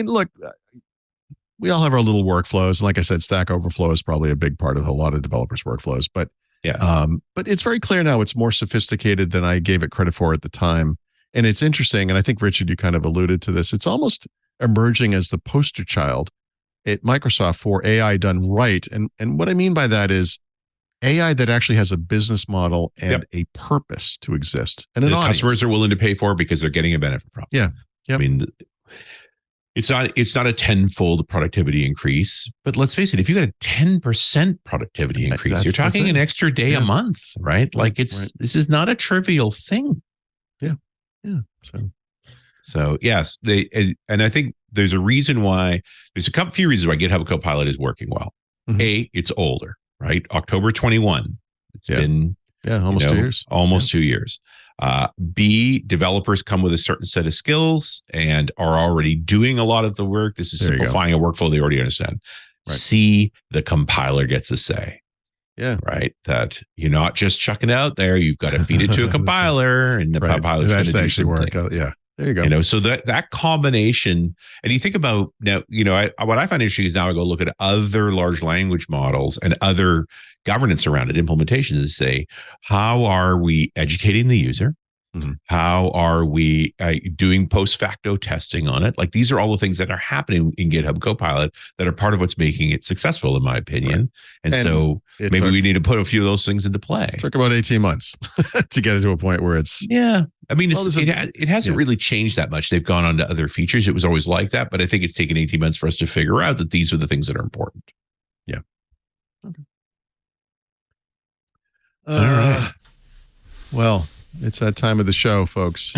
Speaker 5: Look, we all have our little workflows. And like I said, Stack Overflow is probably a big part of a lot of developers' workflows. But but it's very clear now it's more sophisticated than I gave it credit for at the time. And it's interesting. And I think, Richard, you kind of alluded to this. It's almost emerging as the poster child at Microsoft for AI done right. And what I mean by that is AI that actually has a business model and a purpose to exist. And
Speaker 4: customers are willing to pay for because they're getting a benefit from it.
Speaker 5: Yeah. Yep.
Speaker 4: It's not a tenfold productivity increase, but let's face it, if you got a 10% productivity increase, you're talking an extra day a month, right? This is not a trivial thing.
Speaker 5: Yeah. Yeah.
Speaker 4: So yes, and I think there's a reason why. There's a few reasons why GitHub Copilot is working well. A, it's older, right? October 21. It's been
Speaker 5: almost 2 years.
Speaker 4: Almost 2 years. B, developers come with a certain set of skills and are already doing a lot of the work. This is simplifying a workflow they already understand. Right. C, the compiler gets a say.
Speaker 5: Yeah.
Speaker 4: Right. That you're not just chucking it out there. You've got to feed it to a compiler, and the compiler's going to do some things.
Speaker 5: Yeah. There you go.
Speaker 4: So that combination, and you think about now, what I find interesting is now I go look at other large language models and other governance around it, implementations, and say, how are we educating the user? Mm-hmm. How are we doing post facto testing on it? Like, these are all the things that are happening in GitHub Copilot that are part of what's making it successful, in my opinion. Right. And so maybe we need to put a few of those things into play.
Speaker 5: It took about 18 months to get it to a point where it's...
Speaker 4: Yeah. I mean, it hasn't really changed that much. They've gone on to other features. It was always like that, but I think it's taken 18 months for us to figure out that these are the things that are important.
Speaker 5: Yeah. Okay.
Speaker 4: All right.
Speaker 5: Well, It's that time of the show, folks.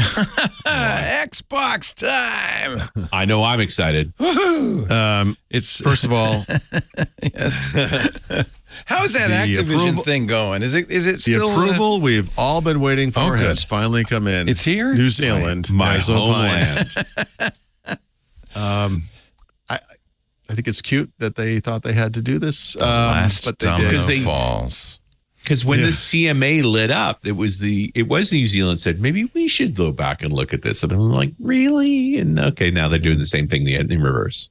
Speaker 6: Xbox time.
Speaker 4: I know I'm excited.
Speaker 6: It's
Speaker 5: first of all,
Speaker 6: how's that Activision thing going? Is it still
Speaker 5: the approval we've all been waiting for has finally come in?
Speaker 6: It's here.
Speaker 5: New Zealand,
Speaker 4: my homeland.
Speaker 5: I think it's cute that they thought they had to do this.
Speaker 6: Last
Speaker 5: but they did.
Speaker 6: falls.
Speaker 4: Because when the CMA lit up, it was New Zealand said, maybe we should go back and look at this. And I'm like, really? And okay, now they're doing the same thing in reverse.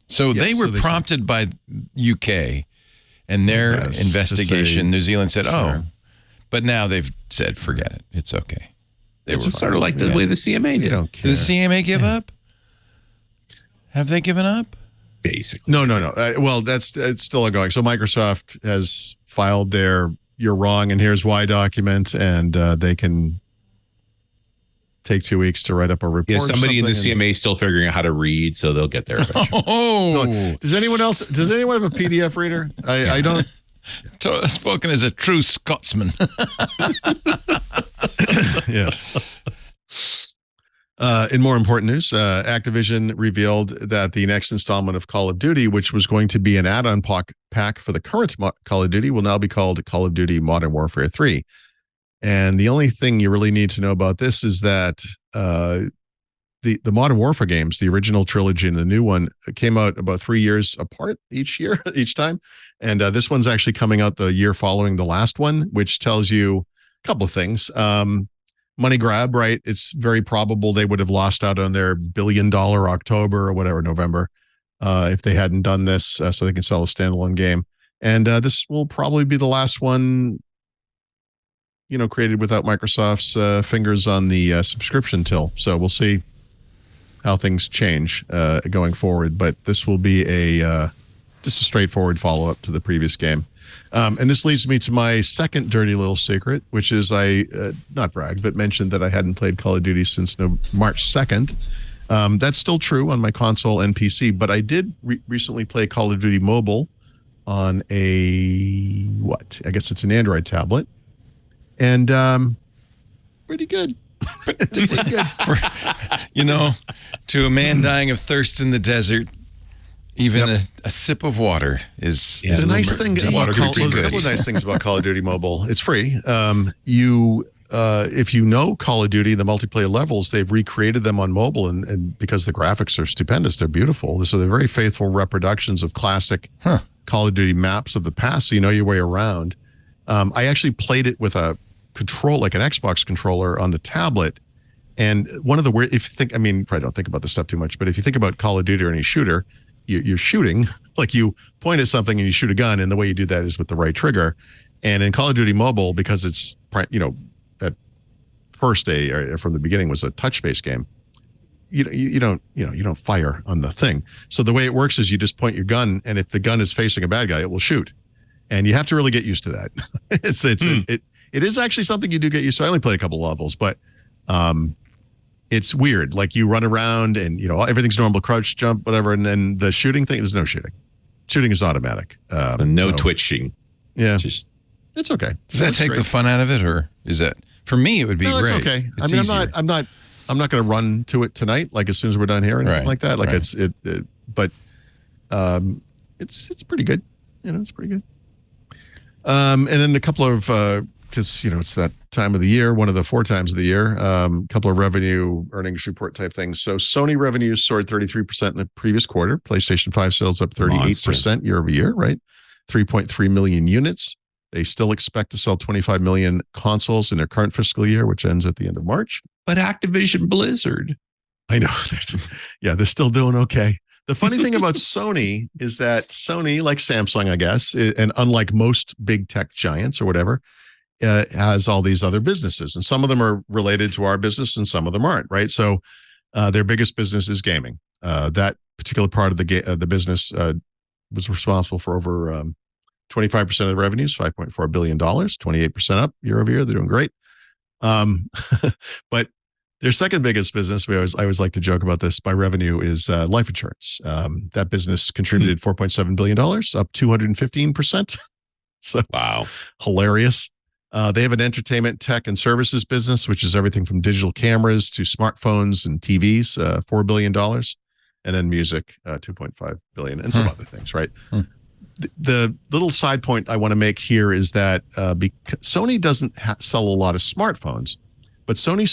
Speaker 6: So they were prompted by UK and their investigation. New Zealand said, but now they've said, forget it. It's okay.
Speaker 4: It's sort of like the way the CMA did.
Speaker 5: Don't care.
Speaker 6: Did the CMA give up? Have they given up?
Speaker 4: Basically.
Speaker 5: No. Well, it's still ongoing. So Microsoft has filed their "you're wrong and here's why" document, and they can take 2 weeks to write up a report.
Speaker 4: Yeah, somebody in the CMA is still figuring out how to read, so they'll get there eventually.
Speaker 5: Does anyone have a PDF reader? I don't.
Speaker 6: Spoken as a true Scotsman.
Speaker 5: Yes. In more important news, Activision revealed that the next installment of Call of Duty, which was going to be an add-on pack for the current Call of Duty, will now be called Call of Duty Modern Warfare 3. And the only thing you really need to know about this is that the Modern Warfare games, the original trilogy and the new one, came out about 3 years apart each time. And this one's actually coming out the year following the last one, which tells you a couple of things. Money grab, right? It's very probable they would have lost out on their $1 billion October or whatever, November, if they hadn't done this, so they can sell a standalone game. And this will probably be the last one, created without Microsoft's fingers on the subscription till. So we'll see how things change going forward. But this will be just a straightforward follow-up to the previous game. And this leads me to my second dirty little secret, which is I not bragged, but mentioned that I hadn't played Call of Duty since March 2nd. That's still true on my console and PC, but I did recently play Call of Duty Mobile on I guess it's an Android tablet. And pretty good. Pretty good.
Speaker 6: To a man dying of thirst in the desert, even a sip of water is
Speaker 5: a nice thing. There's a couple of nice things about Call of Duty Mobile. It's free. If you know Call of Duty, the multiplayer levels, they've recreated them on mobile, and because the graphics are stupendous, they're beautiful. So they're very faithful reproductions of classic Call of Duty maps of the past, so you know your way around. I actually played it with a control, like an Xbox controller, on the tablet. And one of the weird, if you think, probably don't think about this stuff too much, but if you think about Call of Duty or any shooter, you're shooting, like you point at something and you shoot a gun, and the way you do that is with the right trigger. And in Call of Duty Mobile, because it's at first from the beginning was a touch-based game, you don't fire on the thing. So the way it works is you just point your gun, and if the gun is facing a bad guy, it will shoot. And you have to really get used to that. It is actually something you do get used to. I only played a couple levels, but it's weird. Like you run around and everything's normal, crouch, jump, whatever, and then the shooting thing, there's no shooting. Shooting is automatic.
Speaker 4: Twitching.
Speaker 5: Yeah, it's okay.
Speaker 6: Does that take the fun out of it, or is that for me? It would be great.
Speaker 5: It's okay. I'm not going to run to it tonight. Like as soon as we're done here and like that. Like but it's pretty good. It's pretty good. And then a couple of because it's that time of the year, one of the 4 times of the year, couple of revenue earnings report type things. So Sony revenues soared 33% in the previous quarter. PlayStation 5 sales up 38% year over year, right? 3.3 million units. They still expect to sell 25 million consoles in their current fiscal year, which ends at the end of March.
Speaker 4: But Activision Blizzard.
Speaker 5: I know. Yeah, they're still doing okay. The funny thing about Sony is that Sony, like Samsung, I guess, and unlike most big tech giants or whatever, has all these other businesses, and some of them are related to our business and some of them aren't, right? So their biggest business is gaming. That particular part of the business was responsible for over 25% of the revenues, $5.4 billion, 28% up year over year. They're doing great. But their second biggest business, I always like to joke about this, by revenue, is life insurance. That business contributed $4.7 billion, up 215%. So
Speaker 4: wow,
Speaker 5: hilarious. They have an entertainment, tech, and services business, which is everything from digital cameras to smartphones and TVs, $4 billion, and then music, $2.5 billion, and some other things, right? The little side point I want to make here is that Sony doesn't sell a lot of smartphones, but Sony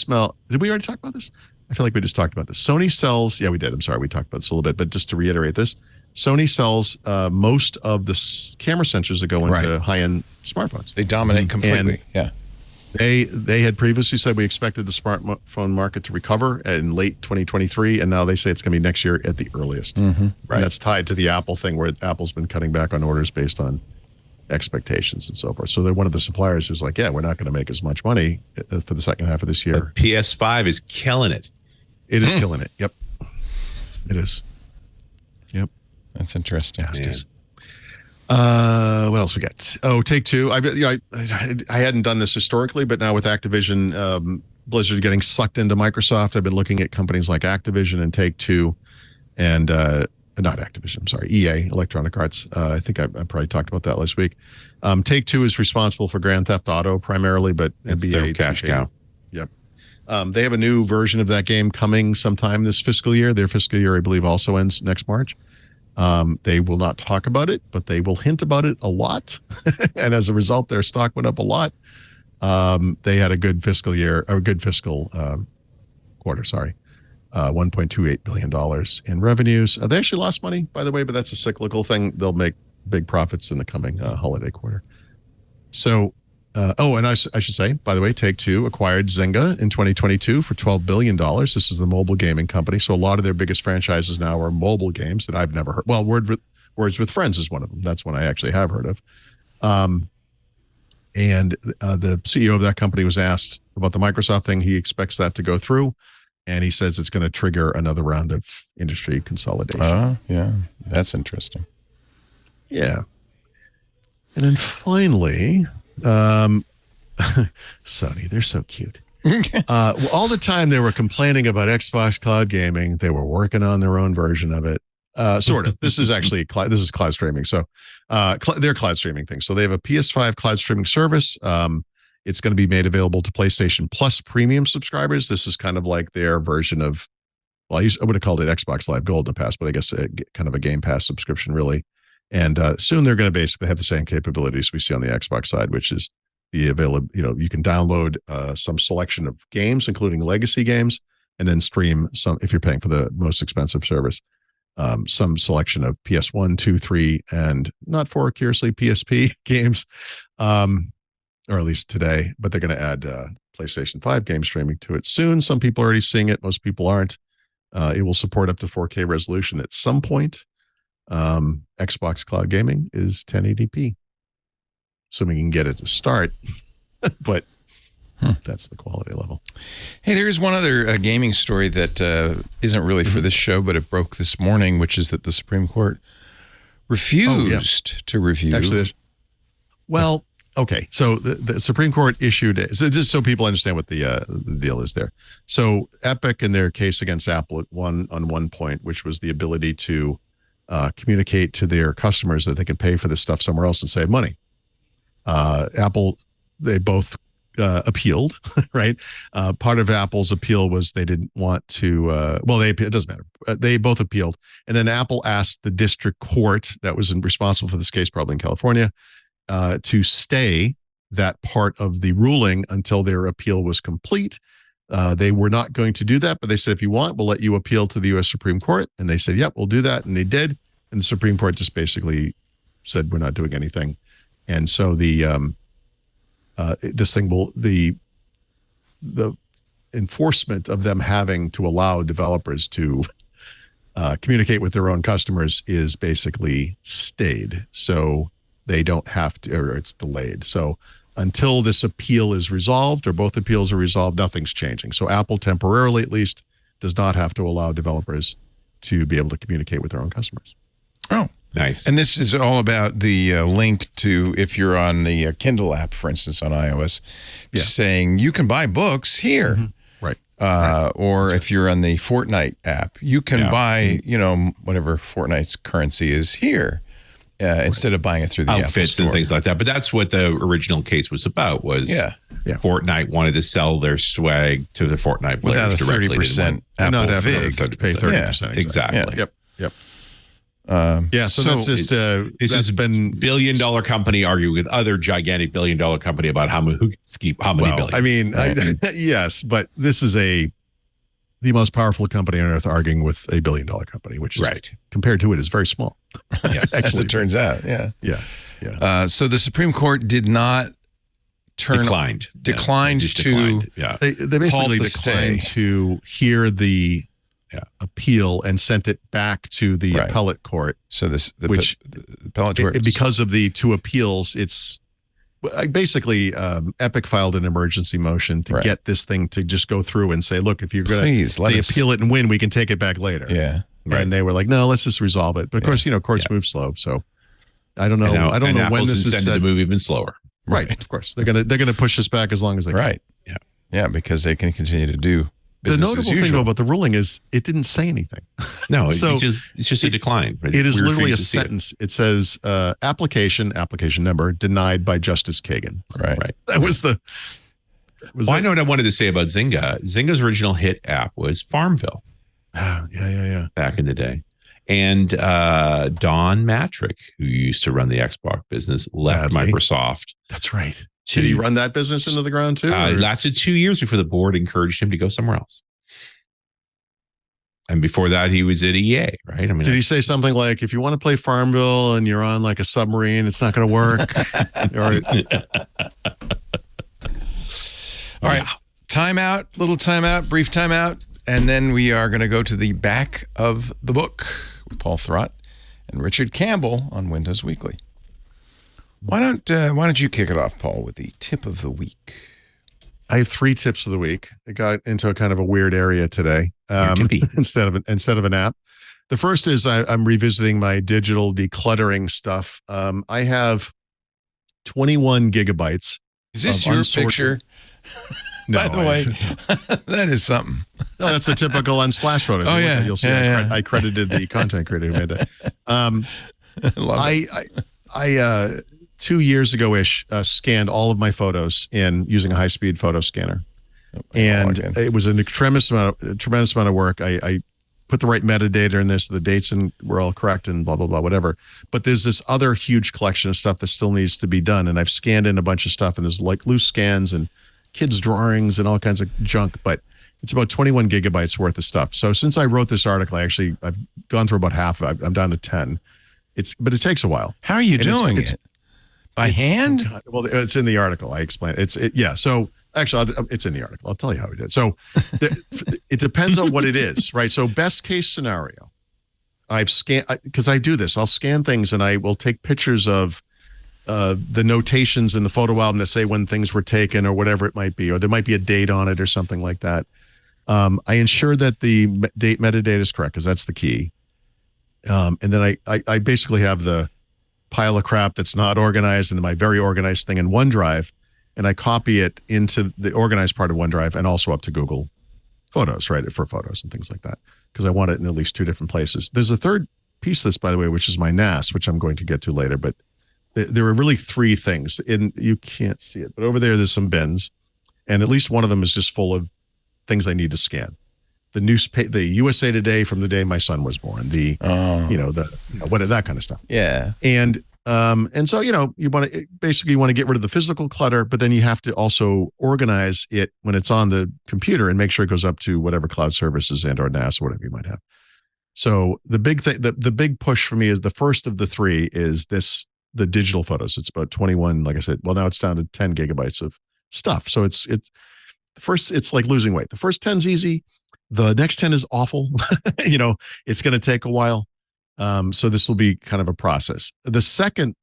Speaker 5: did we already talk about this? I feel like we just talked about this. Sony sells, yeah, we did. I'm sorry, we talked about this a little bit, but just to reiterate this, Sony sells most of the camera sensors that go into high-end smartphones.
Speaker 6: They dominate completely.
Speaker 5: And they had previously said we expected the smartphone market to recover in late 2023, and now they say it's going to be next year at the earliest. Right. And that's tied to the Apple thing, where Apple's been cutting back on orders based on expectations and so forth. So they're one of the suppliers who's like, yeah, we're not going to make as much money for the second half of this year.
Speaker 4: But PS5 is killing it.
Speaker 5: It is killing it. Yep. It is. Yep.
Speaker 6: That's interesting.
Speaker 5: What else we got? Oh, Take-Two. I hadn't done this historically, but now with Activision, Blizzard getting sucked into Microsoft, I've been looking at companies like Activision and Take-Two, and not Activision. I'm sorry, EA, Electronic Arts. I think I probably talked about that last week. Take-Two is responsible for Grand Theft Auto primarily, but
Speaker 4: it's their cash cow.
Speaker 5: Yep. They have a new version of that game coming sometime this fiscal year. Their fiscal year, I believe, also ends next March. They will not talk about it, but they will hint about it a lot. And as a result, their stock went up a lot. They had a good fiscal year, or a good fiscal quarter, sorry. $1.28 billion in revenues. They actually lost money, by the way, but that's a cyclical thing. They'll make big profits in the coming holiday quarter. So, and I should say, by the way, Take-Two acquired Zynga in 2022 for $12 billion. This is the mobile gaming company. So a lot of their biggest franchises now are mobile games that I've never heard. Well, Words with Friends is one of them. That's one I actually have heard of. And the CEO of that company was asked about the Microsoft thing. He expects that to go through. And he says it's going to trigger another round of industry consolidation.
Speaker 6: Yeah, that's interesting.
Speaker 5: Yeah. And then finally, Sony, they're so cute. All the time they were complaining about Xbox cloud gaming. They were working on their own version of it. Sort of. This is actually this is cloud streaming. So their cloud streaming thing. So they have a PS5 cloud streaming service. It's going to be made available to PlayStation Plus premium subscribers. This is kind of like their version of, well, I would have called it Xbox Live Gold in the past, but I guess kind of a Game Pass subscription, really. And soon they're going to basically have the same capabilities we see on the Xbox side, which is the available, you can download some selection of games, including legacy games, and then stream some, if you're paying for the most expensive service, some selection of PS1, 2, 3, and not for curiously PSP games. Or at least today, but they're going to add PlayStation 5 game streaming to it soon. Some people are already seeing it. Most people aren't. It will support up to 4K resolution at some point. Xbox Cloud Gaming is 1080p. Assuming you can get it to start, but that's the quality level.
Speaker 6: Hey, there is one other gaming story that isn't really for this show, but it broke this morning, which is that the Supreme Court refused to review.
Speaker 5: Actually, well, okay, so the Supreme Court issued it. So just so people understand what the deal is there. So Epic, in their case against Apple, won on one point, which was the ability to communicate to their customers that they could pay for this stuff somewhere else and save money. Apple, they both appealed, right? Part of Apple's appeal was they didn't want to. It doesn't matter. They both appealed, and then Apple asked the district court that was responsible for this case, probably in California, to stay that part of the ruling until their appeal was complete. They were not going to do that, but they said, if you want, we'll let you appeal to the U.S. Supreme Court. And they said, yep, we'll do that. And they did. And the Supreme Court just basically said, we're not doing anything. And so the enforcement of them having to allow developers to communicate with their own customers is basically stayed. So they don't have to, or it's delayed. So until this appeal is resolved, or both appeals are resolved, nothing's changing. So Apple temporarily, at least, does not have to allow developers to be able to communicate with their own customers.
Speaker 6: Oh,
Speaker 4: nice.
Speaker 6: And this is all about the link to, if you're on the Kindle app, for instance, on iOS, saying you can buy books here.
Speaker 5: Mm-hmm. Right.
Speaker 6: Or if you're on the Fortnite app, you can buy, whatever Fortnite's currency is here. instead of buying it through the Apple
Speaker 4: outfits
Speaker 6: Store.
Speaker 4: and things like that. But that's what the original case was about. Was Fortnite wanted to sell their swag to the Fortnite players
Speaker 6: without a
Speaker 4: directly.
Speaker 6: 30% Apple
Speaker 5: not have
Speaker 6: VIG.
Speaker 5: to pay 30%.
Speaker 4: Exactly.
Speaker 5: Yep. So that's just
Speaker 4: this has been billion-dollar company arguing with other gigantic billion-dollar company about how many billions.
Speaker 5: I mean, yes, but this is the most powerful company on earth arguing with a billion-dollar company, which is compared to it is very small.
Speaker 6: Yes, as it turns out. Yeah. So the Supreme Court did not declined to
Speaker 5: they basically declined to hear the appeal and sent it back to the appellate court.
Speaker 6: So the appellate court,
Speaker 5: because of the two appeals, it's basically Epic filed an emergency motion to get this thing to just go through and say, look, if you're going to appeal it and win, we can take it back later. And they were like, no, let's just resolve it. But of course, courts move slow, so I don't know. I don't know when this is
Speaker 4: to move even slower.
Speaker 5: Right. Of course, they're gonna push this back as long as they can.
Speaker 6: Yeah, because they can continue to do.
Speaker 5: The notable thing about the ruling is it didn't say anything.
Speaker 4: No, it's just a decline.
Speaker 5: It is literally a sentence. It says application number denied by Justice Kagan.
Speaker 6: Right.
Speaker 5: That was the.
Speaker 4: I know what I wanted to say about Zynga. Zynga's original hit app was Farmville.
Speaker 5: Yeah.
Speaker 4: Back in the day. And Don Matrick, who used to run the Xbox business, left Microsoft.
Speaker 5: That's right. Did he run that business into the ground too?
Speaker 4: It lasted 2 years before the board encouraged him to go somewhere else. And before that, he was at EA, right? I mean,
Speaker 5: did he say something like, if you want to play Farmville and you're on like a submarine, it's not going to work?
Speaker 6: All right. Little timeout, brief timeout. And then we are going to go to the back of the book with Paul Thurrott and Richard Campbell on Windows Weekly. Why don't you kick it off, Paul, with the tip of the week?
Speaker 5: I have 3 tips of the week. I got into a kind of a weird area today instead of an app. The first is I'm revisiting my digital decluttering stuff. I have 21 gigabytes.
Speaker 6: Is this your picture?
Speaker 5: No,
Speaker 6: by the way, that is something.
Speaker 5: No, that's a typical Unsplash photo.
Speaker 6: Oh, yeah.
Speaker 5: You'll see I credited the content creator who made that. I 2 years ago-ish scanned all of my photos using a high-speed photo scanner. And it was a tremendous amount of work. I put the right metadata in there so the dates were all correct and blah, blah, blah, whatever. But there's this other huge collection of stuff that still needs to be done. And I've scanned in a bunch of stuff, and there's like loose scans and kids' drawings and all kinds of junk. But it's about 21 gigabytes worth of stuff. So since I wrote this article, I've gone through about half. I'm down to 10. But it takes a while.
Speaker 6: How are you doing it? By hand?
Speaker 5: Well, it's in the article. I explain it. So actually, it's in the article. I'll tell you how we did it. So it depends on what it is, right? So best case scenario, I've scanned, because I do this. I'll scan things and I will take pictures of the notations in the photo album that say when things were taken or whatever it might be, or there might be a date on it or something like that. I ensure that the date metadata is correct because that's the key. And then I basically have the pile of crap that's not organized into my very organized thing in OneDrive, and I copy it into the organized part of OneDrive and also up to Google Photos, right, for photos and things like that, because I want it in at least 2 different places. There's a third piece of this, by the way, which is my NAS, which I'm going to get to later, but there are really 3 things. You can't see it, but over there's some bins, and at least one of them is just full of things I need to scan. The newspaper, the USA Today from the day my son was born, that kind of stuff.
Speaker 6: Yeah.
Speaker 5: And so, you want to get rid of the physical clutter, but then you have to also organize it when it's on the computer and make sure it goes up to whatever cloud services and or NAS or whatever you might have. So the big thing, the big push for me is the first of the 3 is the digital photos. It's about 21, like I said, well, now it's down to 10 gigabytes of stuff. So it's first, it's like losing weight. The first 10's easy. The next 10 is awful. It's going to take a while. So this will be kind of a process. The second,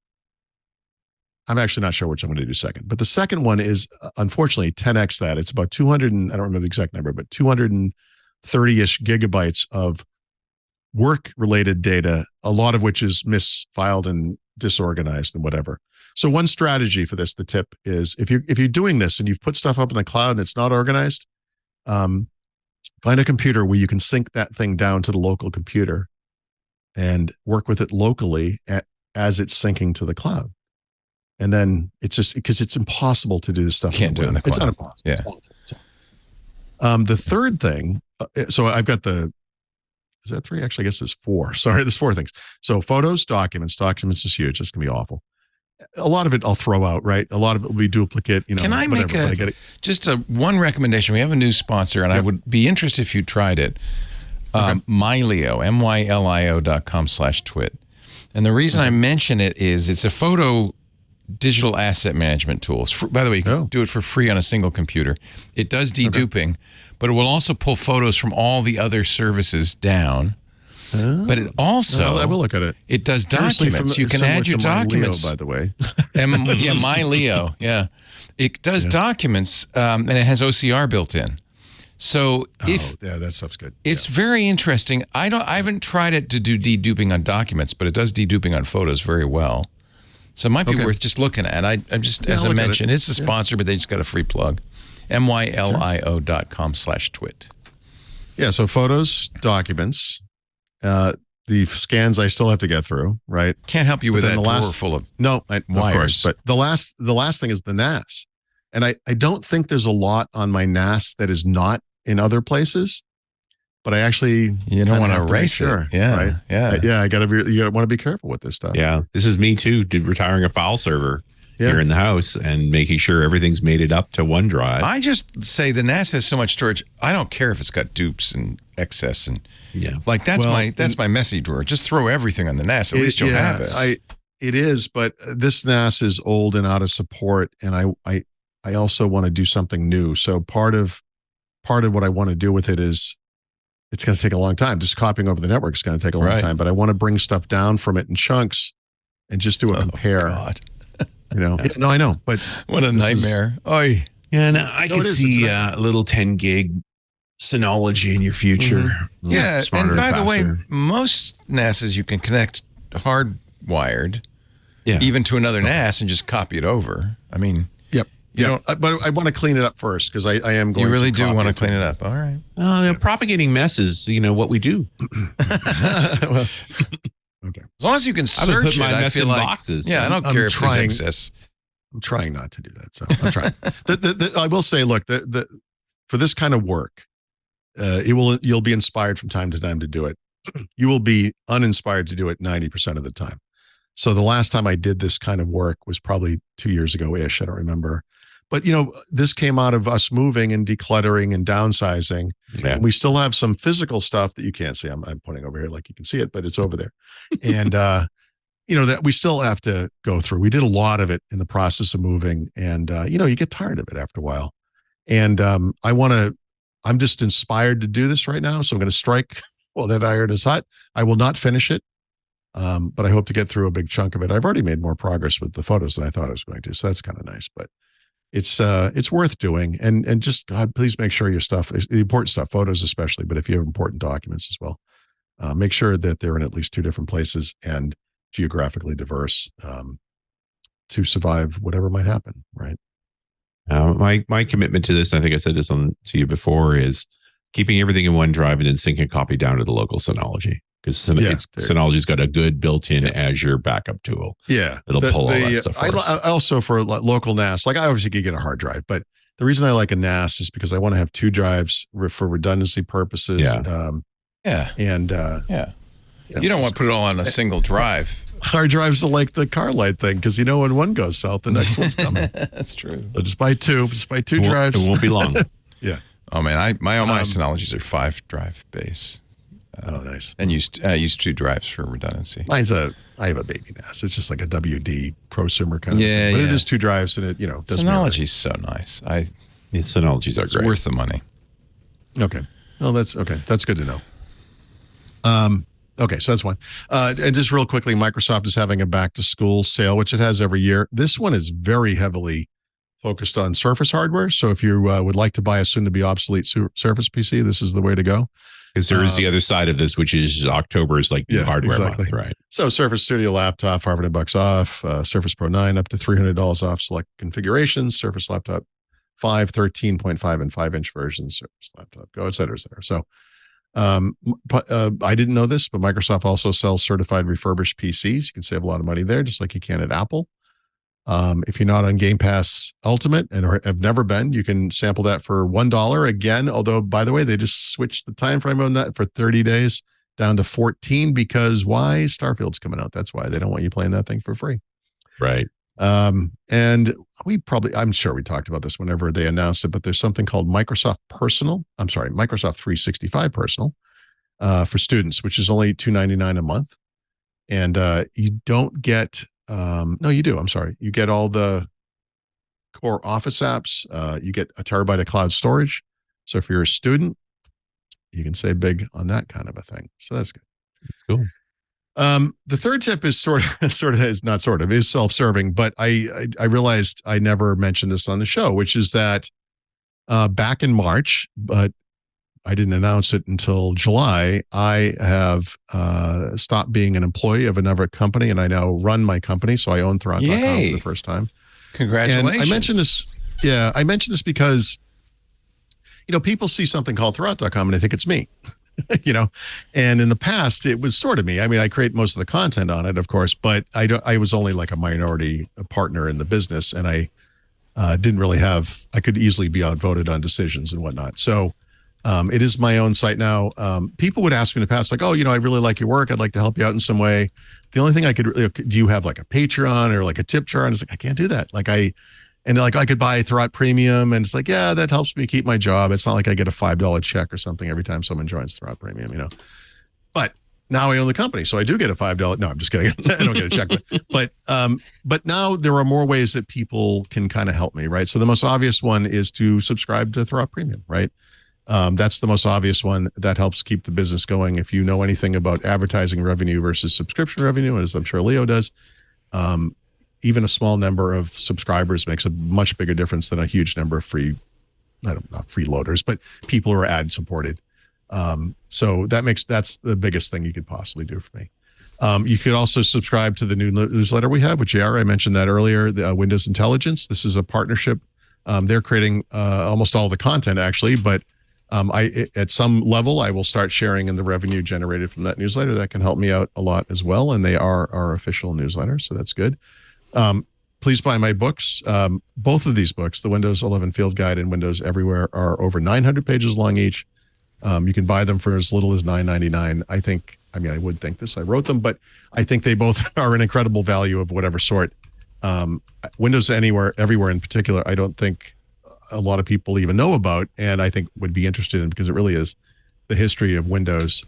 Speaker 5: I'm actually not sure which I'm going to do second, but the second one is unfortunately 10x that. It's about 200 and I don't remember the exact number, but 230-ish gigabytes of work-related data, a lot of which is misfiled and disorganized and whatever. So one strategy for this, the tip is if you're doing this and you've put stuff up in the cloud and it's not organized, find a computer where you can sync that thing down to the local computer and work with it locally as it's syncing to the cloud. And then it's just because it's impossible to do this stuff.
Speaker 6: Can't do it in the cloud.
Speaker 5: It's not impossible.
Speaker 6: Yeah.
Speaker 5: It's awful. The third thing, so I've got is that 3? Actually, I guess it's 4. Sorry, there's 4 things. So photos, documents. Documents is huge. It's going to be awful. A lot of it I'll throw out, right? A lot of it will be duplicate.
Speaker 6: Can I make just one recommendation? We have a new sponsor, and I would be interested if you tried it. Mylio, mylio.com/twit. And the reason I mention it is it's a photo digital asset management tool. By the way, you can do it for free on a single computer. It does deduping, but it will also pull photos from all the other services down. But it also,
Speaker 5: I will look at it.
Speaker 6: It does documents. You can add your documents.
Speaker 5: Leo, by the way.
Speaker 6: Mylio. Yeah. It does documents, and it has OCR built in. So
Speaker 5: that stuff's good.
Speaker 6: It's very interesting. I haven't tried it to do deduping on documents, but it does deduping on photos very well. So it might be worth just looking at. I'm just, as I mentioned, it's a sponsor, but they just got a free plug. mylio.com/twit.
Speaker 5: Yeah. So photos, documents. The scans I still have to get through, right?
Speaker 6: Can't help you with that drawer full of
Speaker 5: wires. Of course, but the last thing is the NAS. And I don't think there's a lot on my NAS that is not in other places, but I actually
Speaker 6: you don't want to erase it. Yeah,
Speaker 5: right?
Speaker 6: Yeah.
Speaker 5: You want to be careful with this stuff.
Speaker 4: Yeah, this is me too. Retiring a file server here in the house and making sure everything's made it up to OneDrive.
Speaker 6: I just say the NAS has so much storage. I don't care if it's got dupes and excess and like that's my messy drawer. Just throw everything on the NAS. At least you'll have it.
Speaker 5: It is, but this NAS is old and out of support, and I also want to do something new. So part of what I want to do with it is it's going to take a long time. Just copying over the network is going to take a long time, but I want to bring stuff down from it in chunks and just do a compare.
Speaker 6: God.
Speaker 5: No, I know, but
Speaker 6: what a nightmare.
Speaker 4: Yeah, and I can see a little 10 gig Synology in your future.
Speaker 6: Yeah, and by the way, most NASs you can connect hardwired, even to another NAS and just copy it over. I mean,
Speaker 5: but I want to clean it up first because I am going.
Speaker 6: You really do want to clean it up. All right.
Speaker 4: Propagating mess is what we do.
Speaker 5: Well, okay.
Speaker 6: As long as you can search it, I feel like boxes. Yeah, I don't care if there's excess.
Speaker 5: I'm trying not to do that, so I'm trying. I will say, look, for this kind of work, you'll be inspired from time to time to do it. You will be uninspired to do it 90% of the time. So the last time I did this kind of work was probably 2 years ago-ish. I don't remember. But, this came out of us moving and decluttering and downsizing. Yeah. And we still have some physical stuff that you can't see. I'm pointing over here like you can see it, but it's over there. And, that we still have to go through. We did a lot of it in the process of moving. And, you get tired of it after a while. And I'm just inspired to do this right now. So I'm going to strike while that iron is hot. I will not finish it. But I hope to get through a big chunk of it. I've already made more progress with the photos than I thought I was going to. So that's kind of nice, but it's worth doing. And just, God, please make sure your stuff is the important stuff, photos especially, but if you have important documents as well, make sure that they're in at least 2 different places and geographically diverse to survive whatever might happen. Right.
Speaker 4: My commitment to this, I think I said this to you before, is keeping everything in OneDrive and then syncing copy down to the local Synology. Because Synology's got a good built-in Azure backup tool.
Speaker 5: Yeah.
Speaker 4: It'll pull all that stuff.
Speaker 5: I also, for local NAS, like I obviously could get a hard drive, but the reason I like a NAS is because I want to have 2 drives for redundancy purposes.
Speaker 6: You don't want to put it all on a single drive.
Speaker 5: Hard drives are like the car light thing because when one goes south, the next one's coming.
Speaker 6: That's true.
Speaker 5: So just buy 2 drives.
Speaker 4: It won't be long.
Speaker 5: Yeah.
Speaker 6: Oh man, my Synologies are 5 drive base.
Speaker 5: Nice.
Speaker 6: And I use 2 drives for redundancy.
Speaker 5: I have a baby NAS. It's just like a WD prosumer kind of thing. But it is 2 drives and it, doesn't
Speaker 6: Synology's so nice.
Speaker 4: Synology's are
Speaker 6: it's
Speaker 4: great.
Speaker 6: Worth the money.
Speaker 5: Okay. Well, that's okay. That's good to know. Okay, so that's one. And just real quickly, Microsoft is having a back to school sale, which it has every year. This one is very heavily focused on Surface hardware. So if you would like to buy a soon to be obsolete Surface PC, this is the way to go.
Speaker 4: Because there is the other side of this, which is October is like new hardware month, right?
Speaker 5: So Surface Studio laptop, $500 off. Surface Pro 9 up to $300 off select configurations. Surface Laptop 5, 13.5, and 5-inch versions. Surface Laptop Go, et cetera, et cetera. So I didn't know this, but Microsoft also sells certified refurbished PCs. You can save a lot of money there, just like you can at Apple. If you're not on Game Pass Ultimate and have never been, you can sample that for $1 again. Although, by the way, they just switched the time frame on that for 30 days down to 14 because why? Starfield's coming out. That's why they don't want you playing that thing for free.
Speaker 4: Right.
Speaker 5: And I'm sure we talked about this whenever they announced it, but there's something called Microsoft 365 Personal for students, which is only $2.99 a month. And you don't get no, you do. I'm sorry. You get all the core Office apps. You get a terabyte of cloud storage. So if you're a student, you can save big on that kind of a thing. So that's good.
Speaker 4: That's cool.
Speaker 5: The third tip is is self-serving, but I realized I never mentioned this on the show, which is that back in March, but I didn't announce it until July. I have stopped being an employee of another company, and I now run my company. So I own Thurrott.com for the first time.
Speaker 6: Congratulations!
Speaker 5: And I mentioned this. Yeah, I mentioned this because, people see something called Thurrott.com and they think it's me. And in the past it was sort of me. I mean, I create most of the content on it, of course, but I was only like a minority partner in the business, and I didn't really have. I could easily be outvoted on decisions and whatnot. So. It is my own site now. People would ask me in the past, like, oh, I really like your work. I'd like to help you out in some way. The only thing I could, do you have like a Patreon or like a tip jar? And it's like, I can't do that. I could buy Thurrott Premium, and it's like, yeah, that helps me keep my job. It's not like I get a $5 check or something every time someone joins Thurrott Premium, But now I own the company, so I do get a $5. No, I'm just kidding. I don't get a check. But now there are more ways that people can kind of help me, right? So the most obvious one is to subscribe to Thurrott Premium, right? That's the most obvious one that helps keep the business going. If you know anything about advertising revenue versus subscription revenue, as I'm sure Leo does, even a small number of subscribers makes a much bigger difference than a huge number of not freeloaders, but people who are ad supported. So that's the biggest thing you could possibly do for me. You could also subscribe to the new newsletter we have with JR. I mentioned that earlier, the Windows Intelligence. This is a partnership. They're creating almost all the content actually, but at some level, I will start sharing in the revenue generated from that newsletter. That can help me out a lot as well. And they are our official newsletter, so that's good. Please buy my books. Both of these books, the Windows 11 Field Guide and Windows Everywhere, are over 900 pages long each. You can buy them for as little as $9.99. I would think this. I wrote them, but I think they both are an incredible value of whatever sort. Windows Everywhere in particular, I don't think a lot of people even know about, and I think would be interested in, because it really is the history of Windows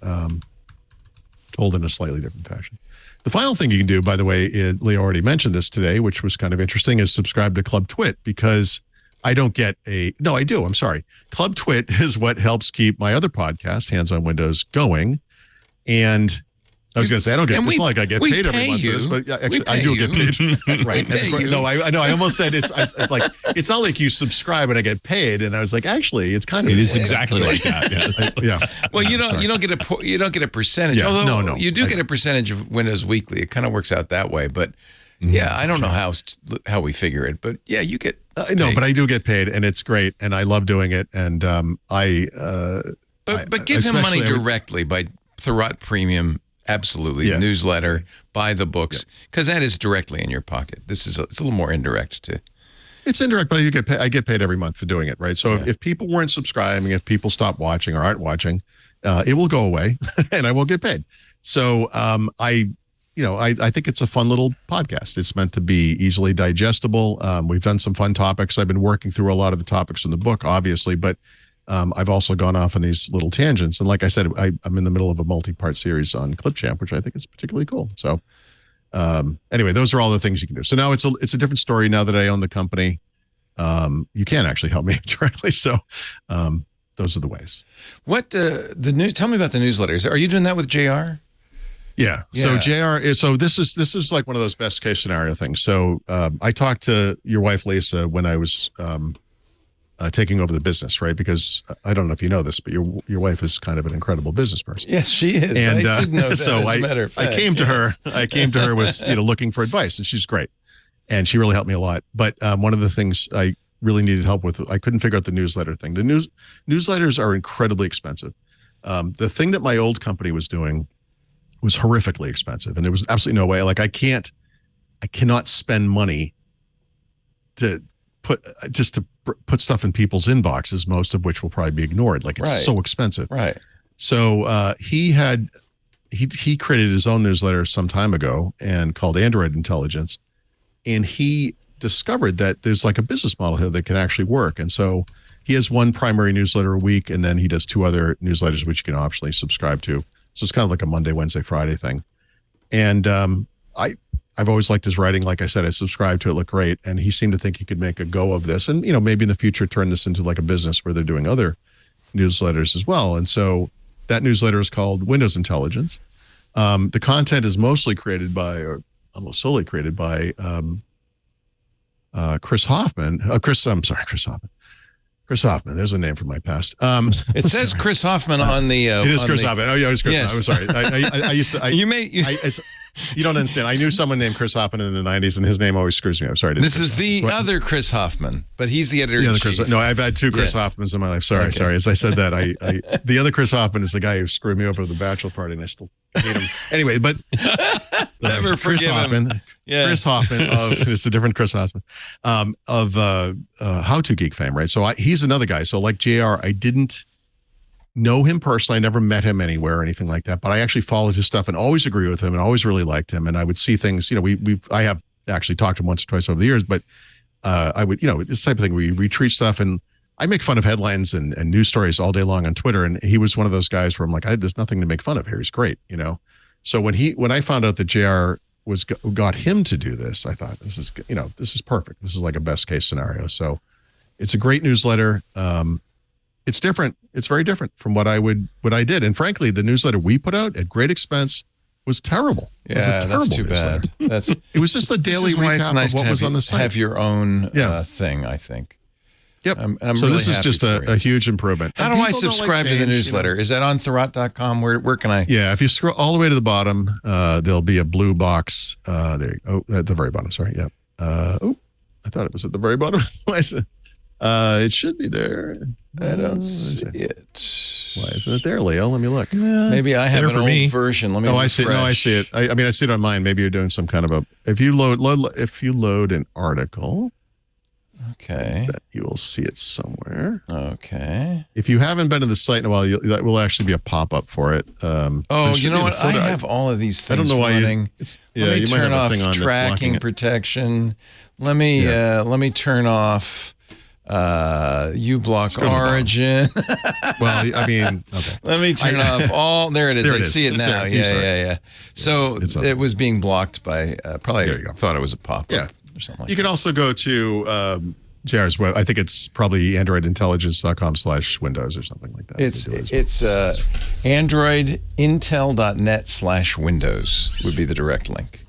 Speaker 5: told in a slightly different fashion. The final thing you can do, by the way, Leo already mentioned this today, which was kind of interesting, is subscribe to Club Twit, because I don't get no, I do. I'm sorry. Club Twit is what helps keep my other podcast, Hands on Windows, going. And I was going to say, I don't get, it's not like I get paid every month for this, but actually I do get paid. Right. No, I know. I almost said it's like, it's not like you subscribe and I get paid. And I was like, actually, it's kind of.
Speaker 4: It is exactly like that. Yes.
Speaker 5: Yeah.
Speaker 6: Well, you don't get a percentage.
Speaker 5: Yeah,
Speaker 6: although
Speaker 5: no.
Speaker 6: You do get a percentage of Windows Weekly. It kind of works out that way. But yeah, I don't know how we figure it. But yeah, you get
Speaker 5: no, but I do get paid, and it's great. And I love doing it. And
Speaker 6: But give him money directly by Thurrott Premium. Absolutely.
Speaker 5: Yeah.
Speaker 6: Newsletter, buy the books, because that is directly in your pocket. It's a little more indirect too.
Speaker 5: It's indirect, but I get paid every month for doing it, right? So if people weren't subscribing, if people stop watching or aren't watching, it will go away and I won't get paid. So I think it's a fun little podcast. It's meant to be easily digestible. We've done some fun topics. I've been working through a lot of the topics in the book, obviously, but I've also gone off on these little tangents. And like I said, I'm in the middle of a multi-part series on Clipchamp, which I think is particularly cool. So anyway, those are all the things you can do. So now it's a different story now that I own the company. You can actually help me directly. So those are the ways.
Speaker 6: What tell me about the newsletters. Are you doing that with JR?
Speaker 5: Yeah. So JR this is like one of those best case scenario things. So I talked to your wife, Lisa, when I was taking over the business, right? Because I don't know if you know this, but your wife is kind of an incredible business person.
Speaker 6: Yes, she is.
Speaker 5: And
Speaker 6: I did know that,
Speaker 5: so
Speaker 6: as a matter of fact.
Speaker 5: I came to her with looking for advice, and she's great, and she really helped me a lot. But one of the things I really needed help with, I couldn't figure out the newsletter thing. The newsletters are incredibly expensive. The thing that my old company was doing was horrifically expensive, and there was absolutely no way. Like I cannot spend money to put stuff in people's inboxes, most of which will probably be ignored. Like it's so expensive.
Speaker 6: Right.
Speaker 5: So he created his own newsletter some time ago and called Android Intelligence, and he discovered that there's like a business model here that can actually work. And so he has one primary newsletter a week, and then he does 2 other newsletters which you can optionally subscribe to. So it's kind of like a Monday, Wednesday, Friday thing. And I've always liked his writing. Like I said, I subscribed to it, looked great, and he seemed to think he could make a go of this, and maybe in the future turn this into like a business where they're doing other newsletters as well. And so that newsletter is called Windows Intelligence. The content is mostly created by, or almost solely created by, Chris Hoffman. Chris Hoffman. Chris Hoffman. There's a name from my past.
Speaker 6: It says Chris Hoffman on the.
Speaker 5: It is Chris Hoffman. Oh yeah, it's Chris.
Speaker 6: Yes.
Speaker 5: Hoffman. I'm sorry. I used to. You don't understand. I knew someone named Chris Hoffman in the '90s, and his name always screws me up. Sorry.
Speaker 6: This is the other Chris Hoffman, but he's the editor.
Speaker 5: No, I've had 2 Chris Hoffmans in my life. Sorry. As I said that, the other Chris Hoffman is the guy who screwed me over at the bachelor party, and I still hate him. Anyway, but
Speaker 6: never forgive him. Yeah.
Speaker 5: Chris Hoffman it's a different Chris Hoffman of How to Geek fame, right? So he's another guy. So like JR, I didn't know him personally. I never met him anywhere or anything like that, but I actually followed his stuff and always agree with him and always really liked him. And I would see things, I have actually talked to him once or twice over the years, but I would, this type of thing where you retweet stuff, and I make fun of headlines and news stories all day long on Twitter. And he was one of those guys where I'm like, there's nothing to make fun of here. He's great, So when I found out that JR got him to do this, I thought this is perfect. This is like a best case scenario. So it's a great newsletter. It's different. It's very different from what I did. And frankly, the newsletter we put out at great expense was terrible.
Speaker 6: Yeah, that's too bad.
Speaker 5: It was just a daily recap of what was on the site.
Speaker 6: Have your own thing, I think.
Speaker 5: Yep.
Speaker 6: I'm
Speaker 5: so
Speaker 6: really
Speaker 5: this is just a huge improvement.
Speaker 6: How do I subscribe to the newsletter? Is that on Thurrott.com? Where can I?
Speaker 5: Yeah, if you scroll all the way to the bottom, there'll be a blue box. There you go. At the very bottom. Sorry. Yeah. I thought it was at the very bottom. It should be there.
Speaker 6: I don't see it.
Speaker 5: Why isn't it there, Leo? Let me look.
Speaker 6: Maybe I have an old version. Let me.
Speaker 5: I see it. No, I see it. I see it on mine. Maybe you're doing some kind of a. If you load an article.
Speaker 6: Okay.
Speaker 5: You will see it somewhere.
Speaker 6: Okay.
Speaker 5: If you haven't been to the site in a while, that will actually be a pop-up for it.
Speaker 6: You know what? I have all of these things I don't know why running. Let me turn off tracking protection. Let me turn off uBlock Origin.
Speaker 5: Well, I mean, okay.
Speaker 6: Let me turn off all. There it is. I see it now. Yeah. So it was being blocked by probably.
Speaker 5: There you go.
Speaker 6: Thought it was a pop-up.
Speaker 5: Yeah.
Speaker 6: Or something like
Speaker 5: you can also go to JR's web. I think it's probably androidintelligence.com/windows or something like that.
Speaker 6: It's androidintel.net/windows would be the direct link.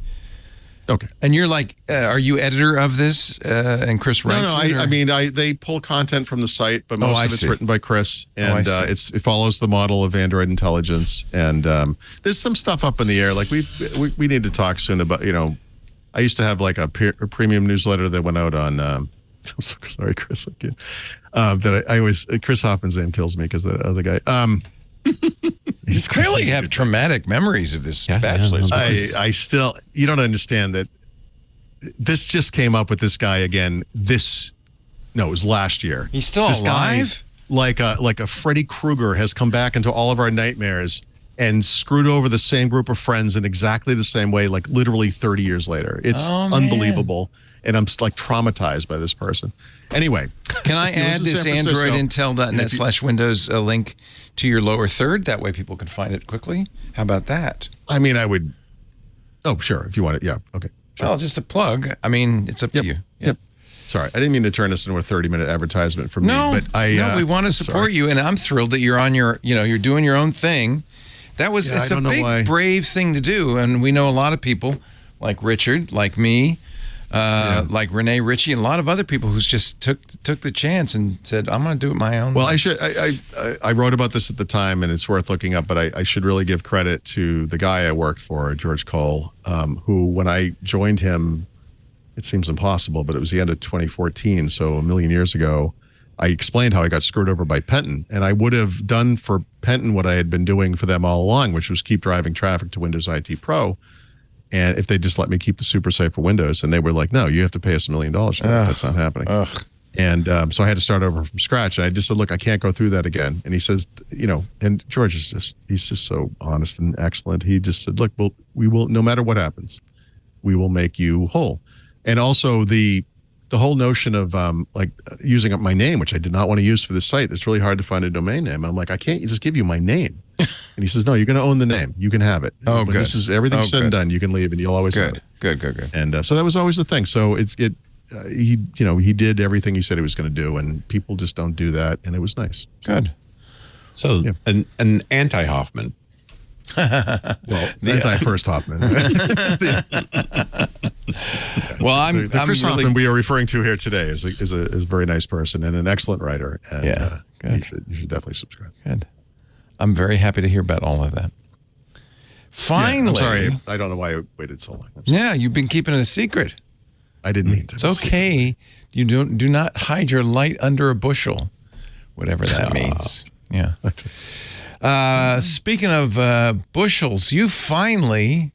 Speaker 5: Okay.
Speaker 6: And you're like, are you editor of this? And Chris writes it?
Speaker 5: I mean, they pull content from the site, but most of it's written by Chris, and it follows the model of Android Intelligence. And there's some stuff up in the air. Like we need to talk soon about, I used to have like a premium newsletter that went out on. I'm so sorry, Chris. That I always Chris Hoffman's name kills me because the other guy.
Speaker 6: You clearly have traumatic memories of this bachelor's.
Speaker 5: I still. You don't understand that. This just came up with this guy again. It was last year.
Speaker 6: He's still alive.
Speaker 5: Like a Freddy Krueger has come back into all of our nightmares and screwed over the same group of friends in exactly the same way, like literally 30 years later. It's unbelievable. And I'm like traumatized by this person. Anyway.
Speaker 6: Can I add this androidintel.net/windows link to your lower third? That way people can find it quickly. How about that?
Speaker 5: I mean, I would. Oh, sure. If you want it. Yeah. Okay. Sure.
Speaker 6: Well, just a plug. I mean, it's up to you.
Speaker 5: Yep. Sorry. I didn't mean to turn this into a 30-minute advertisement from me. But
Speaker 6: we want to support you. And I'm thrilled that you're on you're doing your own thing. It's a big, brave thing to do. And we know a lot of people like Richard, like me, like Renee Ritchie, and a lot of other people who just took the chance and said, I'm going to do it my own way.
Speaker 5: Well, I wrote about this at the time, and it's worth looking up, but I should really give credit to the guy I worked for, George Cole, who, when I joined him, it seems impossible, but it was the end of 2014, so a million years ago, I explained how I got screwed over by Penton, and I would have done for Penton what I had been doing for them all along, which was keep driving traffic to Windows IT Pro. And if they just let me keep the super site for Windows, and they were like, no, you have to pay us $1 million for that. That's not happening. And so I had to start over from scratch. And I just said, look, I can't go through that again. And he says, and George he's just so honest and excellent. He just said, look, we will, no matter what happens, we will make you whole. And also the whole notion of using up my name, which I did not want to use for this site. It's really hard to find a domain name. And I'm like, I can't just give you my name. And he says, no, you're going to own the name. You can have it.
Speaker 6: Oh,
Speaker 5: when
Speaker 6: good.
Speaker 5: This is everything's said and done. You can leave, and you'll always have it.
Speaker 6: Good.
Speaker 5: And so that was always the thing. So he did everything he said he was going to do, and people just don't do that, and it was nice.
Speaker 6: Good.
Speaker 4: So an anti-Hoffman.
Speaker 5: Well, anti-first Hoffman.
Speaker 6: Well, I'm
Speaker 5: Chris
Speaker 6: really,
Speaker 5: Hoffman we are referring to here today is a very nice person and an excellent writer. And,
Speaker 6: good.
Speaker 5: You should definitely subscribe.
Speaker 6: Good. I'm very happy to hear about all of that. Finally.
Speaker 5: I'm sorry. I don't know why I waited so long.
Speaker 6: Yeah, you've been keeping it a secret.
Speaker 5: I didn't mean to.
Speaker 6: It's okay. You do not hide your light under a bushel, whatever that means. Yeah. Speaking of bushels, you finally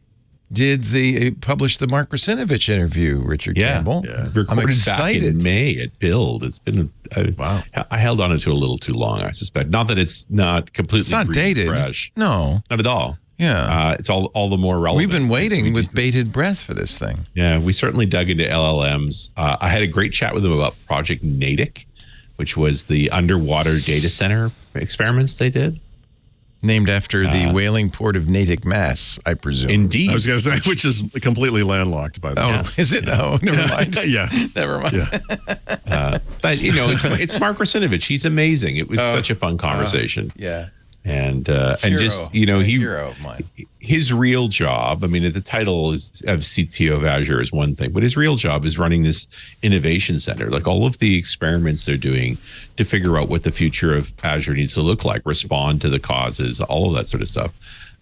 Speaker 6: published the Mark Russinovich interview, Richard Campbell.
Speaker 4: Yeah. Recorded back in May at Build. It's been wow. I held on to it a little too long, I suspect. Not that it's not completely
Speaker 6: it's not dated.
Speaker 4: Fresh.
Speaker 6: No.
Speaker 4: Not at all.
Speaker 6: Yeah.
Speaker 4: It's all the more relevant.
Speaker 6: We've been waiting with bated breath for this thing.
Speaker 4: Yeah, we certainly dug into LLMs. I had a great chat with them about Project IDX, which was the underwater data center experiments they did.
Speaker 6: Named after the whaling port of Natick, Mass, I presume.
Speaker 4: Indeed.
Speaker 5: I was going to say, which is completely landlocked, by the way.
Speaker 6: Oh, is it? Oh, never mind.
Speaker 5: Yeah.
Speaker 6: Never mind.
Speaker 5: Yeah.
Speaker 4: But, it's Mark Russinovich. He's amazing. It was such a fun conversation.
Speaker 6: Yeah.
Speaker 4: And just
Speaker 6: hero of mine.
Speaker 4: His real job, I mean, the title of CTO of Azure is one thing, but his real job is running this innovation center, like all of the experiments they're doing to figure out what the future of Azure needs to look like, respond to the causes, all of that sort of stuff.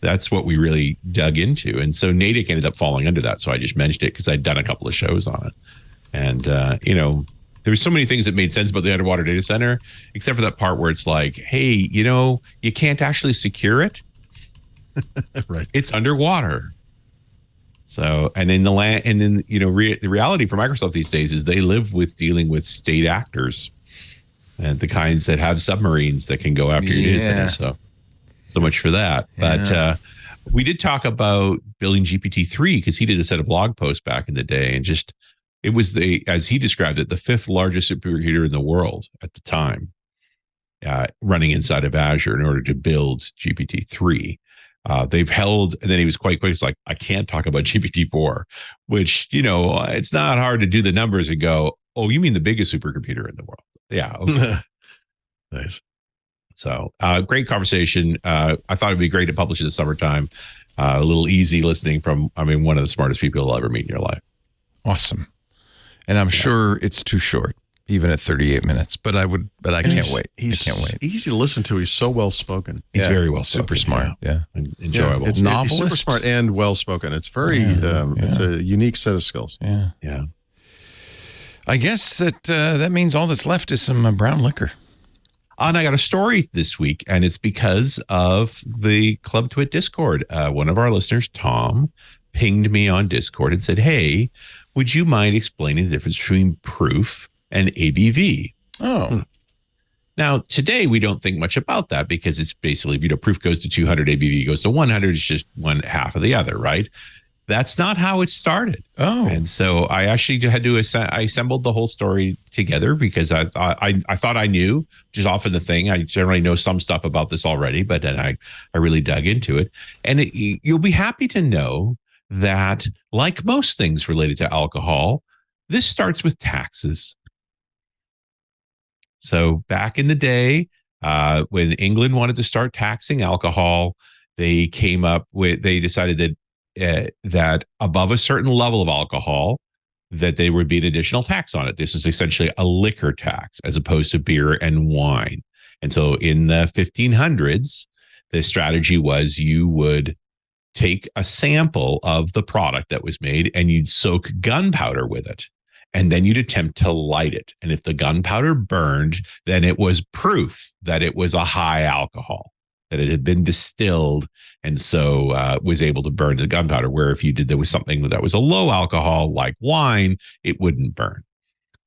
Speaker 4: That's what we really dug into. And so Natick ended up falling under that. So I just mentioned it because I'd done a couple of shows on it. And, there were so many things that made sense about the underwater data center, except for that part where it's like, hey, you can't actually secure it.
Speaker 5: Right.
Speaker 4: It's underwater. So, and in the land, and then, the reality for Microsoft these days is they live with dealing with state actors and the kinds that have submarines that can go after your data center. So much for that. But we did talk about building GPT-3 because he did a set of blog posts back in the day, and just, it was as he described it, the 5th largest supercomputer in the world at the time, running inside of Azure in order to build GPT-3. They've held, and then he was quite quick. It's like, I can't talk about GPT-4, which, it's not hard to do the numbers and go, oh, you mean the biggest supercomputer in the world? Yeah. Okay.
Speaker 5: Nice.
Speaker 4: So great conversation. I thought it'd be great to publish in the summertime. A little easy listening from, one of the smartest people you'll ever meet in your life.
Speaker 6: Awesome. And I'm sure it's too short, even at 38 minutes. But I can't wait. I can't wait.
Speaker 5: Easy to listen to. He's so well spoken.
Speaker 4: He's very well
Speaker 6: Super
Speaker 4: spoken.
Speaker 6: smart. Yeah.
Speaker 4: And enjoyable.
Speaker 5: He's super smart and well spoken. It's very it's a unique set of skills.
Speaker 6: Yeah.
Speaker 4: Yeah.
Speaker 6: I guess that means all that's left is some brown liquor.
Speaker 4: And I got a story this week, and it's because of the Club Twit Discord. One of our listeners, Tom, pinged me on Discord and said, hey, would you mind explaining the difference between proof and ABV?
Speaker 6: Oh.
Speaker 4: Now, today, we don't think much about that because it's basically, proof goes to 200, ABV goes to 100. It's just one half of the other, right? That's not how it started.
Speaker 6: Oh.
Speaker 4: And so I actually had to, I assembled the whole story together because I thought I knew, which is often the thing. I generally know some stuff about this already, but then I really dug into it. And you'll be happy to know that, like most things related to alcohol, this starts with taxes. So back in the day, when England wanted to start taxing alcohol, they decided that that above a certain level of alcohol, that there would be an additional tax on it. This is essentially a liquor tax as opposed to beer and wine. And so in the 1500s, the strategy was you would take a sample of the product that was made and you'd soak gunpowder with it. And then you'd attempt to light it. And if the gunpowder burned, then it was proof that it was a high alcohol, that it had been distilled and so was able to burn the gunpowder. Where if you did, there was something that was a low alcohol like wine, it wouldn't burn.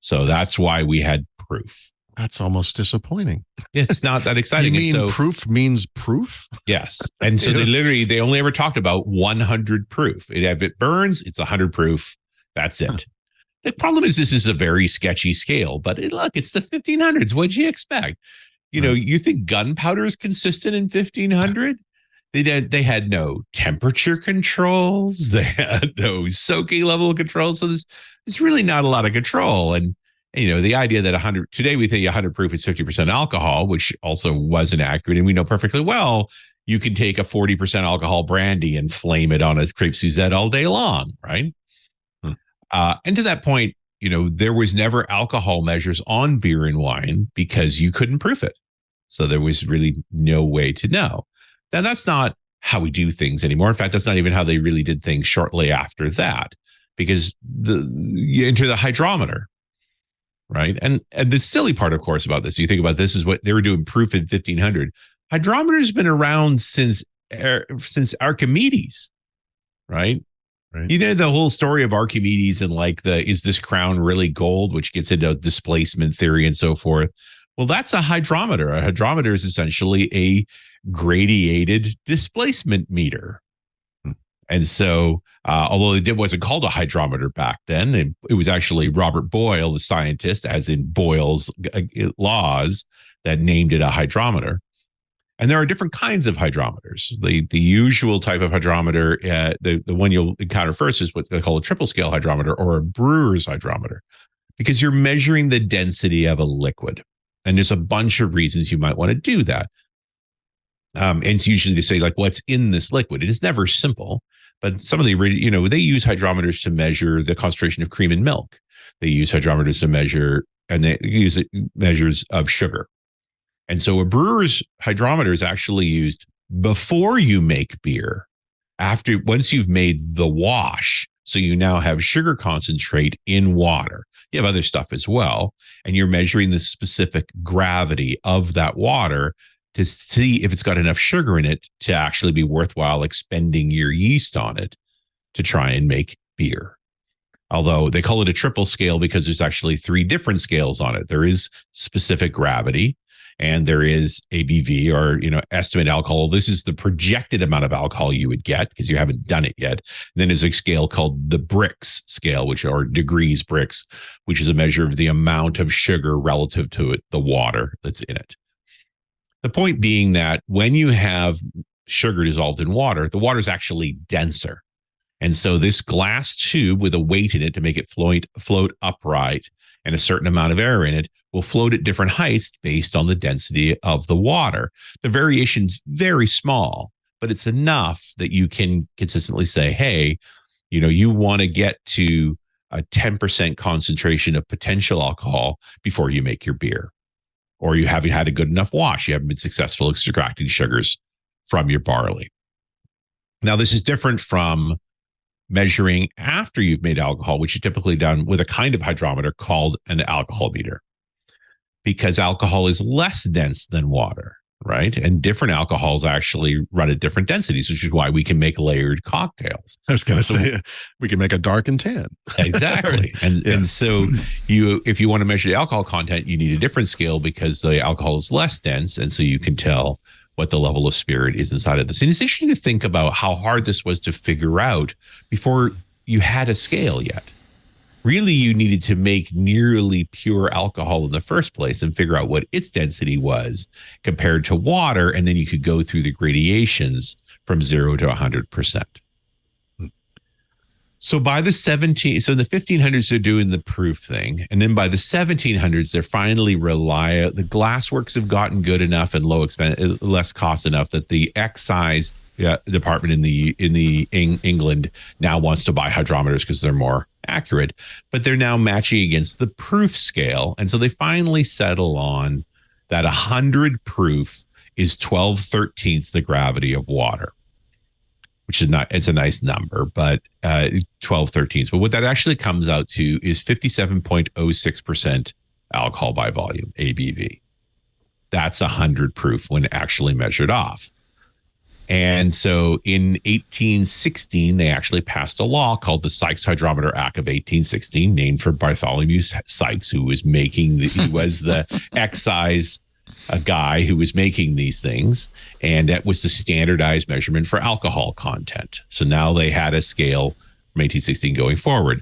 Speaker 4: So that's why we had proof.
Speaker 5: That's almost disappointing.
Speaker 4: It's not that exciting.
Speaker 5: You mean proof means proof?
Speaker 4: Yes. And so they only ever talked about 100 proof. If it burns, it's 100 proof. That's it. The problem is this is a very sketchy scale, but look, it's the 1500s. What'd you expect? You think gunpowder is consistent in 1500? They had no temperature controls. They had no soaking level controls. So there's really not a lot of control. And the idea that 100 today we think 100 proof is 50% alcohol, which also wasn't accurate. And we know perfectly well you can take a 40% alcohol brandy and flame it on a crepe Suzette all day long, right? And to that point, there was never alcohol measures on beer and wine because you couldn't proof it. So there was really no way to know. Now, that's not how we do things anymore. In fact, that's not even how they really did things shortly after that, because you enter the hydrometer, right? And the silly part, of course, about this, you think about this is what they were doing proof in 1500. Hydrometer has been around since Archimedes, right? Right. The whole story of Archimedes and is this crown really gold, which gets into displacement theory and so forth. Well, that's a hydrometer. A hydrometer is essentially a gradiated displacement meter. And so, although it wasn't called a hydrometer back then, it was actually Robert Boyle, the scientist, as in Boyle's laws, that named it a hydrometer. And there are different kinds of hydrometers. The usual type of hydrometer, the one you'll encounter first is what they call a triple scale hydrometer or a brewer's hydrometer, because you're measuring the density of a liquid. And there's a bunch of reasons you might want to do that. And it's usually to say what's in this liquid. It is never simple, but some of the, they use hydrometers to measure the concentration of cream in milk. They use hydrometers to measure, and they use measures of sugar. And so a brewer's hydrometer is actually used before you make beer, once you've made the wash. So you now have sugar concentrate in water. You have other stuff as well. And you're measuring the specific gravity of that water to see if it's got enough sugar in it to actually be worthwhile expending your yeast on it to try and make beer. Although they call it a triple scale because there's actually 3 different scales on it. There is specific gravity, and there is ABV, or estimated alcohol. This is the projected amount of alcohol you would get because you haven't done it yet. And then there's a scale called the Brix scale, which are degrees Brix, which is a measure of the amount of sugar relative to the water that's in it. The point being that when you have sugar dissolved in water, the water is actually denser. And so this glass tube with a weight in it to make it float upright and a certain amount of air in it will float at different heights based on the density of the water. The variation's very small, but it's enough that you can consistently say, hey, you want to get to a 10% concentration of potential alcohol before you make your beer. Or you haven't had a good enough wash. You haven't been successful extracting sugars from your barley. Now, this is different from measuring after you've made alcohol, which is typically done with a kind of hydrometer called an alcohol meter, because alcohol is less dense than water, right? And different alcohols actually run at different densities, which is why we can make layered cocktails.
Speaker 5: I was going to say, we can make a dark and tan.
Speaker 4: Exactly. And so if you want to measure the alcohol content, you need a different scale because the alcohol is less dense. And so you can tell what the level of spirit is inside of this. And it's interesting to think about how hard this was to figure out before you had a scale yet. Really, you needed to make nearly pure alcohol in the first place and figure out what its density was compared to water. And then you could go through the gradations from 0 to 100%. So by the 1500s, they're doing the proof thing. And then by the 1700s, they're finally the glassworks have gotten good enough and less cost enough that the excise department in England now wants to buy hydrometers because they're more accurate, but they're now matching against the proof scale. And so they finally settle on that 100 proof is 12/13 the gravity of water. which is not, it's a nice number, but 12/13. But what that actually comes out to is 57.06% alcohol by volume, ABV. That's 100 proof when actually measured off. And so in 1816, they actually passed a law called the Sykes Hydrometer Act of 1816, named for Bartholomew Sykes, who was he was the excise guy who was making these things. And that was the standardized measurement for alcohol content. So now they had a scale from 1816 going forward.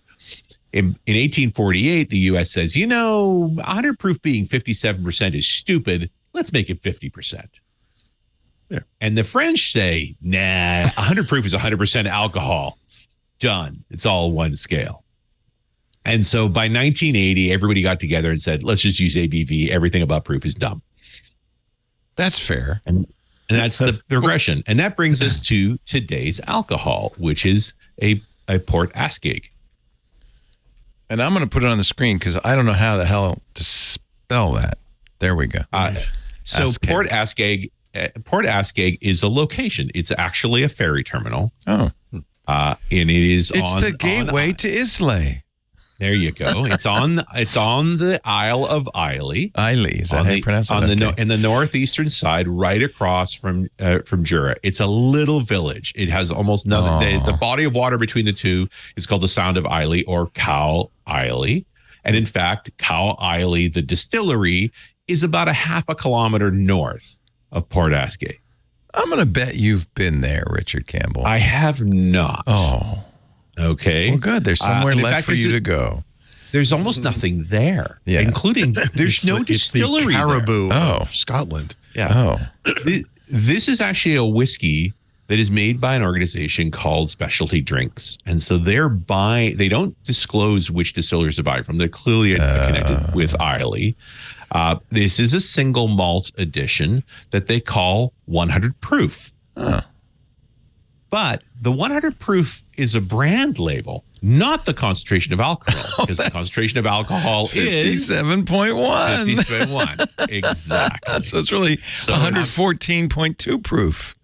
Speaker 4: In 1848, the U.S. says, 100 proof being 57% is stupid. Let's make it 50%. Yeah. And the French say, nah, 100 proof is 100% alcohol. Done. It's all one scale. And so by 1980, everybody got together and said, let's just use ABV. Everything above proof is dumb.
Speaker 6: That's fair.
Speaker 4: And that's the progression. And that brings us to today's alcohol, which is a Port Askeig.
Speaker 6: And I'm going to put it on the screen because I don't know how the hell to spell that. There we go.
Speaker 4: So Askeig. Port Askeig is a location. It's actually a ferry terminal.
Speaker 6: Oh.
Speaker 4: And it is
Speaker 6: it's the gateway to Islay.
Speaker 4: There you go. It's on the Isle of Islay.
Speaker 6: Islay, is that how you pronounce it?
Speaker 4: In the northeastern side, right across from Jura. It's a little village. It has almost nothing. The body of water between the two is called the Sound of Islay or Cow Islay. And in fact, Cow Islay, the distillery, is about a half a kilometer north of Port Askeig.
Speaker 6: I'm going to bet you've been there, Richard Campbell.
Speaker 4: I have not.
Speaker 6: Oh.
Speaker 4: Okay.
Speaker 6: Well, good. There's somewhere left for you to go.
Speaker 4: There's almost nothing there, including there's no distillery.
Speaker 5: It's the Caribou
Speaker 6: there.
Speaker 5: of Scotland.
Speaker 4: Yeah. This is actually a whiskey that is made by an organization called Specialty Drinks. And so they don't disclose which distillers to buy from. They're clearly connected with Islay. This is a single malt edition that they call 100 proof. But the 100 proof is a brand label, not the concentration of alcohol, because the concentration of alcohol is
Speaker 6: 57.1.
Speaker 4: 57.1. Exactly.
Speaker 6: So it's really 114.2 proof.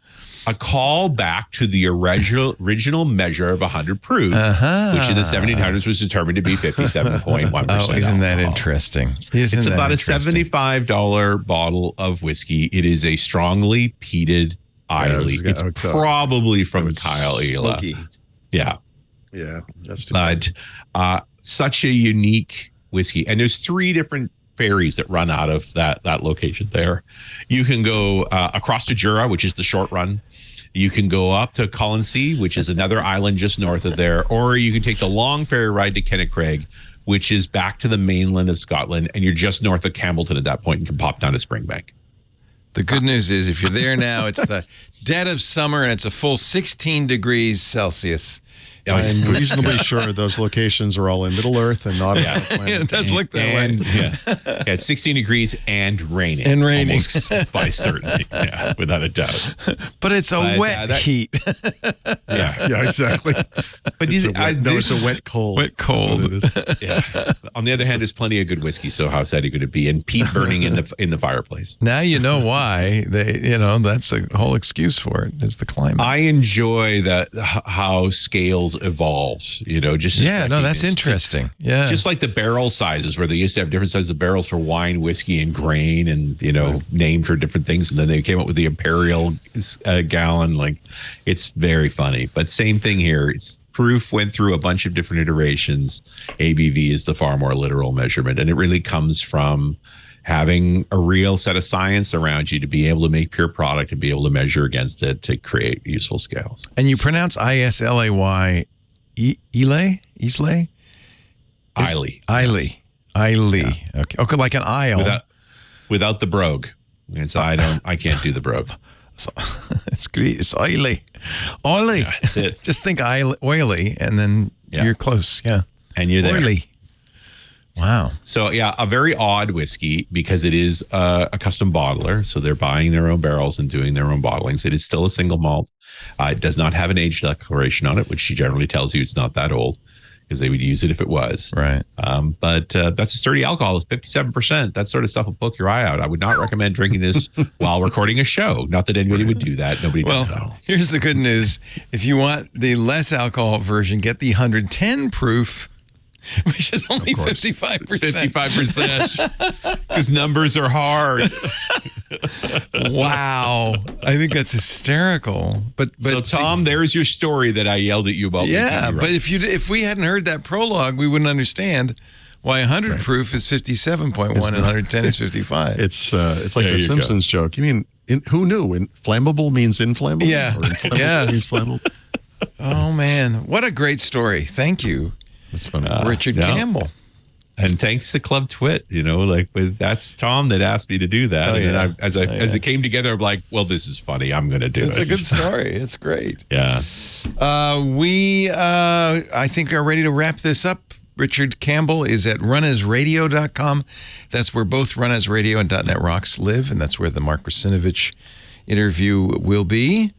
Speaker 4: A call back to the original measure of 100 proof, which in the 1700s was determined to be 57.1%.
Speaker 6: Oh, isn't that interesting?
Speaker 4: It's about a $75 bottle of whiskey. It is a strongly peated Islay. It's probably from Kyle Ela. Yeah.
Speaker 5: Yeah. That's too
Speaker 4: bad. Such a unique whiskey. And there's 3 different ferries that run out of that location there. You can go across to Jura, which is the short run. You can go up to Colonsea, which is another island just north of there, or you can take the long ferry ride to Kennaicraig, which is back to the mainland of Scotland, and you're just north of Campbellton at that point and can pop down to Springbank.
Speaker 6: The good news is if you're there now, it's the dead of summer and it's a full 16 degrees Celsius.
Speaker 5: I'm reasonably sure those locations are all in Middle Earth and not on the planet.
Speaker 6: It does look that way.
Speaker 4: Yeah, it's 16 degrees and raining.
Speaker 6: Almost
Speaker 4: by certainty, without a doubt.
Speaker 6: But it's a wet heat.
Speaker 4: Yeah,
Speaker 5: exactly.
Speaker 4: But
Speaker 5: it's a wet cold.
Speaker 6: Wet cold.
Speaker 4: Yeah. On the other hand, there's plenty of good whiskey, so how sad could it be? And peat burning in the fireplace.
Speaker 6: Now you know why that's a whole excuse for it. Is the climate.
Speaker 4: I enjoy how scales evolves,
Speaker 6: that's interesting.
Speaker 4: Just like the barrel sizes, where they used to have different sizes of barrels for wine, whiskey, and grain, and named for different things, and then they came up with the imperial gallon. Like, it's very funny, but same thing here. It's proof went through a bunch of different iterations. ABV is the far more literal measurement, and it really comes from having a real set of science around you to be able to make pure product and be able to measure against it to create useful scales.
Speaker 6: And you pronounce Islay? Islay?
Speaker 4: Islay.
Speaker 6: Islay. Yeah. Okay, like an isle.
Speaker 4: Without the brogue. I can't do the brogue.
Speaker 6: So, it's great. It's Islay. Oily.
Speaker 4: Yeah, that's it.
Speaker 6: Just think oily, and then you're close. Yeah.
Speaker 4: And you're there.
Speaker 6: Oily. Wow.
Speaker 4: So, a very odd whiskey because it is a custom bottler. So they're buying their own barrels and doing their own bottlings. It is still a single malt. It does not have an age declaration on it, which she generally tells you it's not that old. because they would use it if it was.
Speaker 6: Right.
Speaker 4: But that's a sturdy alcohol. It's 57%. That sort of stuff will poke your eye out. I would not recommend drinking this while recording a show. Not that anybody would do that. Nobody does that.
Speaker 6: Here's the good news. If you want the less alcohol version, get the 110 proof, which is only 55%.
Speaker 4: 55%. Because numbers are hard.
Speaker 6: Wow. I think that's hysterical. But
Speaker 4: so Tom, there's your story that I yelled at you about.
Speaker 6: Yeah, but if we hadn't heard that prologue, we wouldn't understand why 100 proof is 57.1 and 110 is 55.
Speaker 5: It's like the Simpsons joke. You mean who knew? Flammable means inflammable?
Speaker 6: Yeah.
Speaker 5: Or inflammable means flammable?
Speaker 6: Oh man, what a great story. Thank you.
Speaker 5: That's funny.
Speaker 6: Richard Campbell.
Speaker 4: And thanks to Club Twit, that's Tom that asked me to do that. And as it came together, I'm like, well, this is funny. I'm going to do it.
Speaker 6: It's a good story. It's great.
Speaker 4: Yeah.
Speaker 6: We, I think, are ready to wrap this up. Richard Campbell is at runasradio.com. That's where both Run As Radio and .NET Rocks live, and that's where the Mark Russinovich interview will be.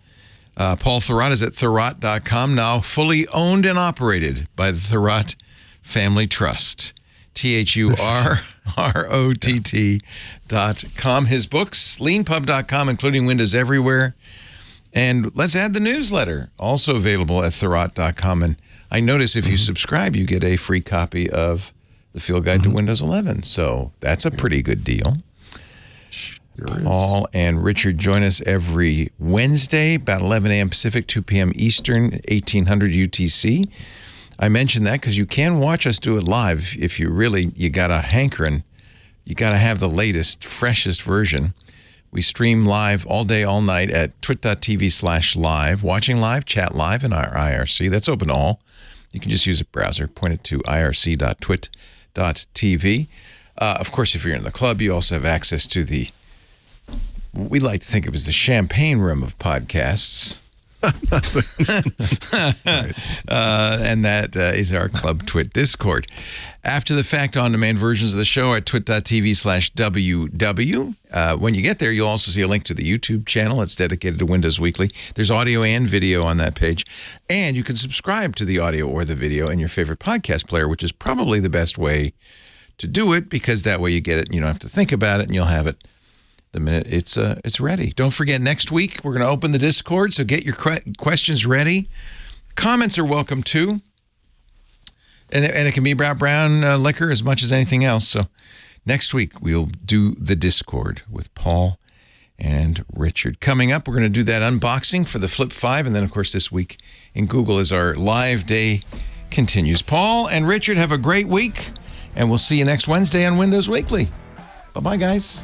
Speaker 6: Paul Thurrott is at thurrott.com, now fully owned and operated by the Thurrott Family Trust. THURROTT.com. His books, leanpub.com, including Windows Everywhere. And let's add the newsletter, also available at thurrott.com. And I notice if you subscribe, you get a free copy of the Field Guide to Windows 11. So that's a pretty good deal. Paul and Richard join us every Wednesday, about 11 a.m. Pacific, 2 p.m. Eastern, 1800 UTC. I mentioned that because you can watch us do it live if you got a hankering. You got to have the latest, freshest version. We stream live all day, all night at twit.tv/live. Watching live, chat live in our IRC. That's open to all. You can just use a browser. Point it to irc.twit.tv. Of course, if you're in the club, you also have access to we like to think of it as the champagne room of podcasts. And that is our Club Twit Discord. After the fact, on-demand versions of the show are at twit.tv/ww. When you get there, you'll also see a link to the YouTube channel. It's dedicated to Windows Weekly. There's audio and video on that page. And you can subscribe to the audio or the video in your favorite podcast player, which is probably the best way to do it, because that way you get it and you don't have to think about it, and you'll have it the minute it's ready. Don't forget, next week we're going to open the Discord, so get your questions ready. Comments are welcome too, and it can be about brown liquor as much as anything else. So next week we'll do the Discord with Paul and Richard. Coming up, we're going to do that unboxing for the Flip 5, and then of course this week in Google as our live day continues. Paul and Richard, have a great week, and we'll see you next Wednesday on Windows Weekly. Bye-bye, guys.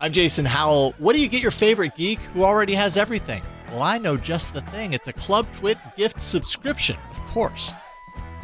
Speaker 7: I'm Jason Howell. What do you get your favorite geek who already has everything? Well, I know just the thing. It's a Club Twit gift subscription, of course.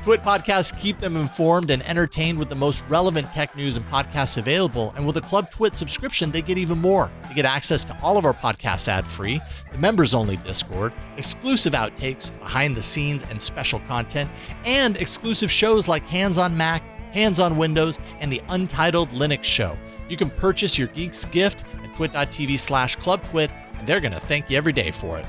Speaker 7: Twit podcasts keep them informed and entertained with the most relevant tech news and podcasts available. And with a Club Twit subscription, they get even more. They get access to all of our podcasts ad-free, the members-only Discord, exclusive outtakes, behind the scenes and special content, and exclusive shows like Hands on Mac, Hands on Windows, and the Untitled Linux Show. You can purchase your geek's gift at twit.tv/clubtwit, and they're going to thank you every day for it.